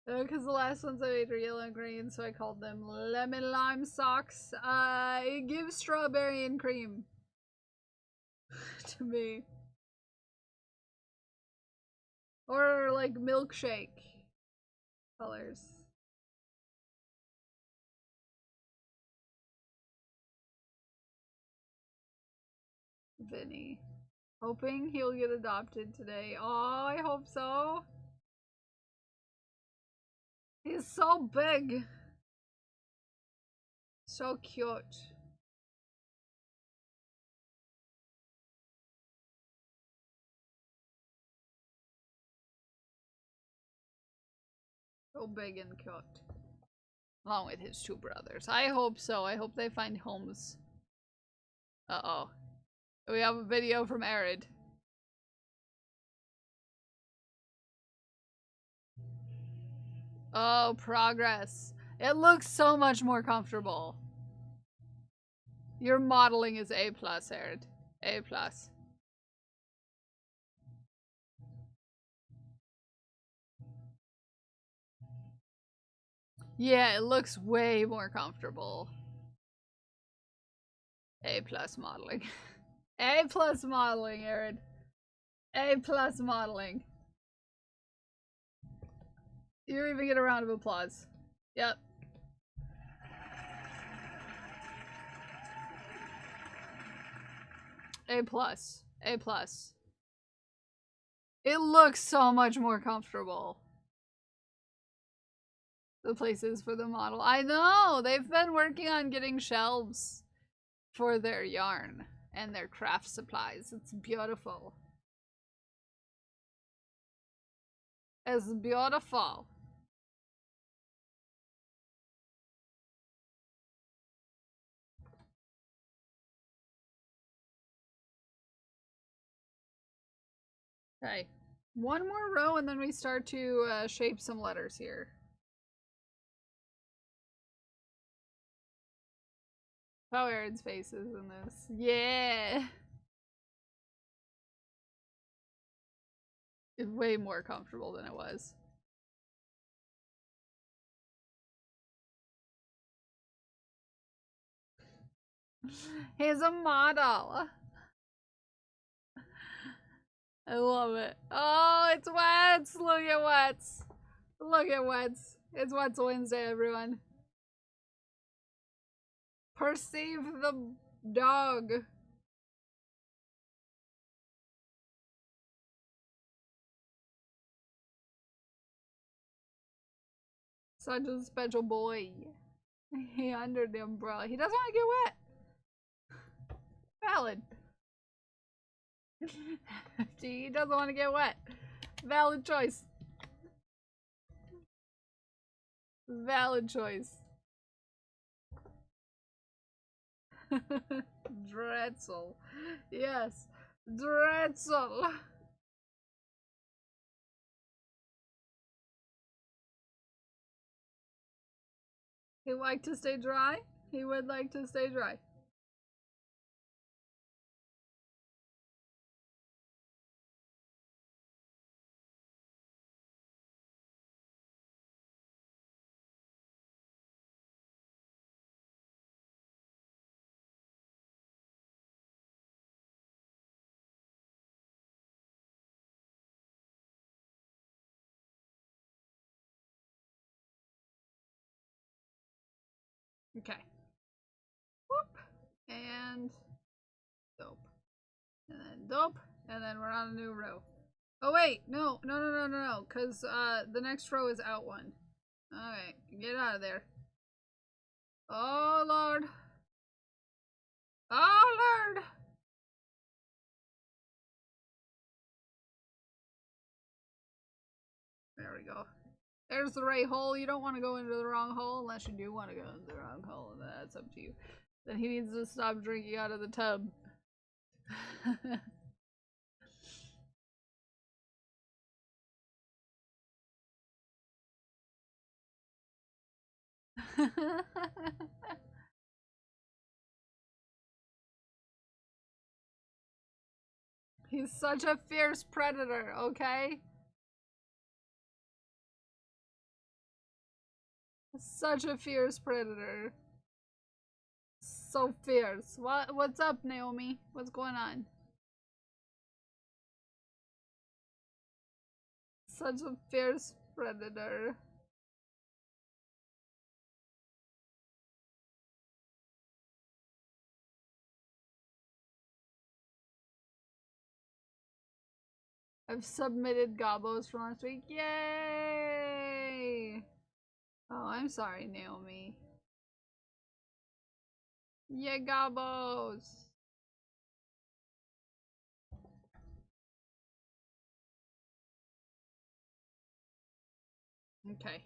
Because the last ones I made were yellow and green, so I called them lemon lime socks. It gives strawberry and cream to me. Or like milkshake colors. Vinny. Hoping he'll get adopted today. Oh, I hope so. He's so big. So cute. So big and cute. Along with his two brothers. I hope so. I hope they find homes. Uh-oh. We have a video from Arid. Oh, progress. It looks so much more comfortable. Your modeling is A+, Arid. A+. Yeah, it looks way more comfortable. A+ modeling. A+ modeling, Arid. A+ modeling. You even get a round of applause. Yep. A+. A+. It looks so much more comfortable. The places for the model. I know! They've been working on getting shelves for their yarn and their craft supplies. It's beautiful. It's beautiful. Okay. One more row and then we start to shape some letters here. How Arid's face is in this. Yeah! It's way more comfortable than it was. He's a model! I love it. Oh, it's Wets! Look at Wets! Look at Wets. It's Wets Wednesday, everyone. Perceive the dog. Such a special boy. He under the umbrella. He doesn't want to get wet. Valid. He doesn't want to get wet. Valid choice. Valid choice. Dretzel. Yes. Dretzel. He would like to stay dry? He would like to stay dry. Okay. Whoop. And dope. And then dope. And then we're on a new row. Oh wait, no, because the next row is out one. Alright, get out of there. Oh Lord. Oh Lord. There we go. There's the right hole. You don't want to go into the wrong hole unless you do want to go into the wrong hole. That's up to you. Then he needs to stop drinking out of the tub. He's such a fierce predator, okay? Such a fierce predator. So fierce. What's up, Naomi? What's going on? Such a fierce predator. I've submitted gobos from last week. Yay! Oh, I'm sorry, Naomi. Yay, gobos! Okay.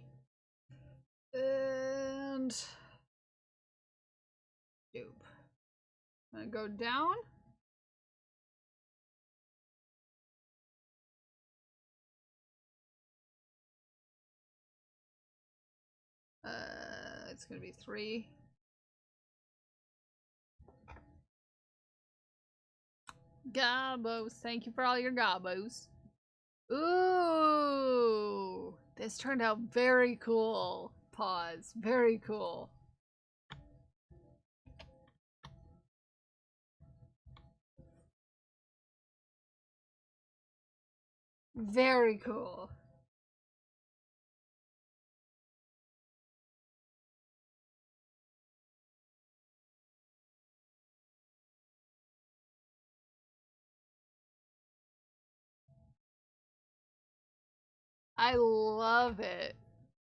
And... Doop. I'm gonna go down. It's gonna be 3. Gobos. Thank you for all your gobos. Ooh, this turned out very cool. Pause. Very cool. Very cool. I love it.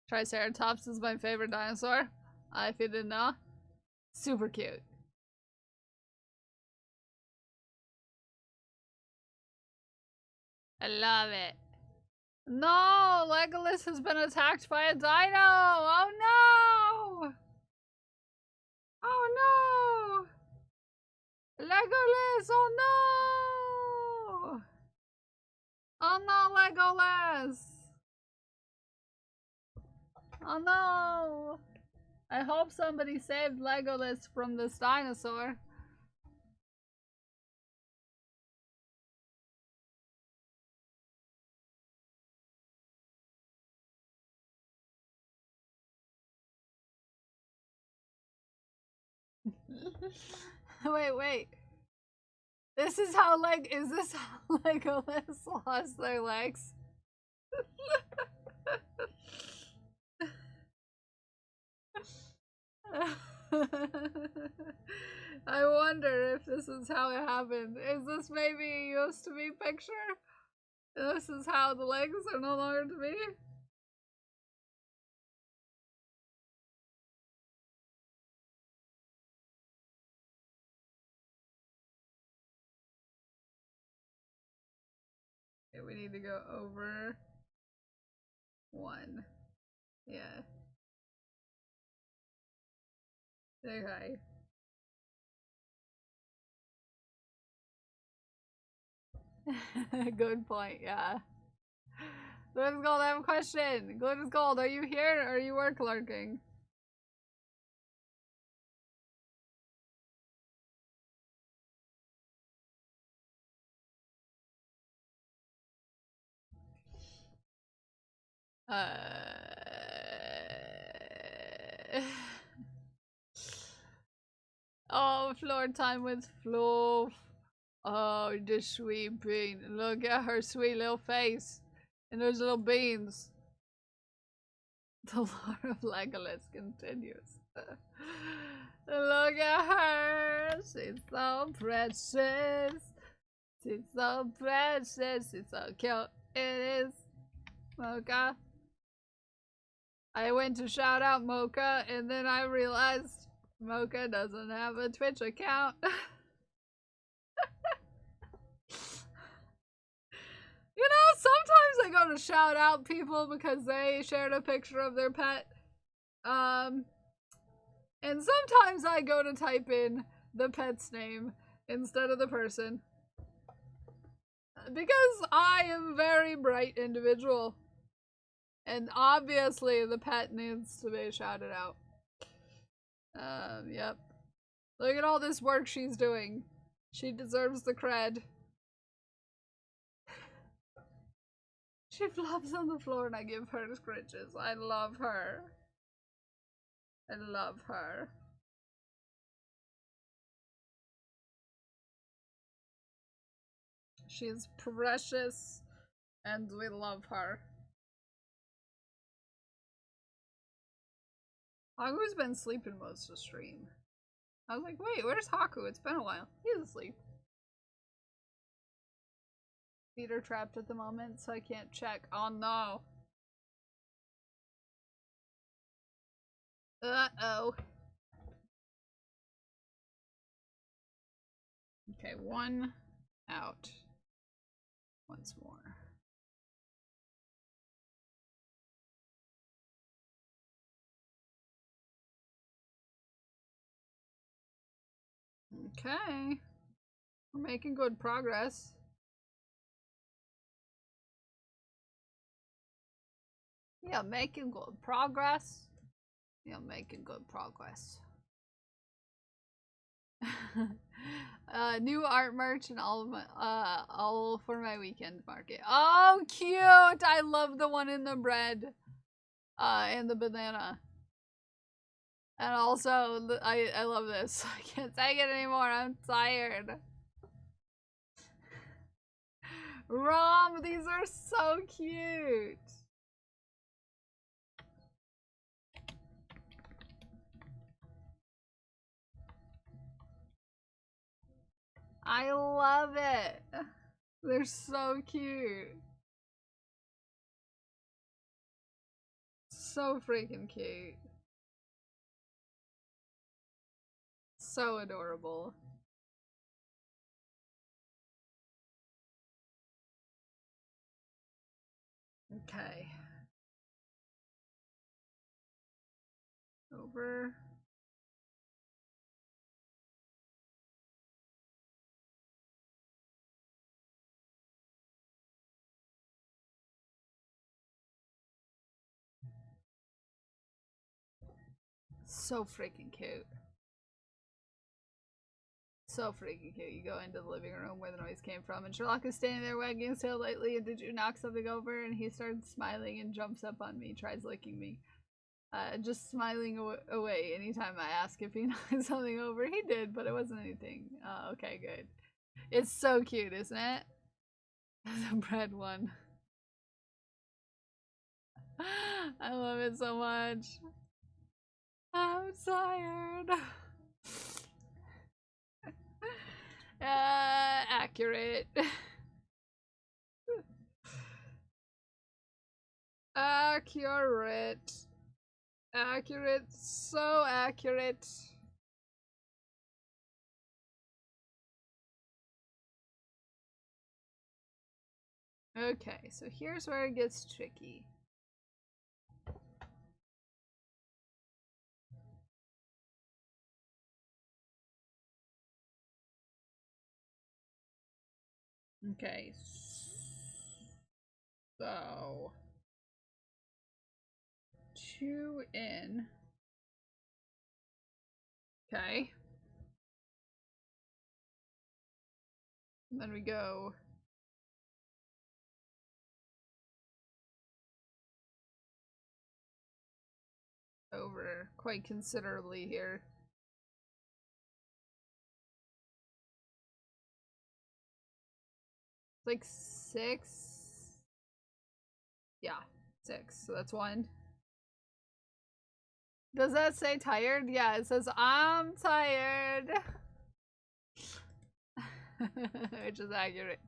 Triceratops is my favorite dinosaur. If you didn't know. Super cute. I love it. No! Legolas has been attacked by a dino! Oh no! Oh no! Legolas! Oh no! Oh no, Legolas! Oh no! I hope somebody saved Legolas from this dinosaur. Wait. This is how is this how Legolas lost their legs? I wonder if this is how it happened. Is this maybe a used to be picture? This is how the legs are no longer to be? Okay, we need to go over 1. Yeah. Okay. Good point, yeah. Gluten's Gold, I have a question. Gluten's Gold, are you here or are you work lurking? Oh, floor time with Fluff. Oh, the sweet bean. Look at her sweet little face. And those little beans. The lore of Legolas continues. Look at her. She's so precious. She's so precious. She's so cute. It is. Mocha. I went to shout out Mocha and then I realized Mocha doesn't have a Twitch account. You know, sometimes I go to shout out people because they shared a picture of their pet. And sometimes I go to type in the pet's name instead of the person. Because I am a very bright individual. And obviously the pet needs to be shouted out. Yep. Look at all this work she's doing. She deserves the cred. She flops on the floor and I give her scritches. I love her. I love her. She's precious and we love her. Haku's been sleeping most of the stream. I was like, wait, where's Haku? It's been a while. He's asleep. Feet are trapped at the moment, so I can't check. Oh no. Uh-oh. Okay, one out. Once more. Okay. We're making good progress. Yeah, making good progress. Yeah, making good progress. New art merch and all for my weekend market. Oh, cute! I love the one in the bread, and the banana. And also, I love this. I can't take it anymore. I'm tired. Rom, these are so cute. I love it. They're so cute. So freaking cute. So adorable. Okay. Over. So freaking cute. So freaking cute. You go into the living room where the noise came from, and Sherlock is standing there wagging his tail lightly. And did you knock something over? And he starts smiling and jumps up on me, tries licking me. Just smiling away anytime I ask if he knocked something over. He did, but it wasn't anything. Okay, good. It's so cute, isn't it? The bread one. I love it so much. I'm tired. Accurate. Accurate. Accurate. So accurate. Okay, so here's where it gets tricky. Okay, so 2 in. Okay. And then we go over quite considerably here. Like 6. Yeah, 6. So that's 1. Does that say tired? Yeah, it says I'm tired. Which is accurate.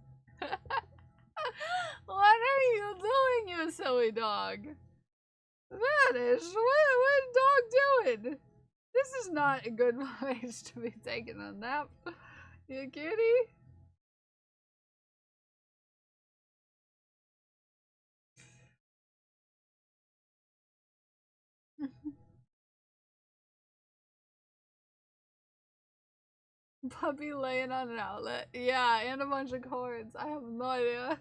What are you doing, you silly dog? Vanish! What is dog doing? This is not a good place to be taking a nap. You kitty? Puppy laying on an outlet. Yeah, and a bunch of cords. I have no idea.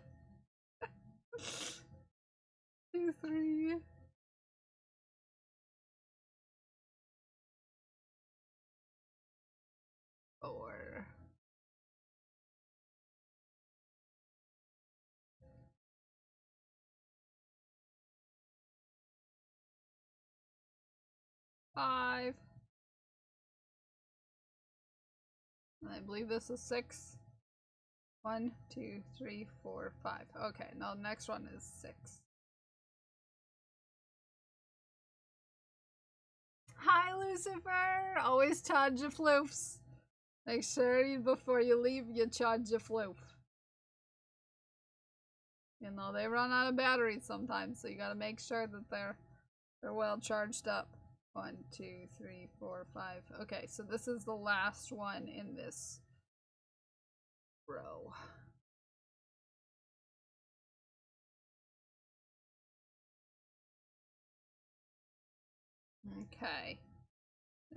2, 3. 4. 5. And I believe this is 6. 1, 2, 3, 4, 5. Okay, now the next one is 6. Hi, Lucifer! Always charge your floofs. Make sure before you leave, you charge your floof. You know, they run out of batteries sometimes, so you gotta make sure that they're well charged up. 1, 2, 3, 4, 5. Okay, so this is the last one in this row. Okay.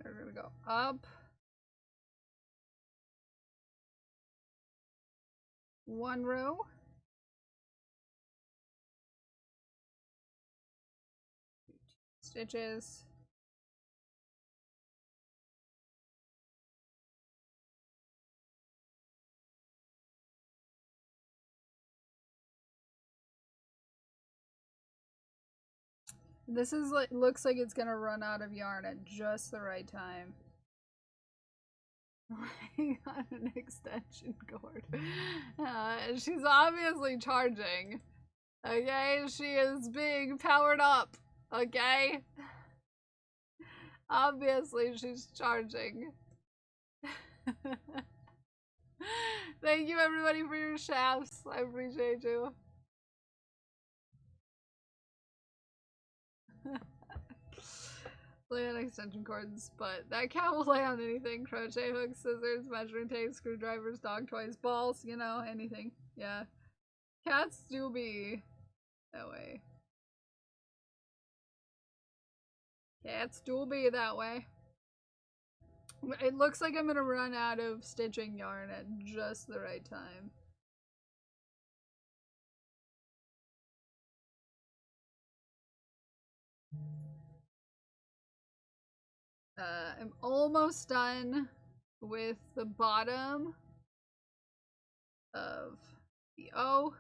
We're gonna go up. 1 row. Stitches. This is like, looks like it's gonna run out of yarn at just the right time. I got an extension cord. She's obviously charging. Okay, she is being powered up. Okay? Obviously, she's charging. Thank you, everybody, for your shafts. I appreciate you. Lay on extension cords, but that cat will lay on anything. Crochet hooks, scissors, measuring tape, screwdrivers, dog toys, balls, you know, anything. Yeah. Cats do be that way. Cats do be that way. It looks like I'm gonna run out of stitching yarn at just the right time. I'm almost done with the bottom of the O.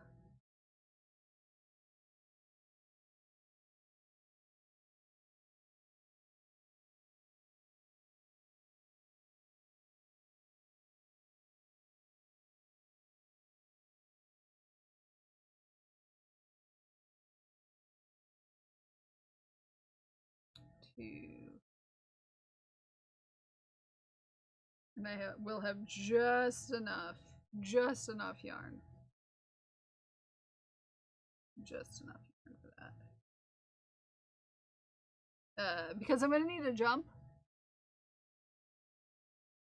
And I will have just enough yarn. Just enough yarn for that. Because I'm gonna need to jump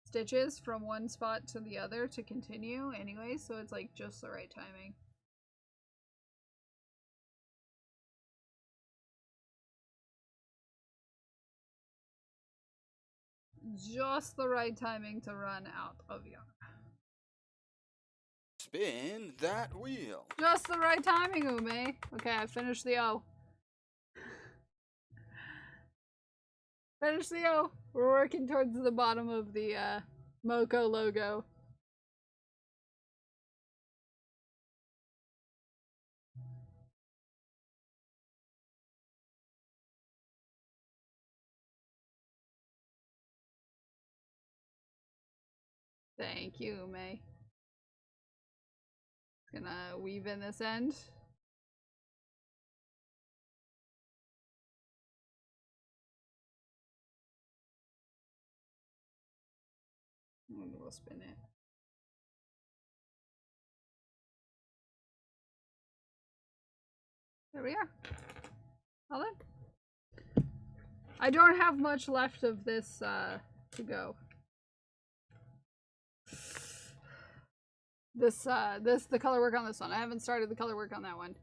stitches from one spot to the other to continue anyway, so it's like just the right timing. Just the right timing to run out of yarn. Spin that wheel. Just the right timing, Ume. Okay, I finished the O. Finish the O. We're working towards the bottom of the Moko logo. Thank you, May. Gonna weave in this end. And we'll spin it. There we are. Well done. I don't have much left of this to go. The color work on this one. I haven't started the color work on that one.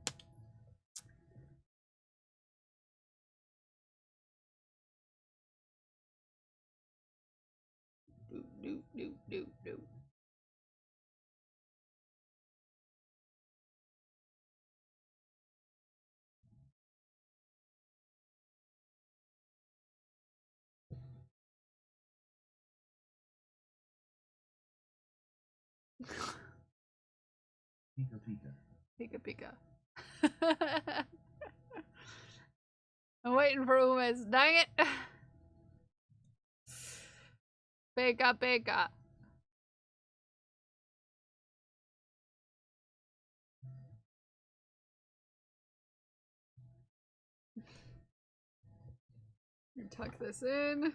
Do. Pika pika. Pika pika. I'm waiting for Ume's. Dang it! Pika pika. Tuck this in.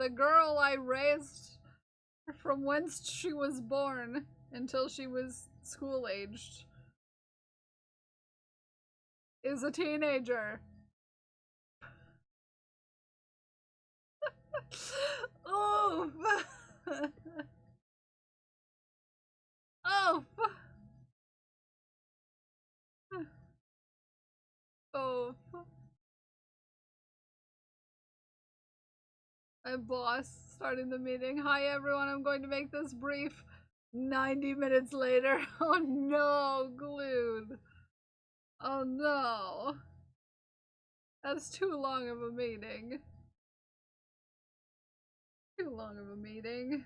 the girl I raised from whence she was born until she was school-aged is a teenager. Oh. Oh. Oh. My boss starting the meeting. Hi everyone, I'm going to make this brief. 90 minutes later. Oh no, glued. Oh no. That's too long of a meeting. Too long of a meeting.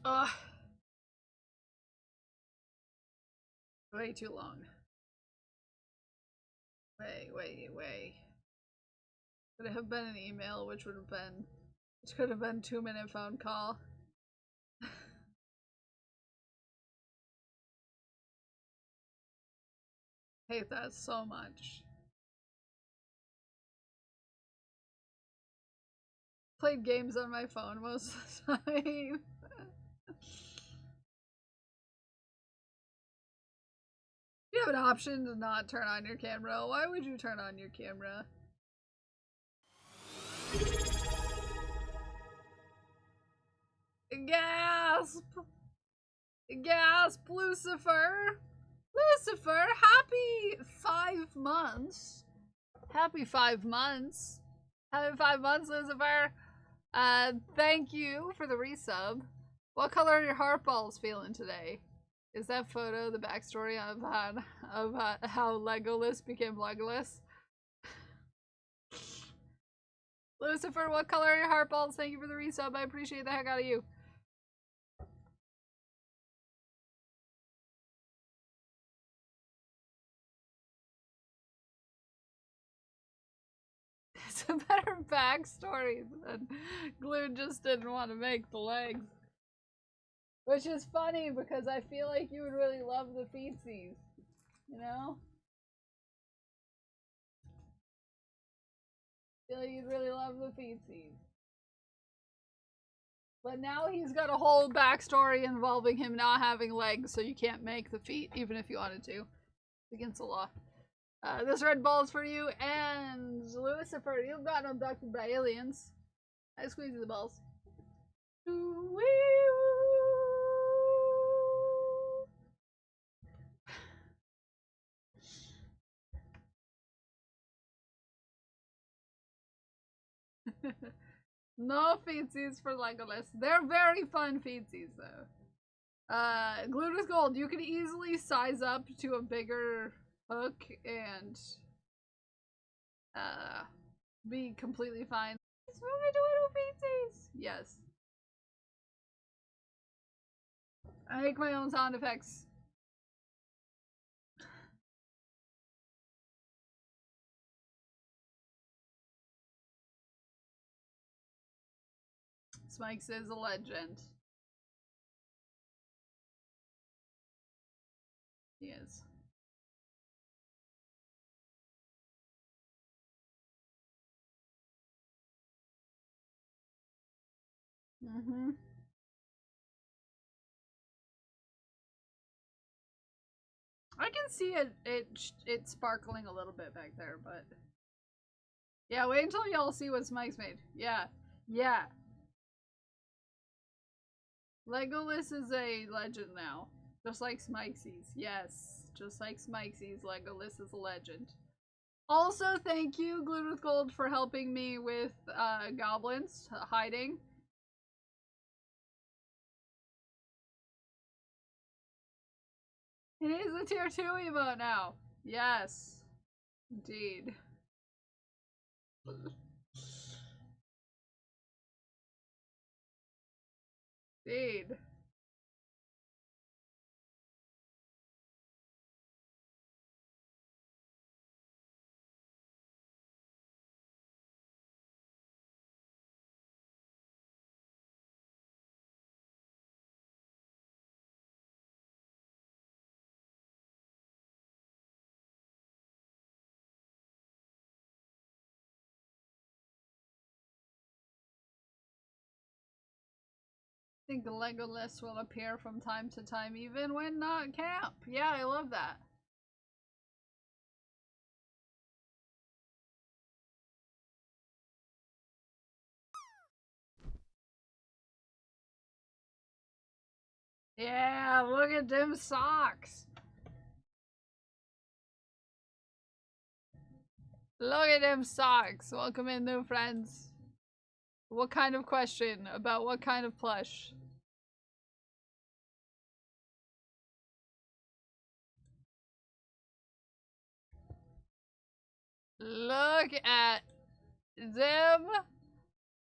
Ugh. Way too long. Way. Could it have been an email, which could have been 2-minute phone call. Hate that so much. Played games on my phone most of the time. You have an option to not turn on your camera. Why would you turn on your camera? Gasp! Gasp, Lucifer! Lucifer, happy 5 months. Happy 5 months. Happy 5 months, Lucifer. Thank you for the resub. What color are your heart balls feeling today? Is that photo the backstory of how Legolas became Legolas? Lucifer, what color are your heart balls? Thank you for the resub. I appreciate the heck out of you. It's a better backstory than Glue just didn't want to make the legs. Which is funny because I feel like you would really love the feetsies. You know? I feel like you'd really love the feetsies. But now he's got a whole backstory involving him not having legs, so you can't make the feet even if you wanted to. It's against the law. This red ball is for you, and Lucifer, you've gotten abducted by aliens. I squeeze the balls. No feetsies for Legolas. They're very fun feetsies, though. Glued with gold. You can easily size up to a bigger hook and be completely fine. It's moving to little feetsies. Yes. I make my own sound effects. Smikes is a legend. He is. Mm-hmm. I can see it sparkling a little bit back there, but yeah, wait until y'all see what Smike's made. Yeah. Legolas is a legend now. Just like Smikesy's. Yes. Just like Smikesy's, Legolas is a legend. Also, thank you, Glued with Gold, for helping me with goblins hiding. It is a tier 2 emote now. Yes. Indeed. Indeed. think Legolas will appear from time to time, even when not camp. Yeah, I love that. Yeah, look at them socks. Look at them socks. Welcome in, new friends. What kind of question about what kind of plush? Look at them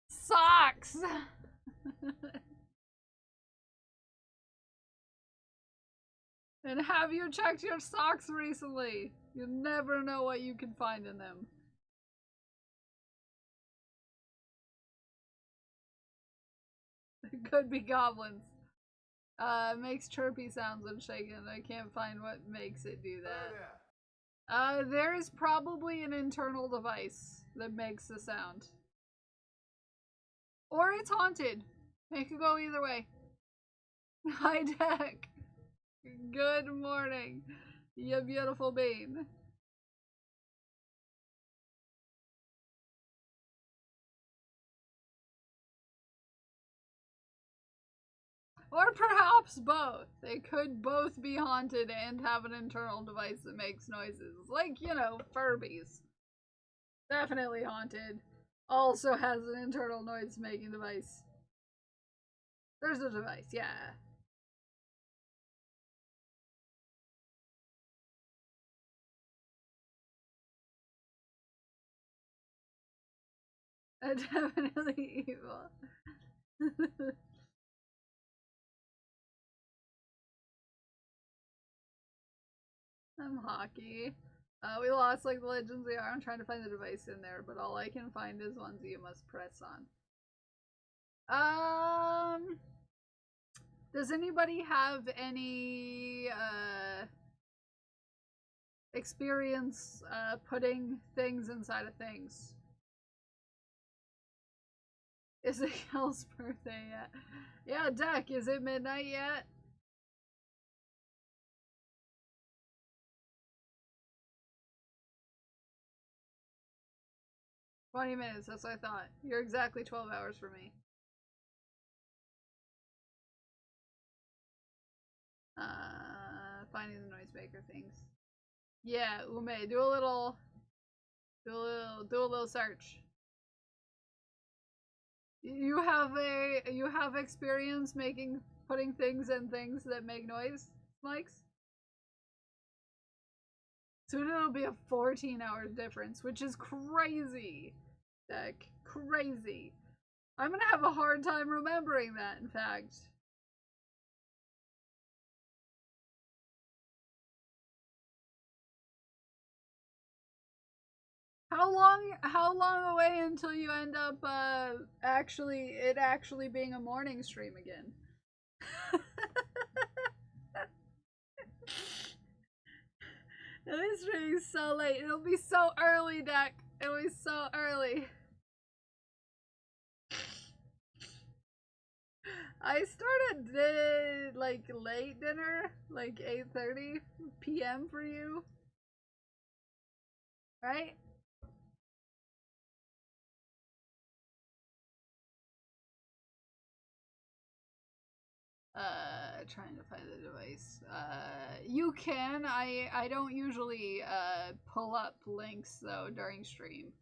socks. And have you checked your socks recently? You never know what you can find in them. It could be goblins. Makes chirpy sounds when shaken. I can't find what makes it do that. There is probably an internal device that makes the sound. Or it's haunted. It could go either way. Hi, Deck. Good morning, you beautiful bean. Or perhaps both. They could both be haunted and have an internal device that makes noises. Like, you know, Furbies. Definitely haunted. Also has an internal noise making device. There's a device, yeah. Definitely evil. I'm hockey. We lost like the Legends they are. I'm trying to find the device in there, but all I can find is ones you must press on. Does anybody have any experience putting things inside of things? Is it Kel's birthday yet? Yeah, Deck, is it midnight yet? "20 minutes, that's what I thought. You're exactly 12 hours for me." Finding the noisemaker things. Yeah, Ume, do a little search. You have experience putting things in things that make noise, Mikes? Soon it'll be a 14-hour difference, which is crazy. Deck, crazy. I'm gonna have a hard time remembering that, in fact. How long away until you end up actually being a morning stream again? This stream is so late. It'll be so early, Deck. It'll be so early. I started like late dinner, like 8:30 p.m. for you, right? Trying to find the device. You can. I don't usually pull up links though during stream.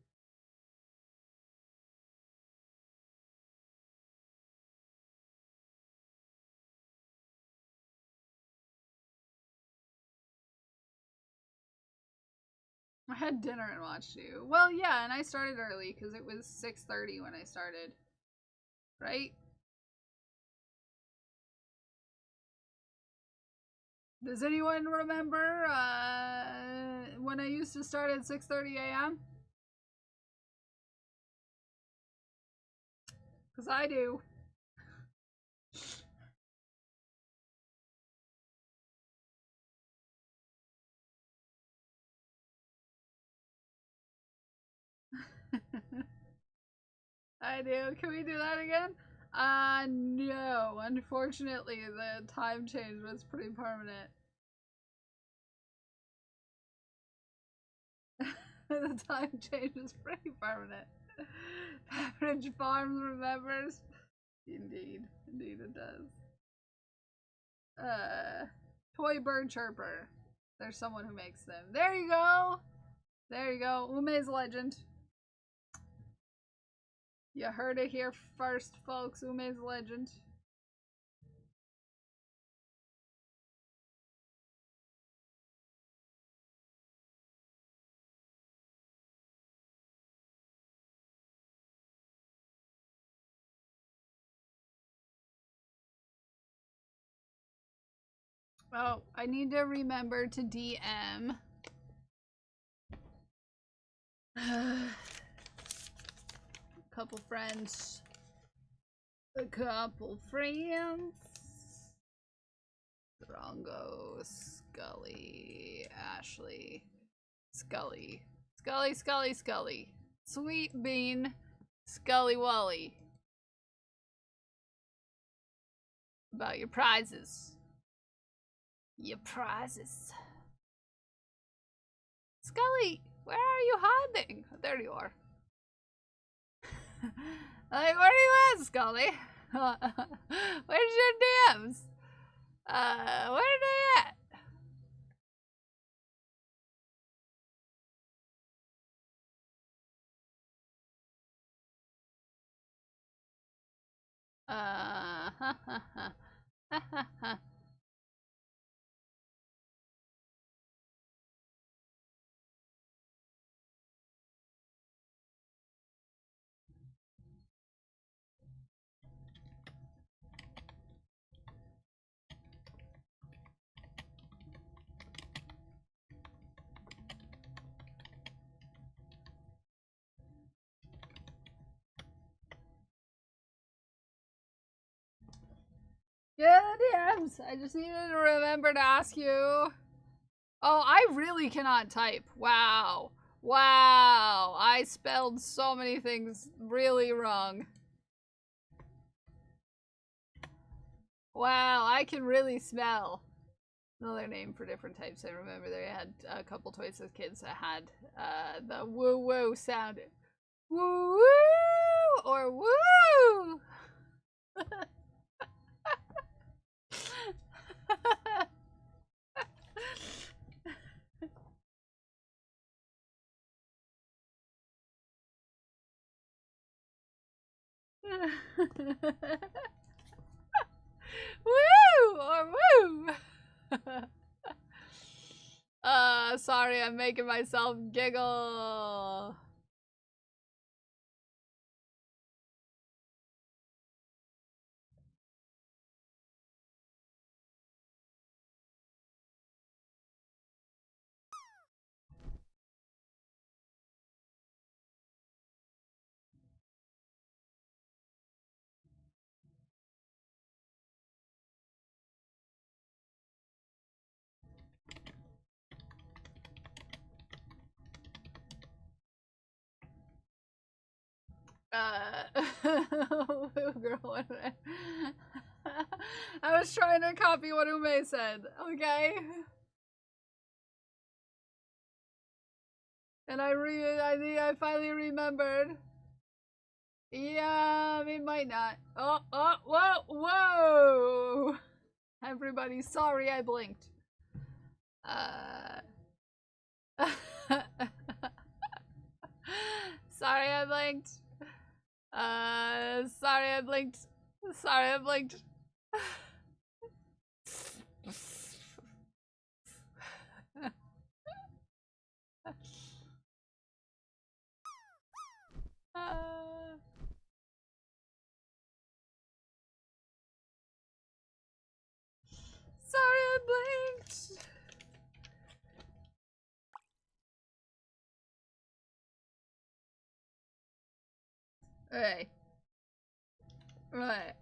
I had dinner and watched you. Well, yeah, and I started early because it was 6:30 when I started. Right? Does anyone remember when I used to start at 6:30 a.m.? Because I do. I do. Can we do that again? No. Unfortunately, the time change was pretty permanent. The time change is pretty permanent. Pepperidge Farms remembers. Indeed. Indeed it does. Toy Bird Chirper. There's someone who makes them. There you go! There you go. Ume's Legend. You heard it here first, folks. Ume's Legend. Oh, I need to remember to DM. Couple friends. A couple friends. Drongo, Scully, Ashley, Scully, Scully, Sweet Bean, Scully Wally. About your prizes. Your prizes. Scully, where are you hiding? There you are. Like, where are you at, Scully? Where's your DMs? Where are they at? Yeah, DMs. I just needed to remember to ask you. Oh, I really cannot type. Wow. Wow. I spelled so many things really wrong. Wow, I can really smell. Another name for different types. I remember they had a couple toys as kids that had the woo woo sound. Woo woo or woo. Woo or woo. Sorry, I'm making myself giggle. Girl, I was trying to copy what Ume said, okay? And I think I finally remembered. Yeah, it might not. Whoa! Everybody, sorry I blinked. Sorry I blinked. Sorry I blinked. Sorry I blinked. Sorry I blinked. Right. Right.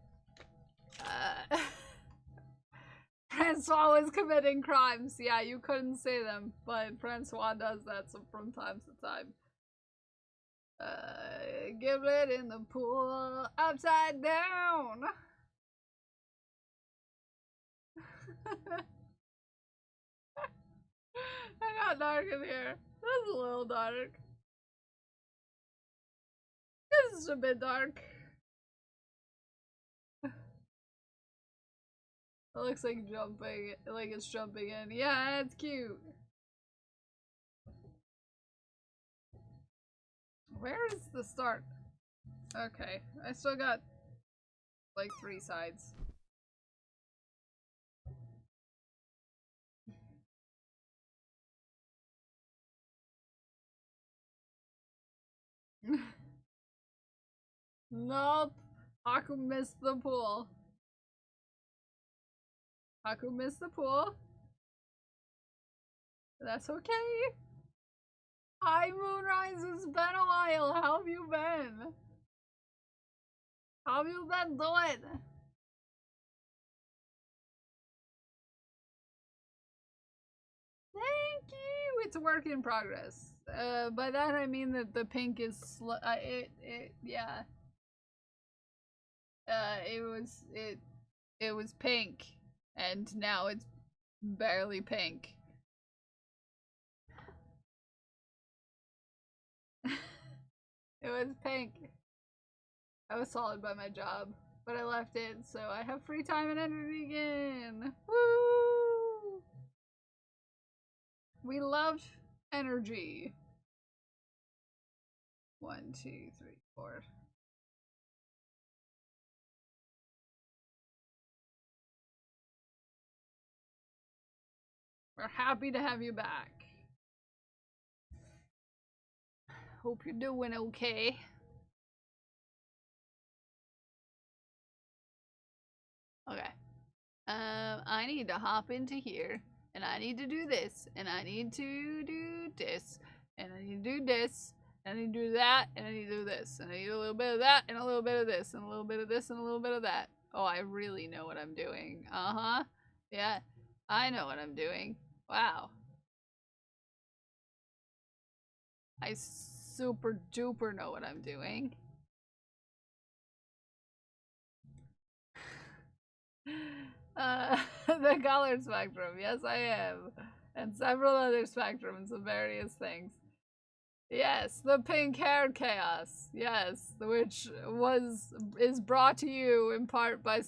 Francois was committing crimes. Yeah, you couldn't say them, but Francois does that from time to time. Giblet in the pool, upside down. I got dark in here. That's a little dark. This is a bit dark. It looks like jumping, like it's jumping in. Yeah, it's cute. Where is the start? Okay, I still got like 3 sides. Nope. Haku missed the pool. Haku missed the pool. That's okay. Hi, Moonrise. It's been a while. How have you been? How have you been doing? Thank you. It's a work in progress. By that I mean that the pink is yeah. It was pink, and now it's barely pink. It was pink. I was solid by my job, but I left it, so I have free time and energy again. Woo! We love energy. 1, 2, 3, 4. We're happy to have you back. Hope you're doing okay. Okay. I need to hop into here, and I need to do this, and I need to do this, and I need to do this, and I need to do that, and I need to do this, and I need a little bit of that, and a little bit of this, and a little bit of this, and a little bit of that. Oh, I really know what I'm doing. Uh-huh. Yeah, I know what I'm doing. Wow. I super duper know what I'm doing. The color spectrum, yes I am. And several other spectrums of various things. Yes, the pink hair chaos. Yes, which is brought to you in part by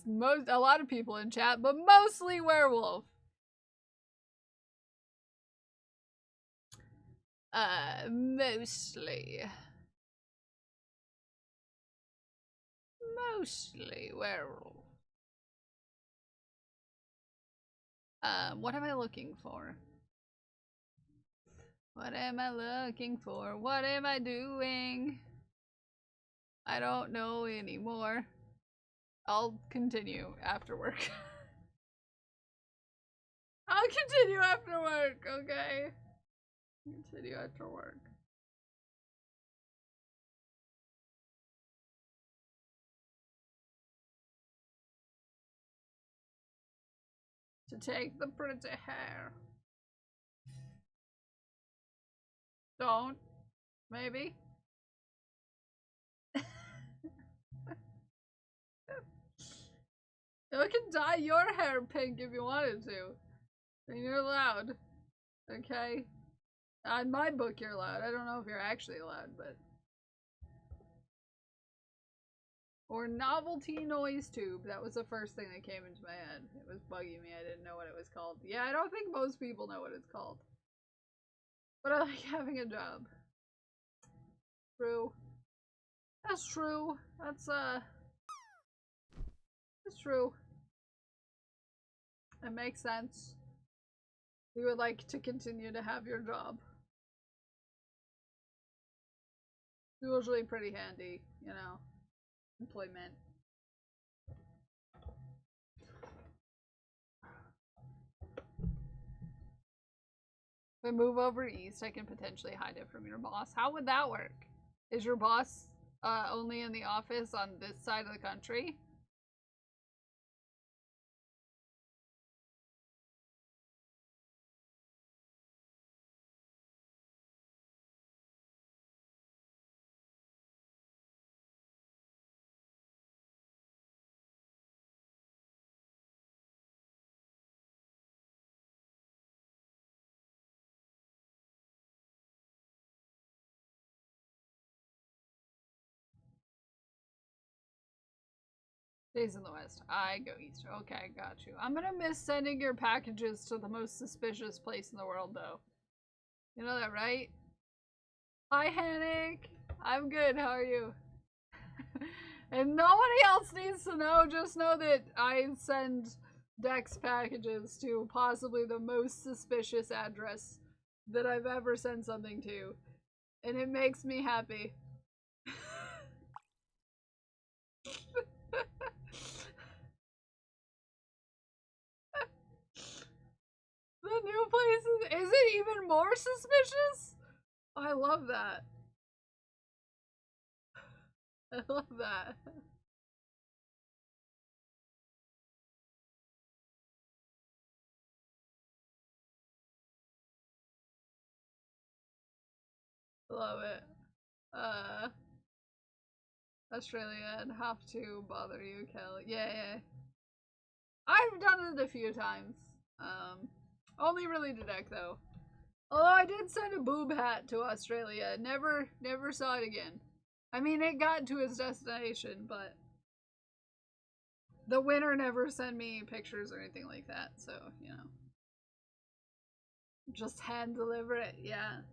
a lot of people in chat, but mostly Werewolf. Mostly Werewolf. What am I looking for? What am I looking for? What am I doing? I don't know anymore. I'll continue after work. I'll continue after work, okay? Continue after work. To take the pretty hair. Don't. Maybe. You can dye your hair pink if you wanted to. And you're allowed. Okay? In my book, you're allowed. I don't know if you're actually allowed, but. Or novelty noise tube. That was the first thing that came into my head. It was bugging me. I didn't know what it was called. Yeah, I don't think most people know what it's called. But I like having a job. True. That's true. That's true. It makes sense. You would like to continue to have your job. Usually pretty handy, you know. Employment. If I move over east, I can potentially hide it from your boss. How would that work? Is your boss only in the office on this side of the country? Days in the West. I go east. Okay, got you. I'm gonna miss sending your packages to the most suspicious place in the world, though. You know that, right? Hi, Hannick. I'm good. How are you? And nobody else needs to know. Just know that I send Dex packages to possibly the most suspicious address that I've ever sent something to. And it makes me happy. The new place is it even more suspicious? I love that. I love that. Love it. Australia and have to bother you, Kelly. Yeah. I've done it a few times. Only really to deck though. Although I did send a boob hat to Australia. Never saw it again. I mean, it got to its destination, but the winner never sent me pictures or anything like that, so, you know. Just hand deliver it, yeah.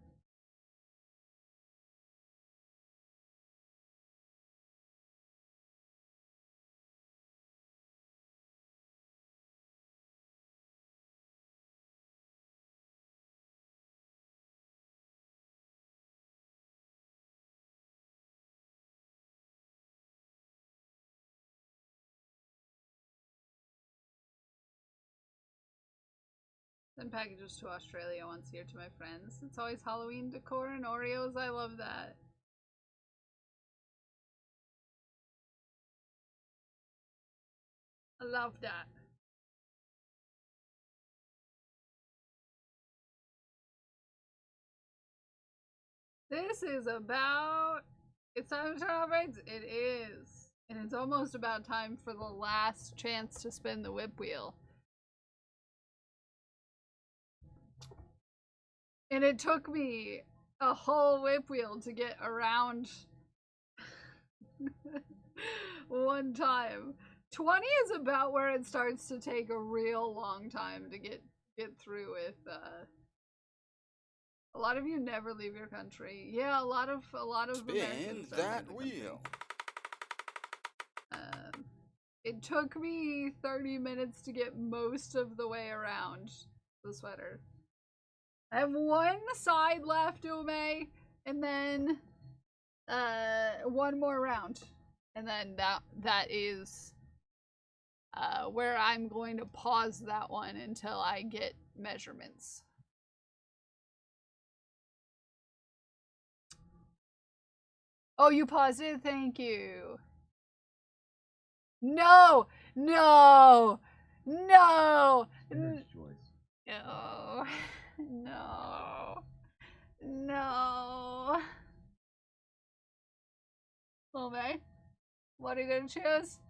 Send packages to Australia once a year to my friends. It's always Halloween decor and Oreos. I love that. I love that. This is about... It's time to turn off raids? It is. And it's almost about time for the last chance to spin the whip wheel. And it took me a whole whip wheel to get around one time. 20 is about where it starts to take a real long time to get through with. A lot of you never leave your country. Yeah, a lot of Americans don't that leave the wheel. country. It took me 30 minutes to get most of the way around the sweater. I have one side left, Ume, and then one more round. And then that is where I'm going to pause that one until I get measurements. Oh, you paused it? Thank you. No! No! No! Winner's choice. No. No. No. Okay. What are you gonna choose?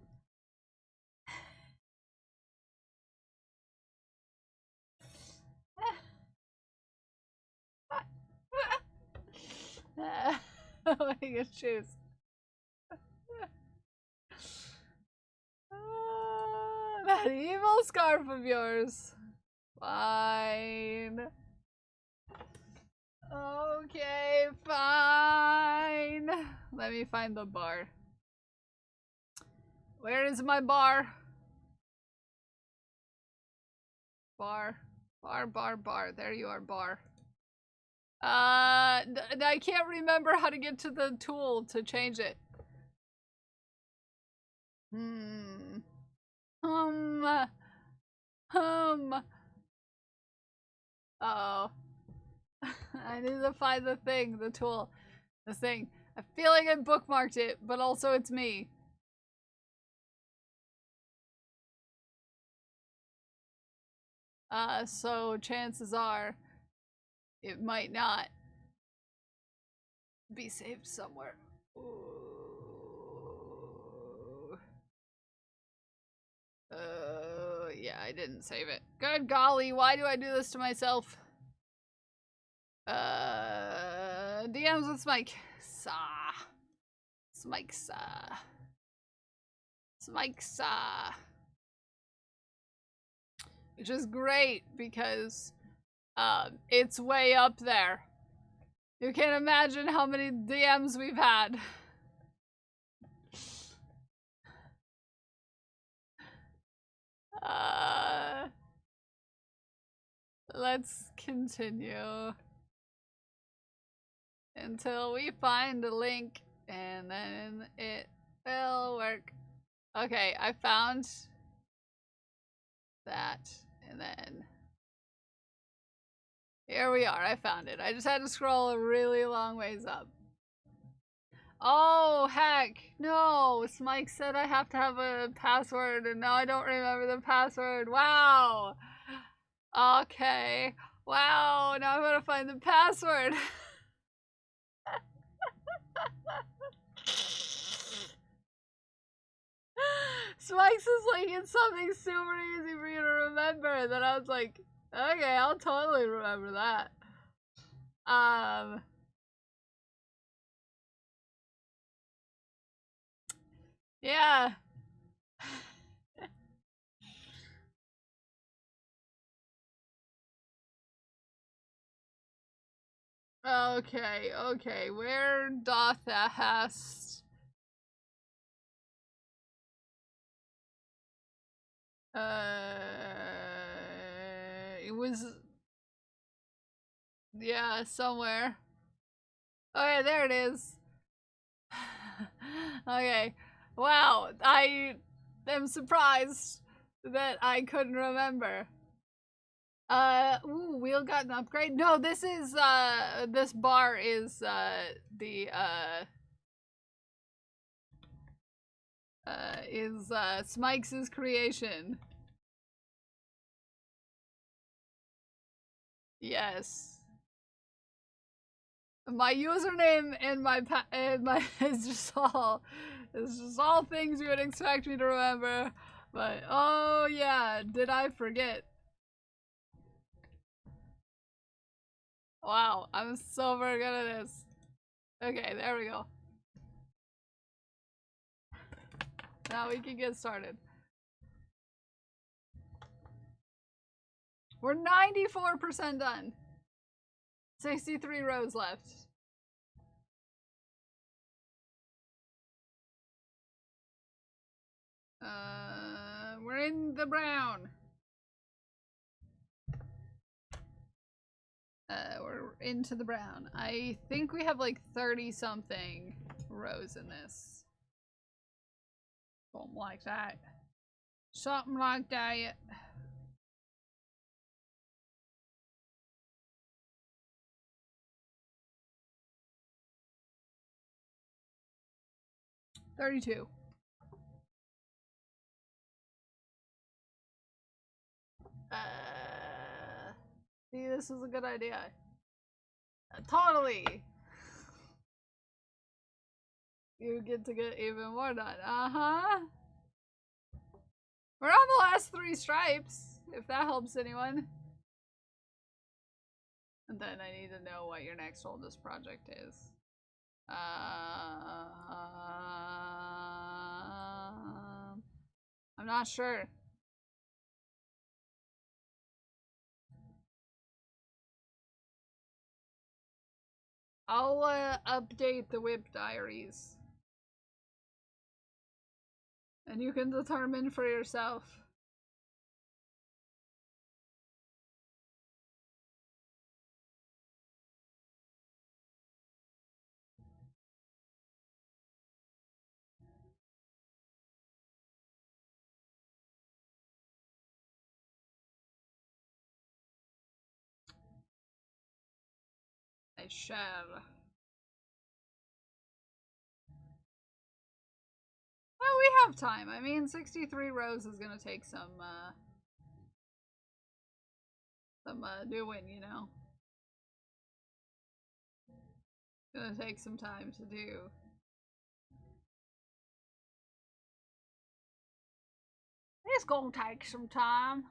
What are you gonna choose? That evil scarf of yours. Fine. Okay, fine. Let me find the bar. Where is my bar? Bar. There you are, bar. I can't remember how to get to the tool to change it. Oh. I need to find the thing, the tool. The thing. I feel like I bookmarked it, but also it's me. So chances are it might not be saved somewhere. Yeah, I didn't save it. Good golly, why do I do this to myself? DMs with Smike. Smike. Smikes, which is great because it's way up there. You can't imagine how many DMs we've had. Let's continue until we find a link and then it will work. Okay, I found that and then here we are. I found it. I just had to scroll a really long ways up. Oh, heck. No. Smike said I have to have a password and now I don't remember the password. Wow. Okay. Wow. Now I'm gonna find the password. Smikes is like, it's something super easy for you to remember. And then I was like, okay, I'll totally remember that. Yeah. Okay, okay. Where doth thou hast? It was, yeah, somewhere. Okay, there it is. Okay. Wow, I am surprised that I couldn't remember. Ooh, wheel got an upgrade. No, this is, this bar is, Smikes' creation. Yes. My username and my it's just all things you would expect me to remember. But oh yeah, did I forget? Wow, I'm so very good at this. Okay, there we go. Now we can get started. We're 94% done. 63 rows left. We're in the brown. We're into the brown. I think we have like 30 something rows in this. Something like that. Something like that. $32. See, this is a good idea. Totally. You get to get even more done. Uh-huh. We're on the last 3 stripes, if that helps anyone. And then I need to know what your next oldest project is. I'm not sure. I'll update the whip diaries. And you can determine for yourself. I shall. Well, we have time. I mean, 63 rows is gonna take some doing, you know? It's gonna take some time to do. It's gonna take some time.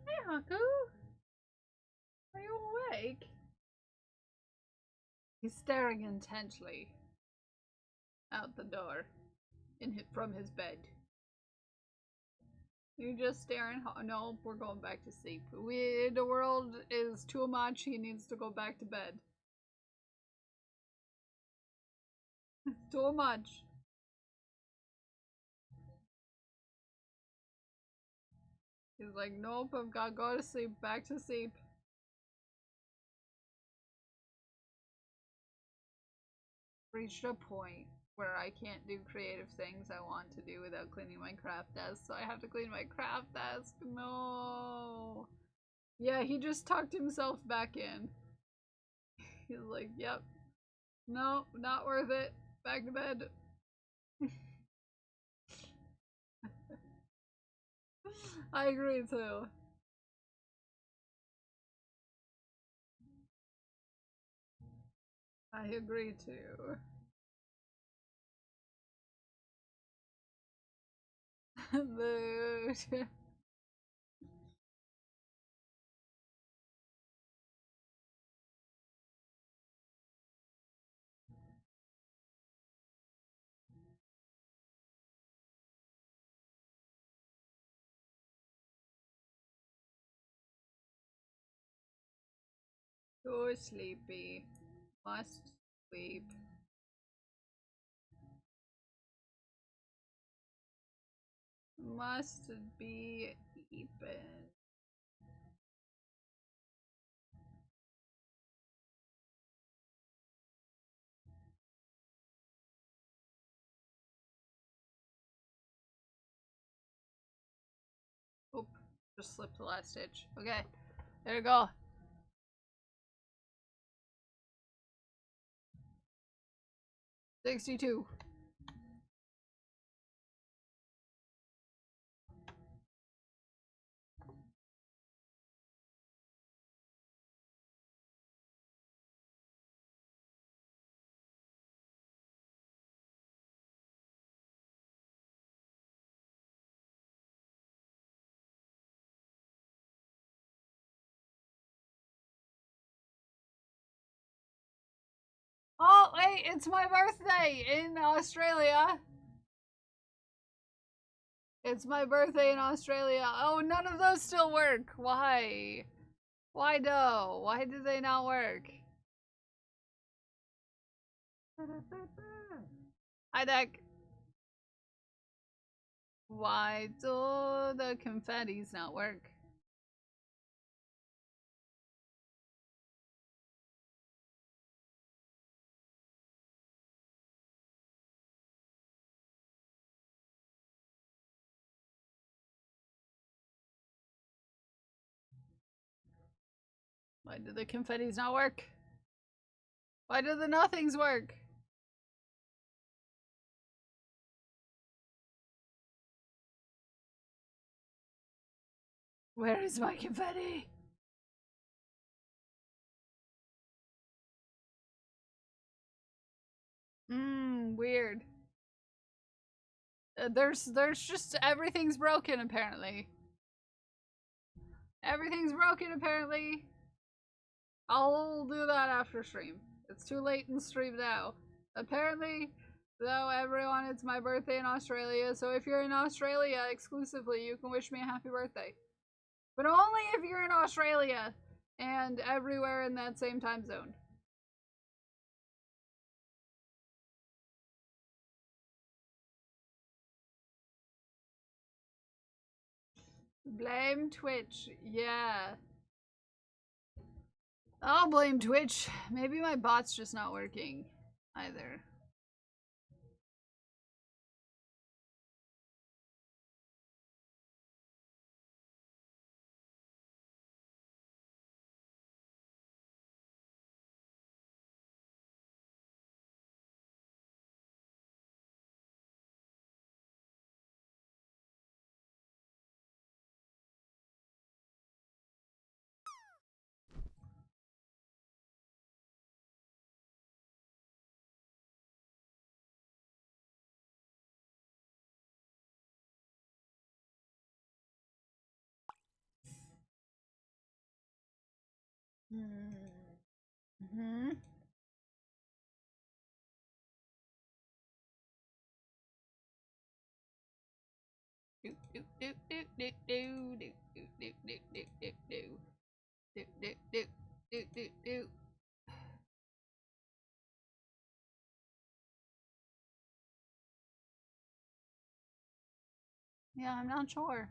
Hey, Haku. Are you awake? He's staring intently out the door from his bed. You're just staring. No, we're going back to sleep. The world is too much. He needs to go back to bed. Too much. He's like, nope, I've got to go to sleep. Back to sleep. Reached a point where I can't do creative things I want to do without cleaning my craft desk, so I have to clean my craft desk. No. Yeah, he just tucked himself back in. He's like, yep. No, not worth it. Back to bed. I agree too. I agree too. Mood. Too sleepy. Must sleep. Must be eaten. Oop, just slipped the last stitch. Okay, there we go. $62. Oh, wait, it's my birthday in Australia. It's my birthday in Australia. Oh, none of those still work. Why? Why no? Why do they not work? Hi, Deck. Why do the confettis not work? Why do the confettis not work? Why do the nothings work? Where is my confetti? Weird. There's just everything's broken apparently. Everything's broken apparently. I'll do that after stream. It's too late in stream now. Apparently, though, everyone, it's my birthday in Australia, so if you're in Australia exclusively, you can wish me a happy birthday. But only if you're in Australia and everywhere in that same time zone. Blame Twitch. Yeah. I'll blame Twitch. Maybe my bot's just not working either. Mm-hmm. Do do do do do do do do do do do do do do do do do do. Yeah, I'm not sure.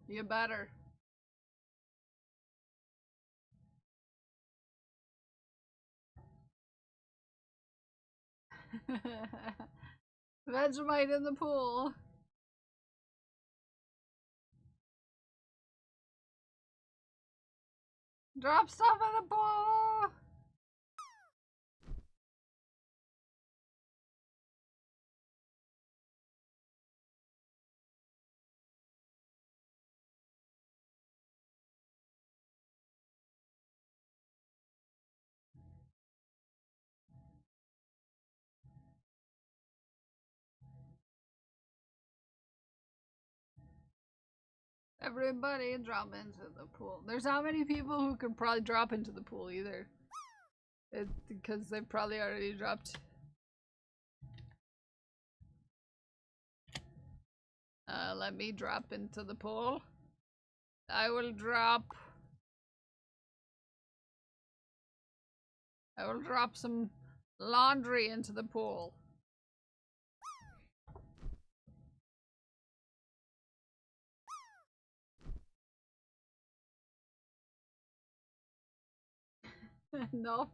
You better. Vegemite in the pool. Drop stuff in the pool. Everybody drop into the pool. There's not many people who could probably drop into the pool either. Because they've probably already dropped. Let me drop into the pool. I will drop some laundry into the pool. Nope.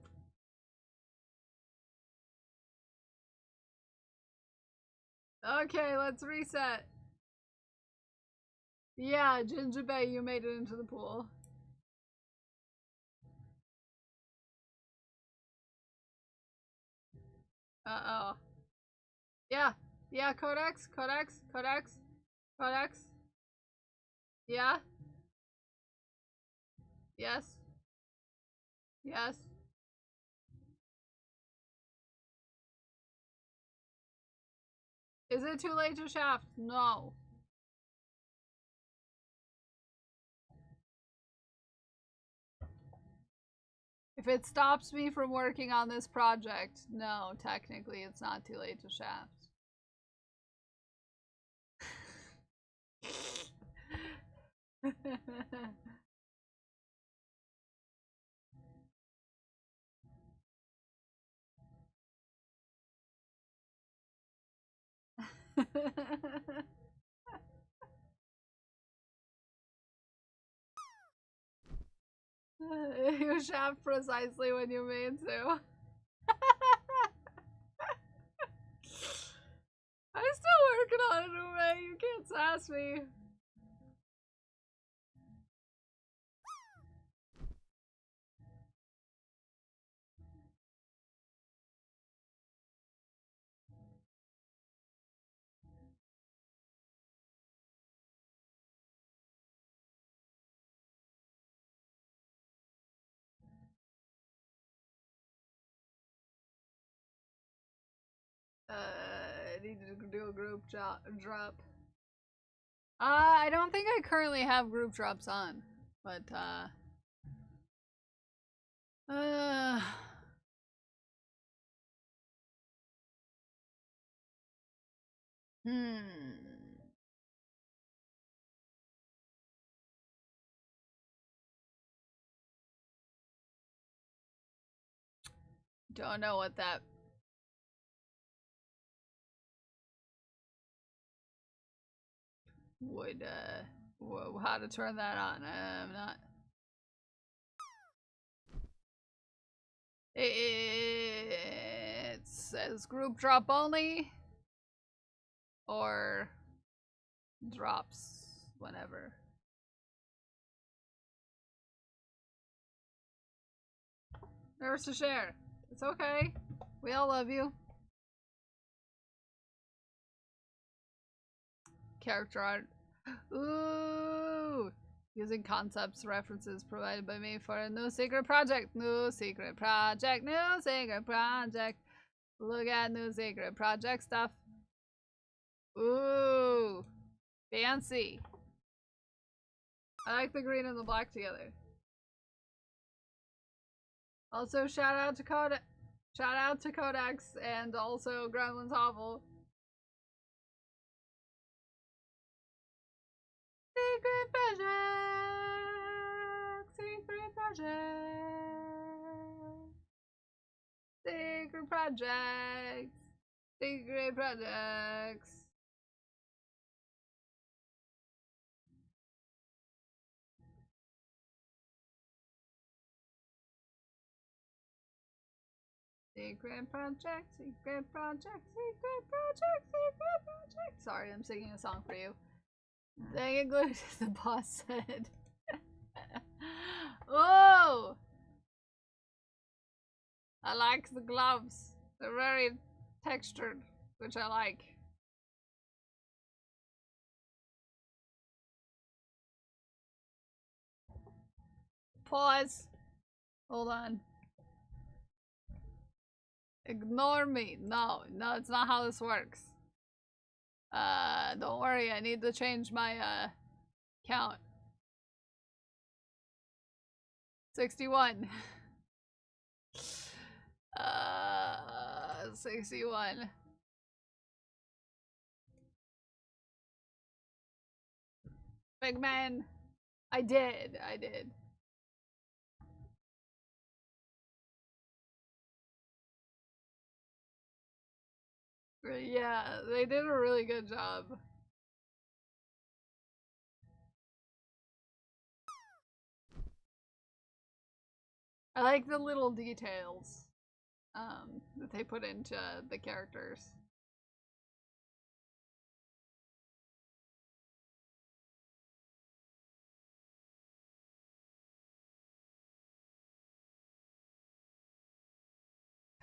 Okay, let's reset. Yeah, Ginger Bay, you made it into the pool. Uh-oh. Yeah. Yeah, Codex. Yeah. Yes. Yes. Is it too late to shaft? No. If it stops me from working on this project, no, technically it's not too late to shaft. You shaft precisely when you mean to. I'm still working on it, Uwe. You can't sass me. I need to do a group drop. I don't think I currently have group drops on, but don't know what that would how to turn that on. I'm not. It says group drop only or drops whenever. Nervous to share. It's okay. We all love you. Character art. Ooh! Using concepts references provided by me for a new secret project. New secret project. New secret project. Look at new secret project stuff. Ooh, fancy. I like the green and the black together. Also, shout out to Codex and also Gremlin's Hovel. Secret project, secret project, secret projects, secret projects. Secret project, secret project, secret project, secret project. Sorry, I'm singing a song for you. Dang it, Glue, the boss said. Whoa! I like the gloves. They're very textured, which I like. Pause. Hold on. Ignore me. No, it's not how this works. Don't worry, I need to change my, count. 61. 61. Big man. I did. Yeah, they did a really good job. I like the little details that they put into the characters.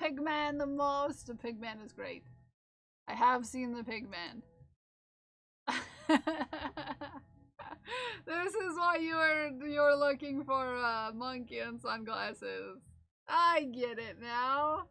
Pigman the most. The Pigman is great. I have seen the Pigman. This is why you're looking for a monkey and sunglasses. I get it now.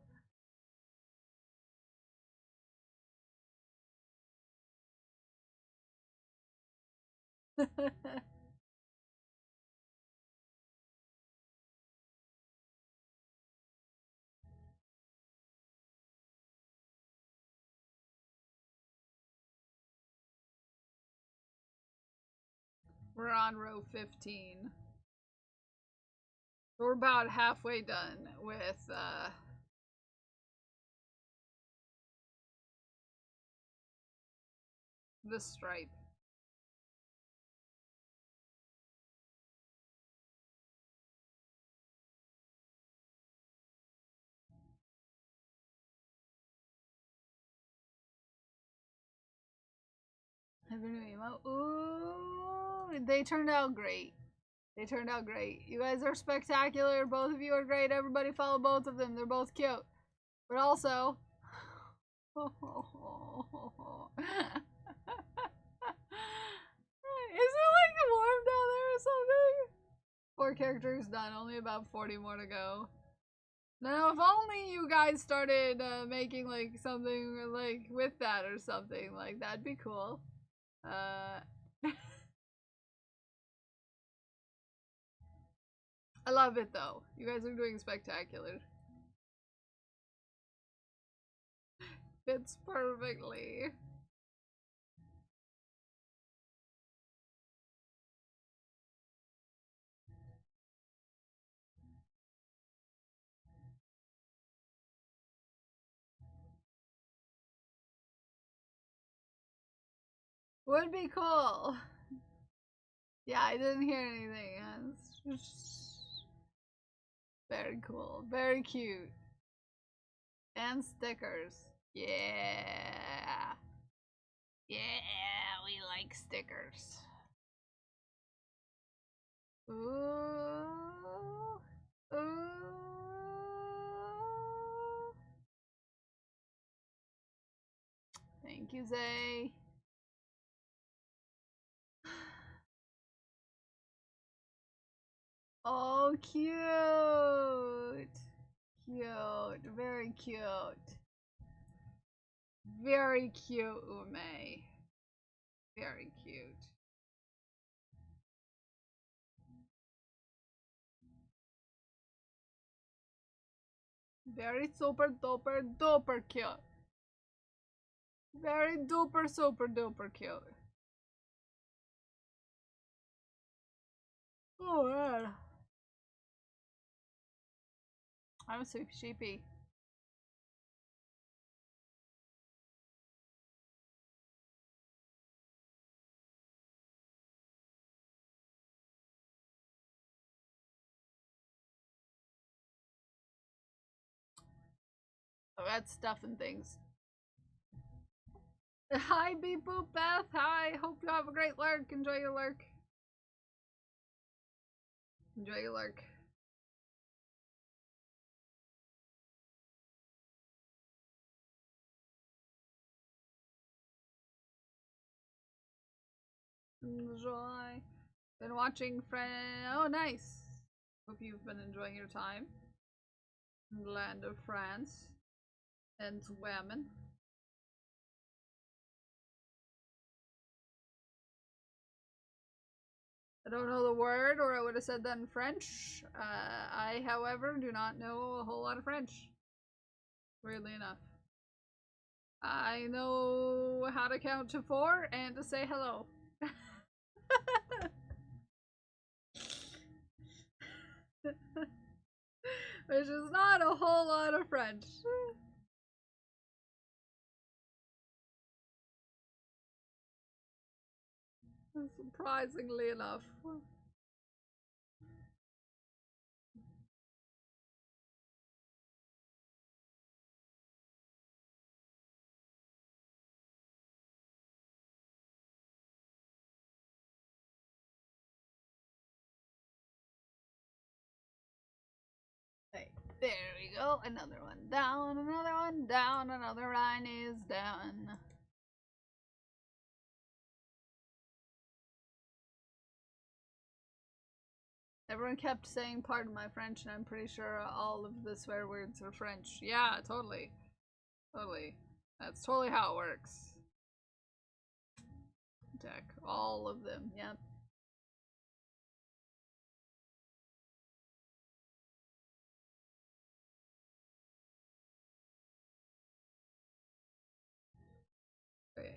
We're on row 15. We're about halfway done with the stripe. Ooh, they turned out great. They turned out great. You guys are spectacular. Both of you are great. Everybody follow both of them. They're both cute. But also... Is it like warm down there or something? 4 characters done. Only about 40 more to go. Now, if only you guys started making like something like with that or something. Like, that'd be cool. I love it though. You guys are doing spectacular. Fits perfectly. Would be cool. Yeah, I didn't hear anything. It's very cool. Very cute. And stickers. Yeah. Yeah, we like stickers. Ooh. Ooh. Thank you, Zay. Oh, cute. Cute. Very cute. Very cute, Ume. Very cute. Very super duper duper cute. Very duper super duper cute. Oh man. I'm so sheepy. Oh, that's stuff and things. Hi, Beep Boop Beth. Hi. Hope you have a great lurk. Enjoy your lurk. Enjoy your lurk. Enjoy. Been watching friend. Oh, nice. Hope you've been enjoying your time in the land of France and women. I don't know the word, or I would have said that in French. I, however, do not know a whole lot of French. Weirdly enough. I know how to count to 4 and to say hello. Which is not a whole lot of French. Surprisingly enough. Hey, there we go. Another one down, another one down, another line is down. Everyone kept saying pardon my French, and I'm pretty sure all of the swear words are French. Yeah, totally. Totally. That's totally how it works. Deck. All of them. Yep. Okay.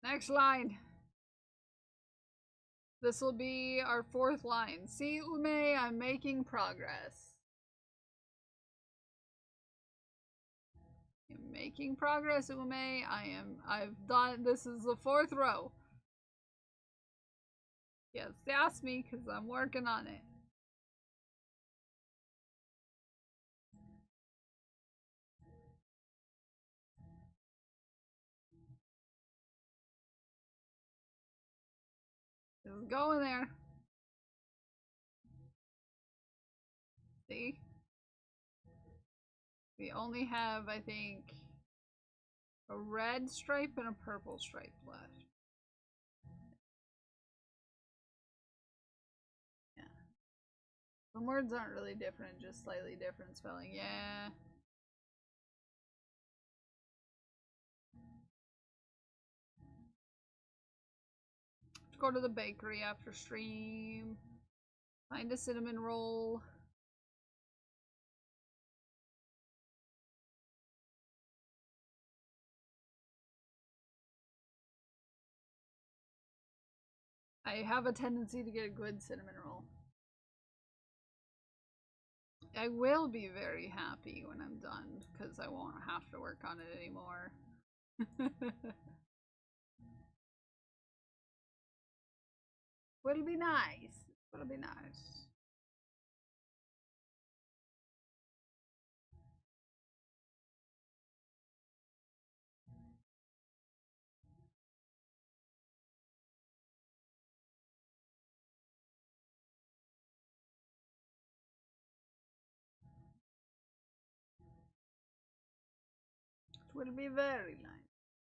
Next line. This will be our 4th line. See, Ume, I'm making progress. I'm making progress, Ume. I've done, this is the 4th row. Yes, ask me, because I'm working on it. Just go in there. See? We only have, I think, a red stripe and a purple stripe left. Yeah. Some words aren't really different, just slightly different spelling. Yeah. Go to the bakery after stream. Find a cinnamon roll. I have a tendency to get a good cinnamon roll. I will be very happy when I'm done, because I won't have to work on it anymore. Will be nice. Will be nice. It will be very nice.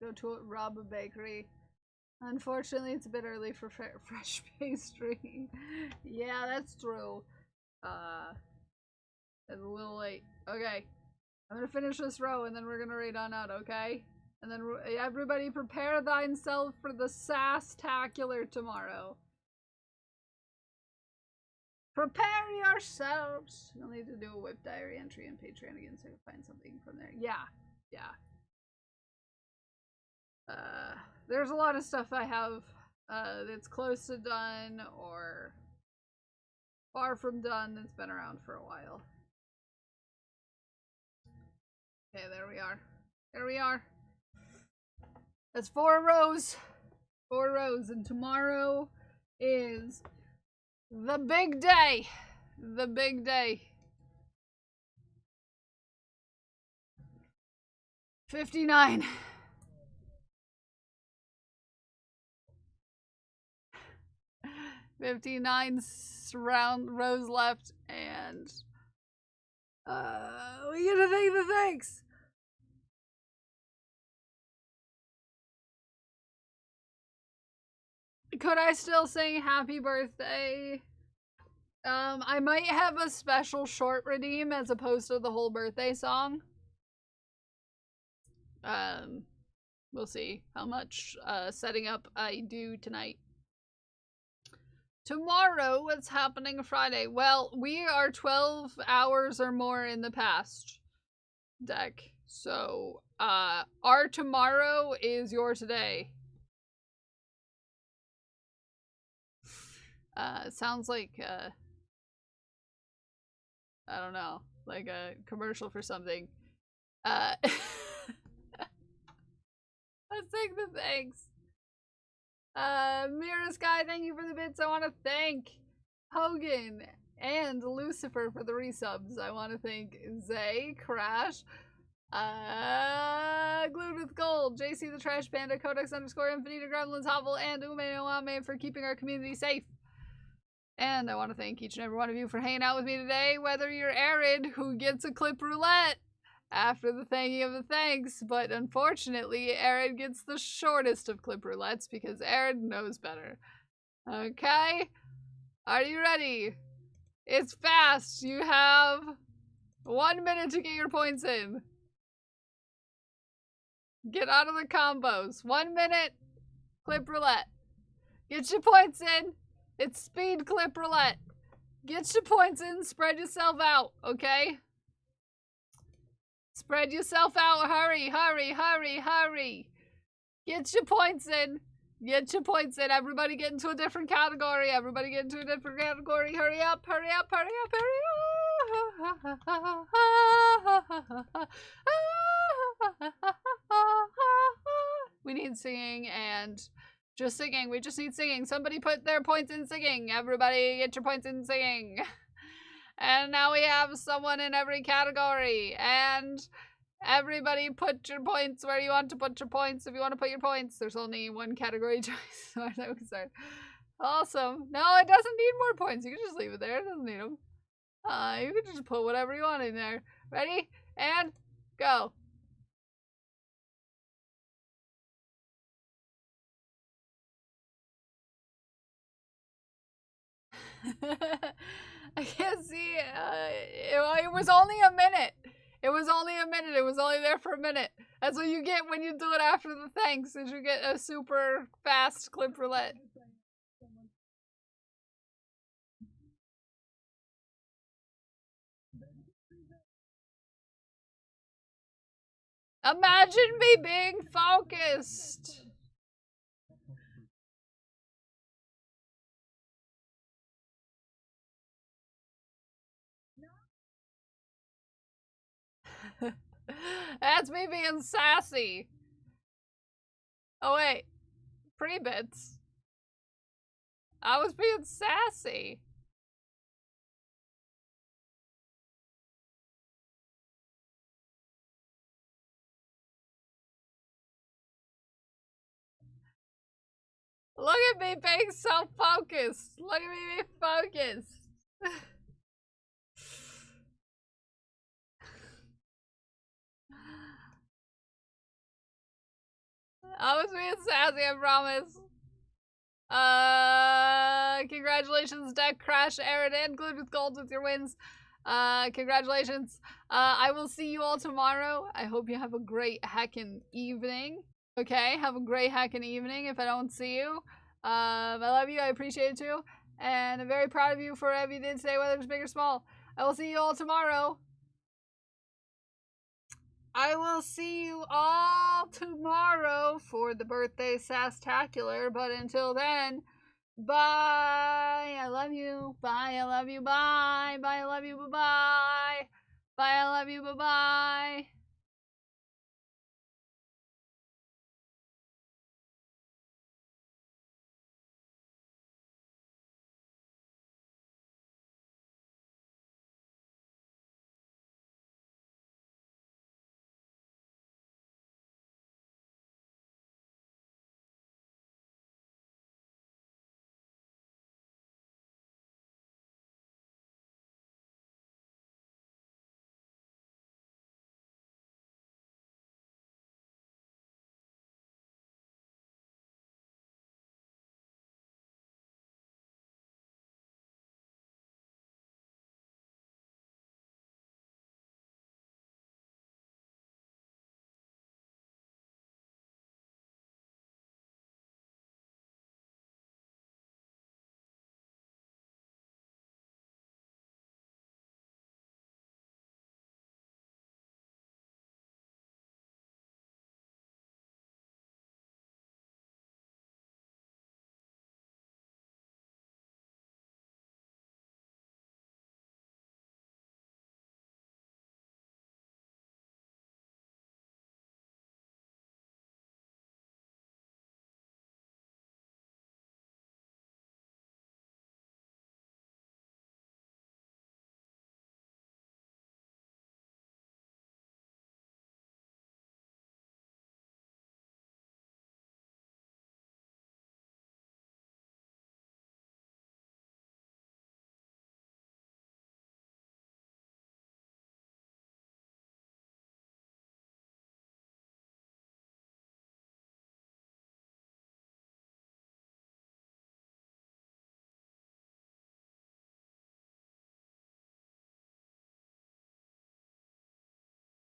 Go to rob a bakery. Unfortunately, it's a bit early for fresh pastry. Yeah, that's true. It's a little late. Okay. I'm gonna finish this row and then we're gonna raid on out, okay? And then everybody prepare thyself for the Sass-tacular tomorrow. Prepare yourselves. You'll need to do a whip diary entry in Patreon again so you can find something from there. Yeah. There's a lot of stuff I have that's close to done or far from done that's been around for a while. Okay, there we are. There we are. That's 4 rows. 4 rows. And tomorrow is the big day. The big day. 59. Rows left, and we get to thank the thanks. Could I still sing happy birthday? I might have a special short redeem as opposed to the whole birthday song. We'll see how much setting up I do tonight. Tomorrow, what's happening Friday? Well, we are 12 hours or more in the past deck. So, our tomorrow is your today. Sounds like, I don't know, like a commercial for something. Let's take the thanks. Mira Sky, thank you for the bits. I want to thank Hogan and Lucifer for the resubs. I want to thank Zay, Crash, Glued with Gold, JC the Trash Panda, Codex _ Infinita, Gremlins, Hovel, and Ume Noame for keeping our community safe. And I want to thank each and every one of you for hanging out with me today, whether you're Arid, who gets a clip roulette after the thanking of the thanks, but unfortunately, Arid gets the shortest of clip roulettes because Arid knows better. Okay? Are you ready? It's fast. You have 1 minute to get your points in. Get out of the combos. 1 minute, clip roulette. Get your points in. It's speed clip roulette. Get your points in, spread yourself out, okay? Spread yourself out. Hurry, hurry, hurry, hurry. Get your points in. Get your points in. Everybody get into a different category. Everybody get into a different category. Hurry up, hurry up, hurry up, hurry up. We need singing and just singing. We just need singing. Somebody put their points in singing. Everybody get your points in singing. And now we have someone in every category. And everybody put your points where you want to put your points. If you want to put your points, there's only one category choice as far as I'm concerned. Awesome. No, it doesn't need more points. You can just leave it there. It doesn't need them. You can just put whatever you want in there. Ready? And go. I can't see. It was only a minute. It was only a minute. It was only there for a minute. That's what you get when you do it after the thanks, is you get a super fast clip roulette. Imagine me being focused. That's me being sassy. Oh wait, pre-bits. I was being sassy. Look at me being so focused. Look at me being focused. I was being sassy, I promise. Congratulations, Deck Crash, Aaron, and Glued with Gold with your wins. Congratulations. I will see you all tomorrow. I hope you have a great heckin' evening. Okay, have a great heckin' evening if I don't see you. I love you, I appreciate it too. And I'm very proud of you for everything you did today, whether it's big or small. I will see you all tomorrow. I will see you all tomorrow for the birthday sastacular. But until then, bye. I love you. Bye. I love you. Bye. Bye. I love you. Bye. Bye. I love you. Bye. Bye.